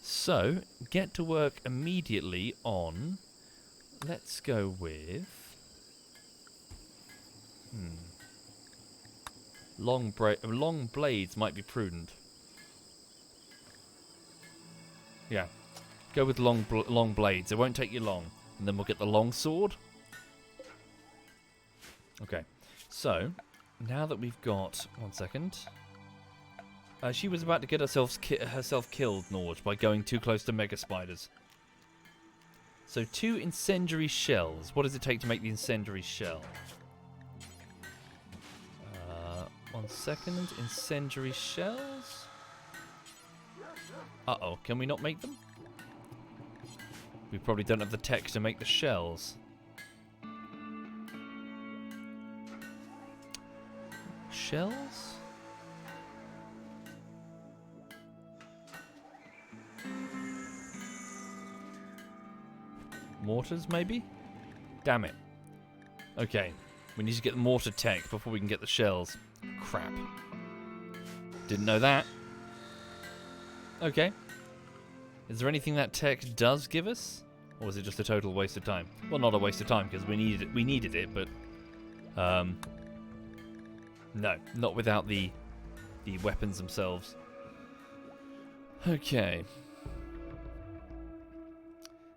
So, get to work immediately on... Let's go with... Long blades might be prudent. Yeah. Go with long blades. It won't take you long. And then we'll get the long sword. Okay. So, now that we've got... One second. She was about to get herself killed, Norge, by going too close to mega spiders. So 2 incendiary shells. What does it take to make the incendiary shell? 1 second. Incendiary shells. Uh-oh. Can we not make them? We probably don't have the tech to make the shells. Shells? Mortars, maybe? Damn it. Okay. We need to get the mortar tech before we can get the shells. Crap. Didn't know that. Okay. Is there anything that tech does give us? Or is it just a total waste of time? Well, not a waste of time, because we needed it, but... no, not without the weapons themselves. Okay.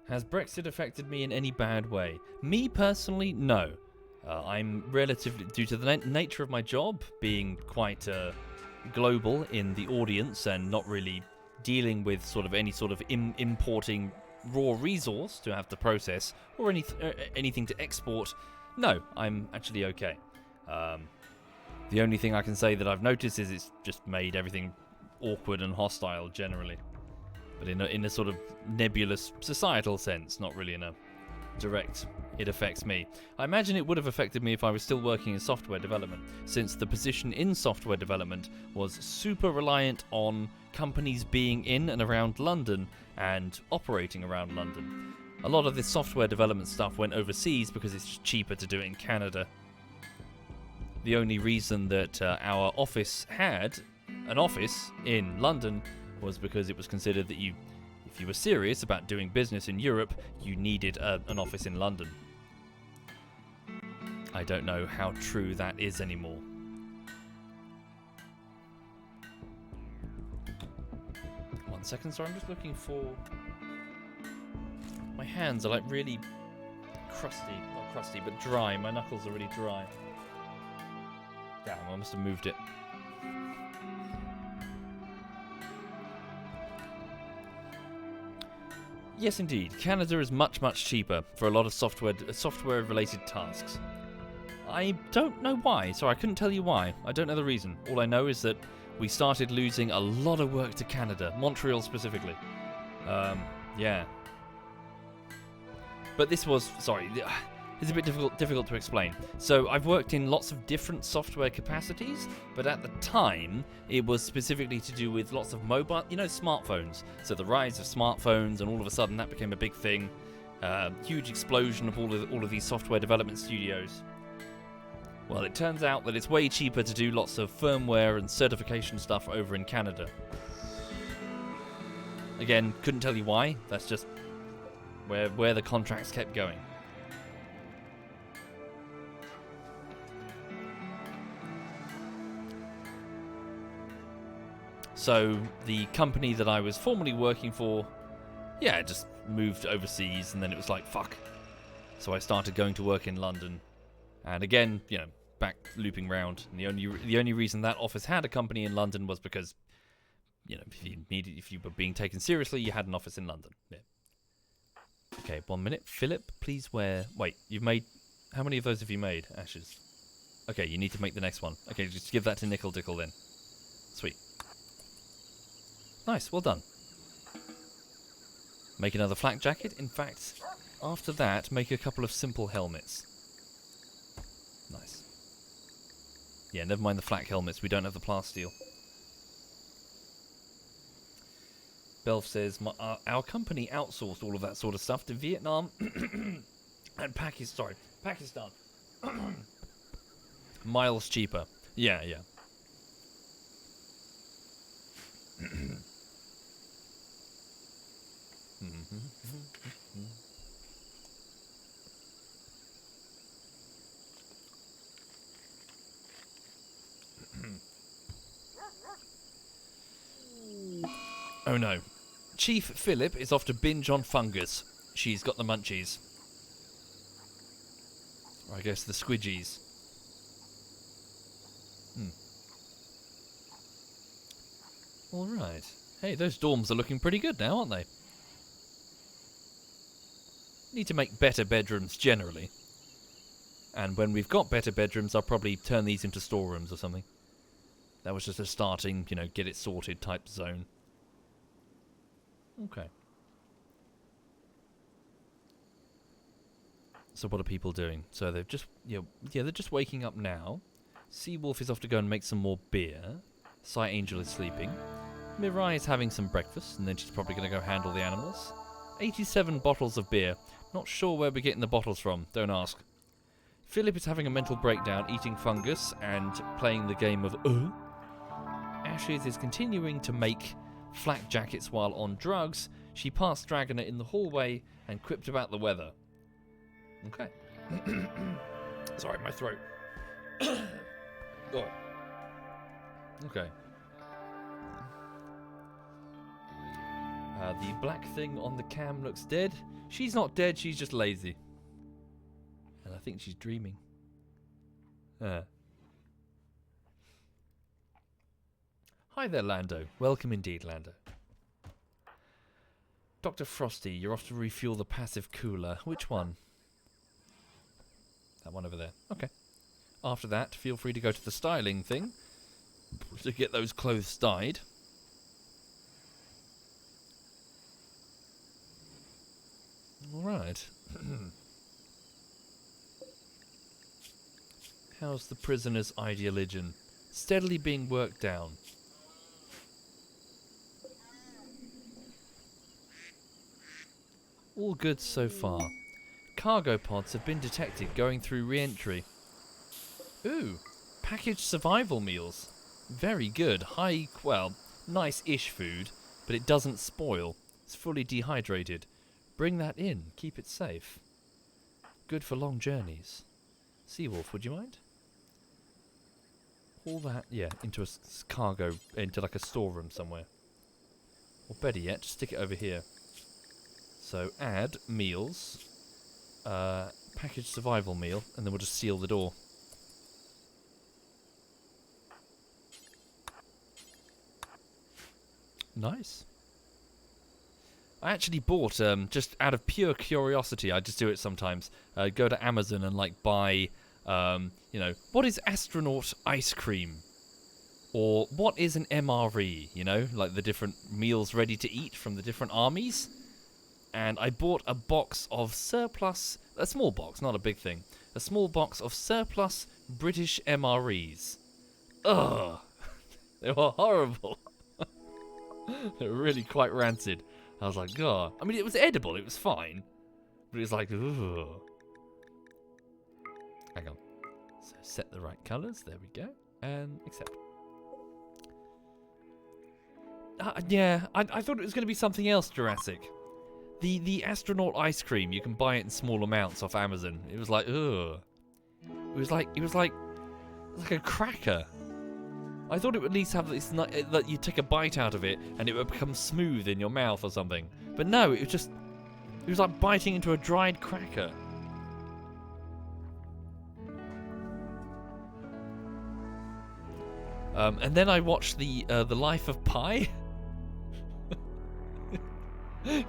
Has Brexit affected me in any bad way? Me personally, no. I'm relatively, due to the nature of my job, being quite global in the audience and not really dealing with sort of any sort of importing raw resource to have to process or anything to export. No, I'm actually okay. The only thing I can say that I've noticed is it's just made everything awkward and hostile generally. But in a sort of nebulous societal sense, not really in a direct, it affects me. I imagine it would have affected me if I was still working in software development, since the position in software development was super reliant on companies being in and around London and operating around London. A lot of this software development stuff went overseas because it's just cheaper to do it in Canada. The only reason that our office had an office in London was because it was considered that if you were serious about doing business in Europe, you needed an office in London. I don't know how true that is anymore. One second, sorry, I'm just looking for... My hands are like really crusty. Not crusty, but dry. My knuckles are really dry. Damn, I must have moved it. Yes, indeed. Canada is much, much cheaper for a lot of software-related tasks. I don't know why, so I couldn't tell you why. I don't know the reason. All I know is that we started losing a lot of work to Canada, Montreal specifically. Yeah. But this was... Sorry, it's a bit difficult to explain. So I've worked in lots of different software capacities, but at the time it was specifically to do with lots of mobile, smartphones. So the rise of smartphones, and all of a sudden that became a big thing. Huge explosion of all of these software development studios. Well, it turns out that it's way cheaper to do lots of firmware and certification stuff over in Canada. Again, couldn't tell you why. That's just where the contracts kept going. So the company that I was formerly working for, just moved overseas, and then it was like, fuck. So I started going to work in London. And again, back looping round. And the only reason that office had a company in London was because, if you were being taken seriously, you had an office in London. Yeah. Okay, 1 minute. Philip, please wear... Wait, you've made... How many of those have you made, Ashes? Okay, you need to make the next one. Okay, just give that to Nickel Dickle then. Sweet. Nice, well done. Make another flak jacket. In fact, after that, make a couple of simple helmets. Nice. Yeah, never mind the flak helmets. We don't have the plasteel. Belf says, our company outsourced all of that sort of stuff to Vietnam and Pakistan. Miles cheaper. Yeah. Oh no. Chief Philip is off to binge on fungus. She's got the munchies. Or I guess the squidgies. Alright. Hey, those dorms are looking pretty good now, aren't they? Need to make better bedrooms generally. And when we've got better bedrooms, I'll probably turn these into storerooms or something. That was just a starting, get it sorted type zone. Okay. So what are people doing? So they've just, they're just waking up now. Seawolf is off to go and make some more beer. Sight Angel is sleeping. Mirai is having some breakfast, and then she's probably going to go handle the animals. 87 bottles of beer. Not sure where we're getting the bottles from, don't ask. Philip is having a mental breakdown, eating fungus and playing the game of Ashes is continuing to make flak jackets while on drugs. She passed Dragoner in the hallway and quipped about the weather. Okay. Sorry, my throat. Oh. Okay. The black thing on the cam looks dead. She's not dead, she's just lazy. And I think she's dreaming. Hi there, Lando. Welcome indeed, Lando. Dr. Frosty, you're off to refuel the passive cooler. Which one? That one over there. Okay. After that, feel free to go to the styling thing to get those clothes dyed. Alright. How's the prisoner's ideology? Steadily being worked down. All good so far. Cargo pods have been detected going through re-entry. Ooh, packaged survival meals. Very good. Nice-ish food, but it doesn't spoil. It's fully dehydrated. Bring that in. Keep it safe. Good for long journeys. Seawolf, would you mind? All that, into a cargo, into like a storeroom somewhere. Or better yet, just stick it over here. So add meals, packaged survival meal, and then we'll just seal the door. Nice. I actually bought, just out of pure curiosity, I just do it sometimes, go to Amazon and buy, what is astronaut ice cream? Or what is an MRE, like the different meals ready to eat from the different armies? And I bought a box of surplus, a small box, not a big thing, a small box of surplus British MREs. Ugh! They were horrible. They were really quite rancid. I was like, God. I mean, it was edible, it was fine. But it was like, ugh. Hang on. So set the right colours, there we go. And accept. I thought it was going to be something else, Jurassic. The astronaut ice cream, you can buy it in small amounts off Amazon. It was like, ugh. It was like a cracker. I thought it would at least have this, that you take a bite out of it and it would become smooth in your mouth or something. But no, it was like biting into a dried cracker. And then I watched the Life of Pi.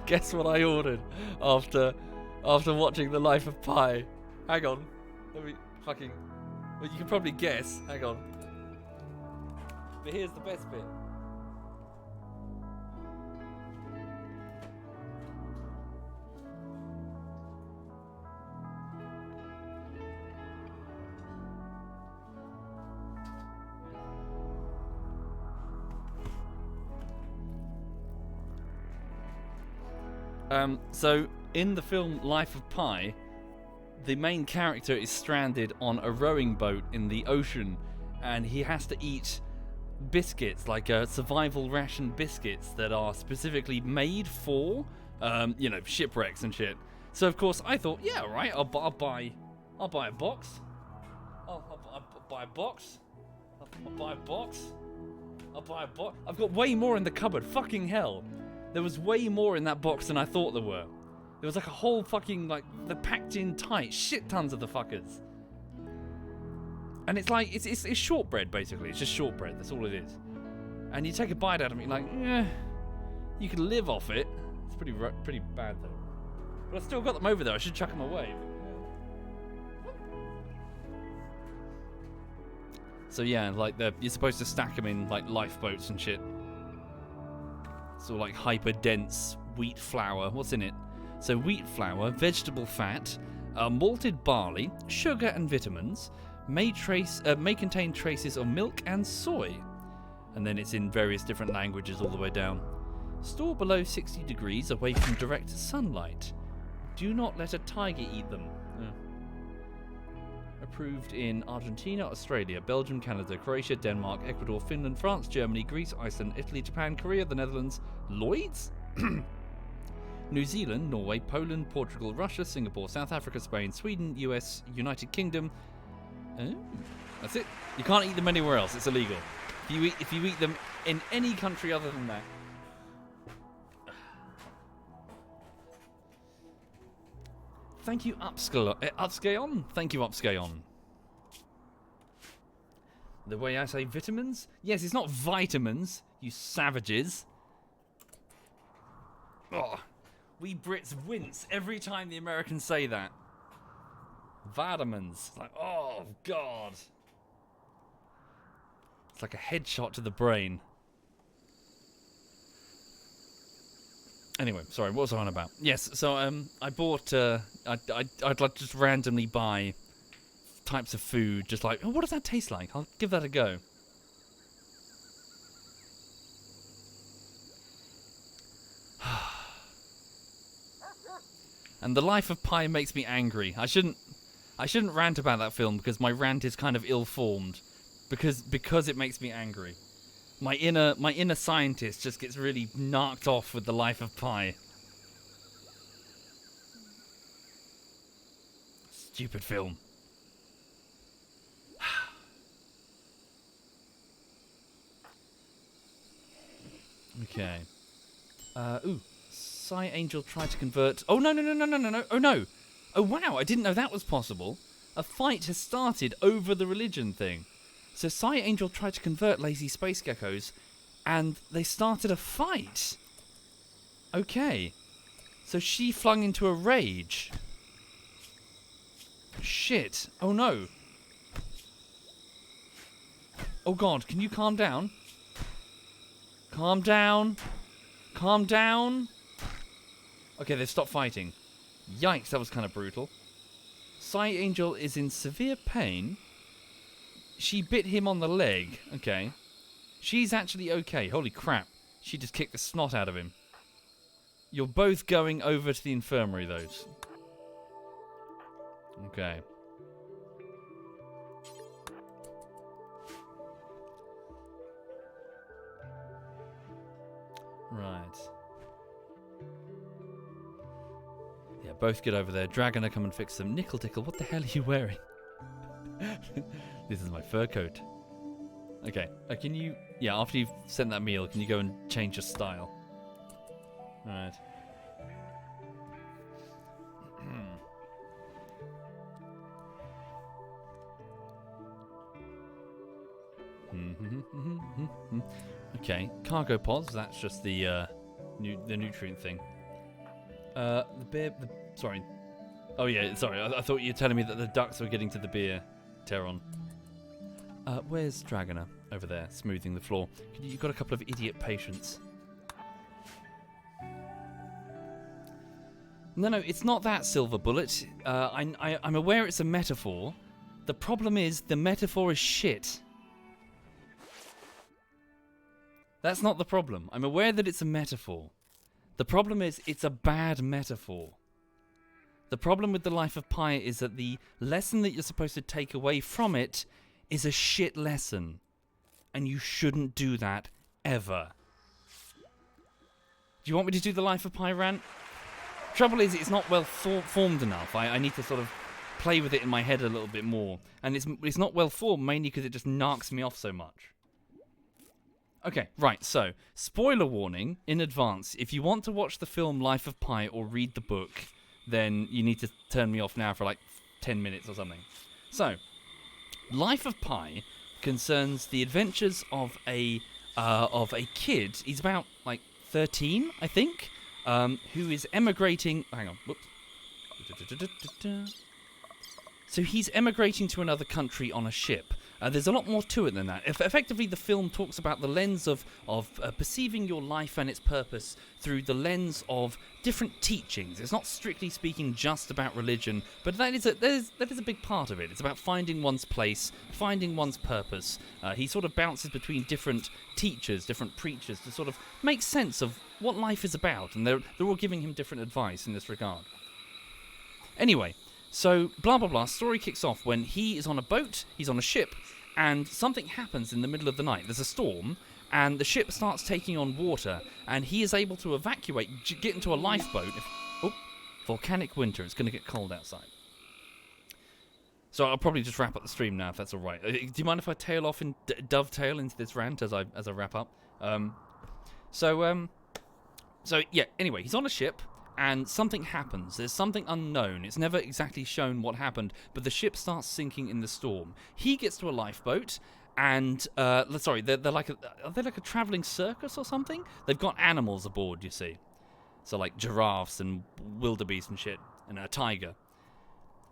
Guess what I ordered after watching the Life of Pi? Hang on, let me fucking. Well, you can probably guess. Hang on. But here's the best bit. So in the film Life of Pi, the main character is stranded on a rowing boat in the ocean, and he has to eat biscuits, like survival ration biscuits that are specifically made for, shipwrecks and shit. So of course I thought, yeah, right, I'll buy a box. I'll buy a box. I'll buy a box. I've got way more in the cupboard. Fucking hell. There was way more in that box than I thought there were. There was like a whole fucking, like, they're packed in tight, shit tons of the fuckers. And it's like, it's shortbread, basically. It's just shortbread, that's all it is. And you take a bite out of it, you're like, you could live off it. It's pretty bad, though. But I've still got them over there, I should chuck them away. So yeah, like, you're supposed to stack them in, like, lifeboats and shit. So, like, hyper-dense wheat flour. What's in it? So wheat flour, vegetable fat, malted barley, sugar and vitamins, may contain traces of milk and soy. And then it's in various different languages all the way down. Store below 60 degrees away from direct sunlight. Do not let a tiger eat them. Approved in Argentina, Australia, Belgium, Canada, Croatia, Denmark, Ecuador, Finland, France, Germany, Greece, Iceland, Italy, Japan, Korea, the Netherlands, Lloyd's? New Zealand, Norway, Poland, Portugal, Russia, Singapore, South Africa, Spain, Sweden, US, United Kingdom. Oh, that's it. You can't eat them anywhere else. It's illegal. If you eat them in any country other than that. Thank you, Upscayon. Thank you, Upscayon. The way I say vitamins? Yes, it's not vitamins, you savages. Oh. We Brits wince every time the Americans say that. Vitamins. It's like, oh, God. It's like a headshot to the brain. Anyway, sorry, what was I on about? Yes, so I bought, I'd like to just randomly buy types of food, just like, oh, what does that taste like? I'll give that a go. And The Life of Pi makes me angry. I shouldn't rant about that film because my rant is kind of ill-formed. Because it makes me angry. My inner scientist just gets really knocked off with The Life of Pi. Stupid film. Okay. Ooh. Psy Angel tried to convert... Oh, no. Oh, no. Oh, wow. I didn't know that was possible. A fight has started over the religion thing. So Psy Angel tried to convert lazy space geckos, and they started a fight. Okay. So she flung into a rage. Shit. Oh, no. Oh, God. Can you calm down? Calm down. Calm down. Okay, they've stopped fighting. Yikes, that was kind of brutal. Psy Angel is in severe pain. She bit him on the leg. Okay. She's actually okay. Holy crap. She just kicked the snot out of him. You're both going over to the infirmary, though. Okay. Right. Yeah, both get over there. Dragoner, come and fix them. Nickel Tickle, what the hell are you wearing? This is my fur coat. Okay. Can you... Yeah, after you've sent that meal, can you go and change your style? Alright. Okay. Cargo pods, that's just the nutrient thing. The beer... sorry. Oh, yeah, sorry. I thought you were telling me that the ducks were getting to the beer, Teron. Where's Dragoner? Over there, smoothing the floor. You've got a couple of idiot patients. No, it's not that, Silver Bullet. I'm aware it's a metaphor. The problem is, the metaphor is shit. That's not the problem. I'm aware that it's a metaphor. The problem is, it's a bad metaphor. The problem with The Life of Pi is that the lesson that you're supposed to take away from it is a shit lesson. And you shouldn't do that, ever. Do you want me to do the Life of Pi rant? Trouble is, it's not well formed enough. I need to sort of play with it in my head a little bit more. And it's not well formed, mainly because it just knocks me off so much. Okay, right, so, spoiler warning in advance. If you want to watch the film Life of Pi or read the book, then you need to turn me off now for like 10 minutes or something. So, Life of Pi concerns the adventures of a kid. He's about, like, 13, I think, who is emigrating... Hang on, whoops. So he's emigrating to another country on a ship. There's a lot more to it than that. Effectively, the film talks about the lens of perceiving your life and its purpose through the lens of different teachings. It's not strictly speaking just about religion, but that is a big part of it. It's about finding one's place, finding one's purpose. He sort of bounces between different teachers, different preachers, to sort of make sense of what life is about, and they're all giving him different advice in this regard. Anyway, so, blah, blah, blah, story kicks off when he is on a boat, he's on a ship, and something happens in the middle of the night. There's a storm, and the ship starts taking on water, and he is able to evacuate, get into a lifeboat. Volcanic winter, it's going to get cold outside. So I'll probably just wrap up the stream now, if that's alright. Do you mind if I tail off and dovetail into this rant as I wrap up? So yeah, anyway, he's on a ship, and something happens. There's something unknown. It's never exactly shown what happened, but the ship starts sinking in the storm. He gets to a lifeboat, and they're like are they like a traveling circus or something? They've got animals aboard, you see. So like giraffes and wildebeest and shit, and a tiger.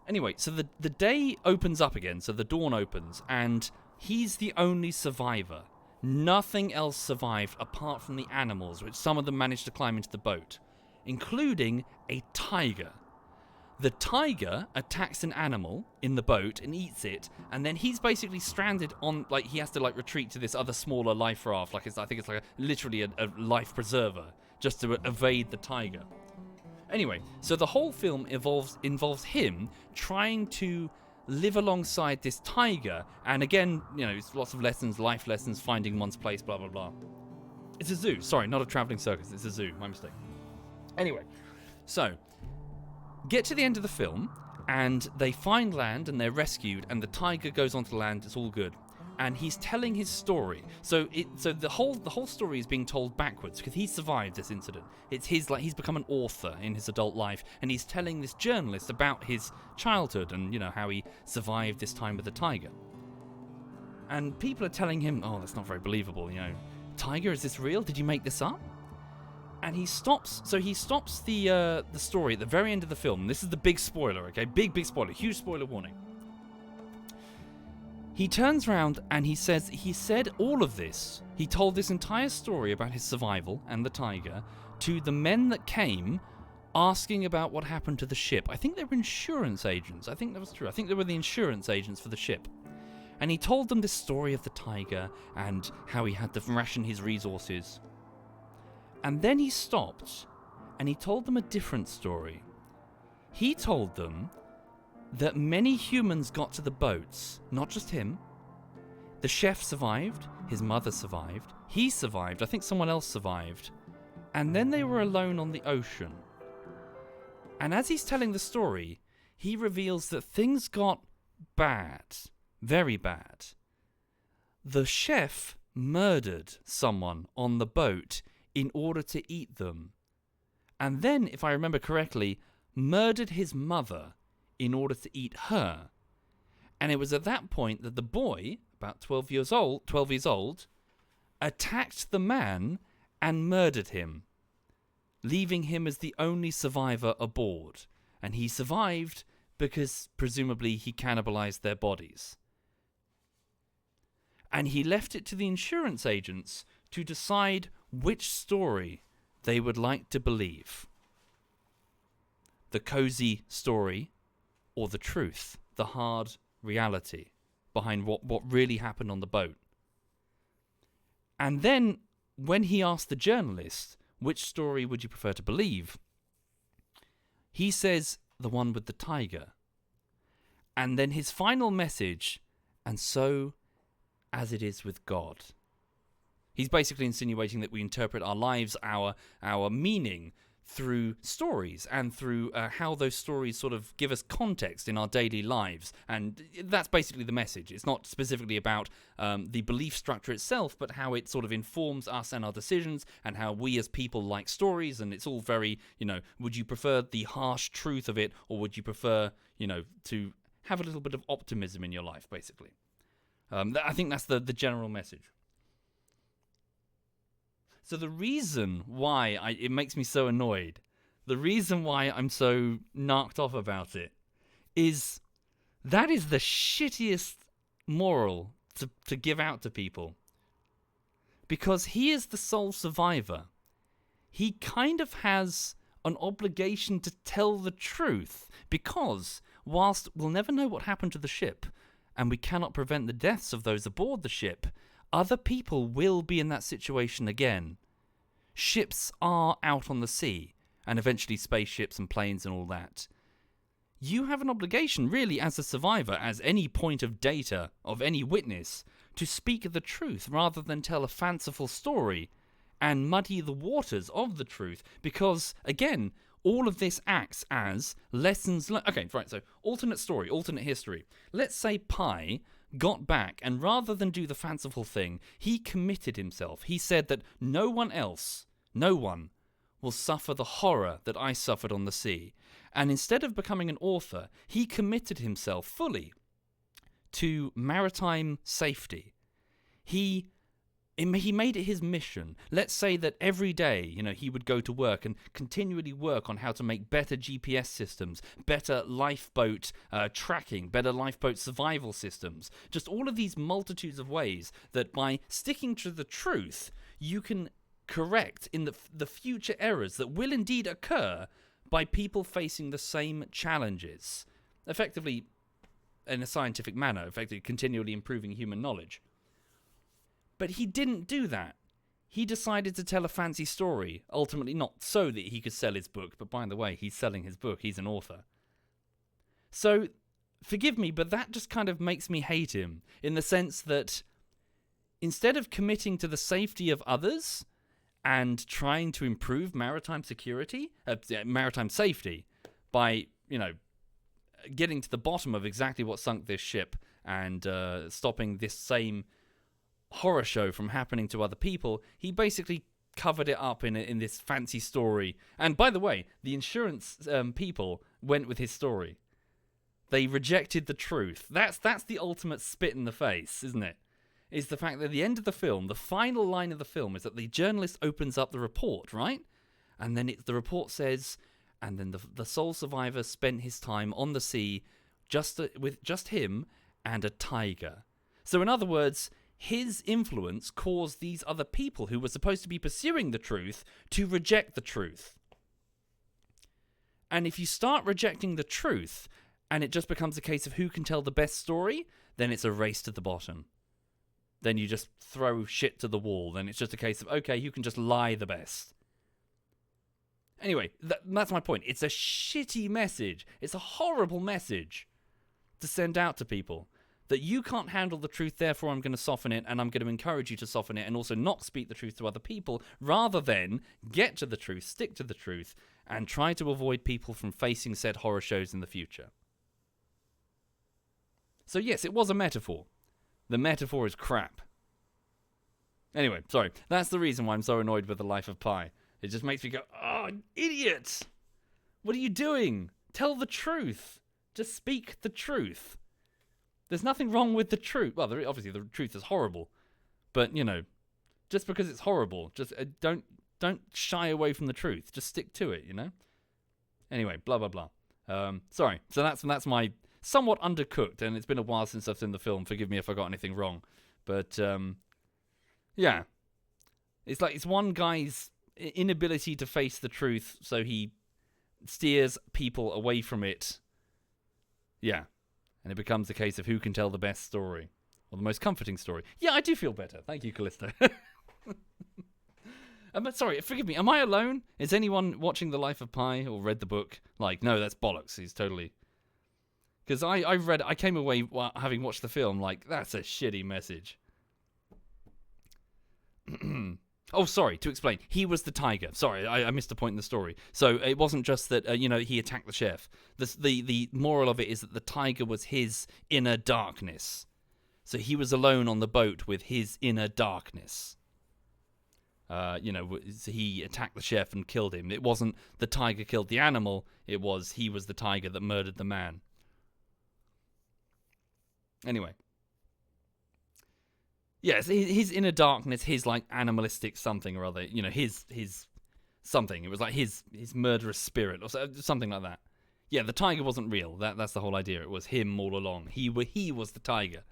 Anyway, so the day opens up again, so the dawn opens, and he's the only survivor. Nothing else survived apart from the animals, which some of them managed to climb into the boat, including a tiger. The tiger attacks an animal in the boat and eats it, and then he's basically stranded on, like, he has to, like, retreat to this other smaller life raft, like, I think it's like literally a life preserver, just to evade the tiger. Anyway, so the whole film involves him trying to live alongside this tiger, and again, you know, it's lots of lessons, life lessons, finding one's place, blah, blah, blah. It's a zoo, sorry, not a traveling circus, it's a zoo, my mistake. Anyway, so, get to the end of the film, and they find land, and they're rescued, and the tiger goes onto land, it's all good. And he's telling his story. So the whole story is being told backwards, because he survived this incident. It's his, like, he's become an author in his adult life, and he's telling this journalist about his childhood, and, you know, how he survived this time with the tiger. And people are telling him, oh, that's not very believable, you know. Tiger, is this real? Did you make this up? And he stops the story at the very end of the film. This is the big spoiler, okay? Big spoiler. Huge spoiler warning. He turns around and he said all of this. He told this entire story about his survival and the tiger to the men that came asking about what happened to the ship. I think they were insurance agents. I think that was true. I think they were the insurance agents for the ship. And he told them this story of the tiger and how he had to ration his resources. And then he stopped, and he told them a different story. He told them that many humans got to the boats, not just him. The chef survived, his mother survived, he survived, I think someone else survived, and then they were alone on the ocean. And as he's telling the story, he reveals that things got bad, very bad. The chef murdered someone on the boat in order to eat them. And then, if I remember correctly, murdered his mother in order to eat her. And it was at that point that the boy, about 12 years old, attacked the man and murdered him, leaving him as the only survivor aboard. And he survived because, presumably, he cannibalized their bodies. And he left it to the insurance agents to decide which story they would like to believe. The cozy story or the truth, the hard reality behind what really happened on the boat. And then when he asked the journalist, which story would you prefer to believe? He says, the one with the tiger. And then his final message, and so as it is with God. He's basically insinuating that we interpret our lives, our meaning, through stories and through how those stories sort of give us context in our daily lives. And that's basically the message. It's not specifically about the belief structure itself, but how it sort of informs us and our decisions, and how we as people like stories. And it's all very, would you prefer the harsh truth of it, or would you prefer, to have a little bit of optimism in your life, basically. I think that's the general message. So the reason why it makes me so annoyed, the reason why I'm so knocked off about it, is that is the shittiest moral to give out to people. Because he is the sole survivor. He kind of has an obligation to tell the truth, because whilst we'll never know what happened to the ship, and we cannot prevent the deaths of those aboard the ship, other people will be in that situation again. Ships are out on the sea, and eventually spaceships and planes and all that. You have an obligation, really, as a survivor, as any point of data, of any witness, to speak the truth rather than tell a fanciful story and muddy the waters of the truth, because, again, all of this acts as lessons learned. Okay, right, so alternate story, alternate history. Let's say Pi got back, and rather than do the fanciful thing, he committed himself. He said that no one will suffer the horror that I suffered on the sea. And instead of becoming an author, he committed himself fully to maritime safety. He made it his mission. Let's say that every day, he would go to work and continually work on how to make better GPS systems, better lifeboat tracking, better lifeboat survival systems. Just all of these multitudes of ways that by sticking to the truth, you can correct in the future errors that will indeed occur by people facing the same challenges. Effectively, in a scientific manner, effectively continually improving human knowledge. But he didn't do that. He decided to tell a fancy story, ultimately not so that he could sell his book, but by the way, he's selling his book, he's an author. So, forgive me, but that just kind of makes me hate him, in the sense that instead of committing to the safety of others and trying to improve maritime security, maritime safety, by, getting to the bottom of exactly what sunk this ship and stopping this same horror show from happening to other people, he basically covered it up in this fancy story. And by the way, the insurance people went with his story. They rejected the truth. That's the ultimate spit in the face, isn't it? Is the fact that at the end of the film, the final line of the film is that the journalist opens up the report, right? And then the report says, and then the sole survivor spent his time on the sea with just him and a tiger. So in other words, his influence caused these other people who were supposed to be pursuing the truth to reject the truth. And if you start rejecting the truth, and it just becomes a case of who can tell the best story, then it's a race to the bottom. Then you just throw shit to the wall. Then it's just a case of, okay, you can just lie the best. Anyway, that's my point. It's a shitty message. It's a horrible message to send out to people. That you can't handle the truth, therefore I'm going to soften it, and I'm going to encourage you to soften it, and also not speak the truth to other people, rather than get to the truth, stick to the truth, and try to avoid people from facing said horror shows in the future. So yes, it was a metaphor. The metaphor is crap. Anyway, sorry. That's the reason why I'm so annoyed with The Life of Pi. It just makes me go, oh, idiot! What are you doing? Tell the truth. Just speak the truth. There's nothing wrong with the truth. Well, obviously the truth is horrible. But, just because it's horrible, just don't shy away from the truth. Just stick to it, Anyway, blah, blah, blah. Sorry. So that's my somewhat undercooked, and it's been a while since I've seen the film. Forgive me if I got anything wrong. But, yeah. It's like it's one guy's inability to face the truth, so he steers people away from it. Yeah. And it becomes a case of who can tell the best story. Or the most comforting story. Yeah, I do feel better. Thank you, Callisto. Sorry, forgive me. Am I alone? Is anyone watching The Life of Pi or read the book? Like, no, that's bollocks. He's totally... Because I came away having watched the film like, that's a shitty message. Oh, sorry, to explain. He was the tiger. Sorry, I missed a point in the story. So it wasn't just that, he attacked the chef. The moral of it is that the tiger was his inner darkness. So he was alone on the boat with his inner darkness. He attacked the chef and killed him. It wasn't the tiger killed the animal. He was the tiger that murdered the man. Anyway. Yes, his inner darkness, his like animalistic something or other, his something. It was like his murderous spirit or something like that. Yeah, the tiger wasn't real. That's the whole idea. It was him all along. He was the tiger.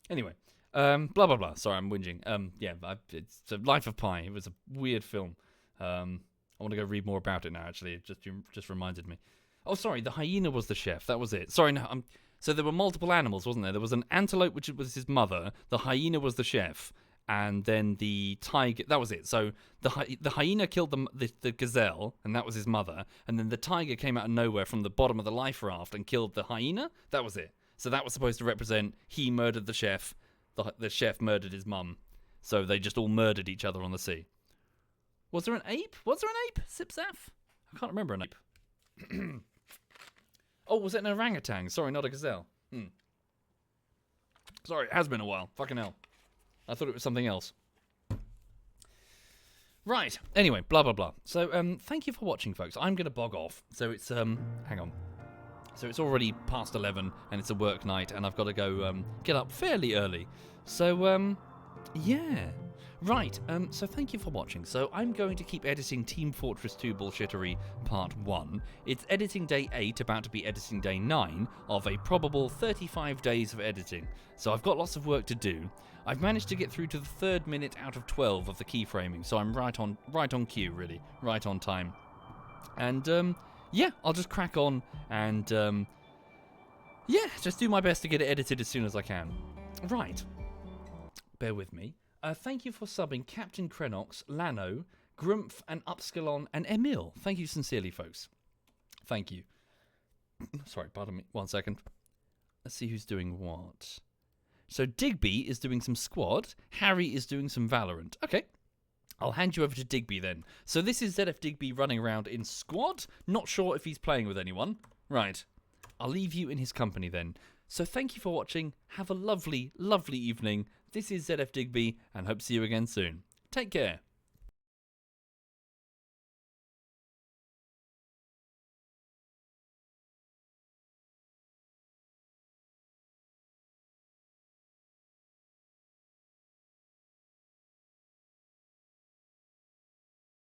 Anyway, blah blah blah. Sorry, I'm whinging. It's a Life of Pi. It was a weird film. I want to go read more about it now. Actually, it just reminded me. Oh, sorry, the hyena was the chef. That was it. Sorry, no, so there were multiple animals, wasn't there? There was an antelope, which was his mother. The hyena was the chef, and then the tiger. That was it. So the hyena killed the gazelle, and that was his mother. And then the tiger came out of nowhere from the bottom of the life raft and killed the hyena. That was it. So that was supposed to represent he murdered the chef. The chef murdered his mum. So they just all murdered each other on the sea. Was there an ape? Was there an ape? Sipsaf? I can't remember an ape. Oh, was it an orangutan? Sorry, not a gazelle. Sorry, it has been a while. Fucking hell. I thought it was something else. Right. Anyway, blah, blah, blah. So, thank you for watching, folks. I'm going to bog off. So it's, hang on. So it's already past 11, and it's a work night, and I've got to go get up fairly early. So, yeah. Right, so thank you for watching. So I'm going to keep editing Team Fortress 2 Bullshittery Part 1. It's editing day 8, about to be editing day 9, of a probable 35 days of editing. So I've got lots of work to do. I've managed to get through to the 3rd minute out of 12 of the keyframing, so I'm right on cue, really. Right on time. And, yeah, I'll just crack on and, yeah, just do my best to get it edited as soon as I can. Right. Bear with me. Thank you for subbing Captain Krenox, Lano, Grumpf, and Upscalon, and Emil. Thank you sincerely, folks. Thank you. Sorry, pardon me. 1 second. Let's see who's doing what. So Digby is doing some squad. Harry is doing some Valorant. Okay. I'll hand you over to Digby then. So this is ZF Digby running around in squad. Not sure if he's playing with anyone. Right. I'll leave you in his company then. So thank you for watching. Have a lovely, lovely evening. This is ZF Digby, and hope to see you again soon. Take care.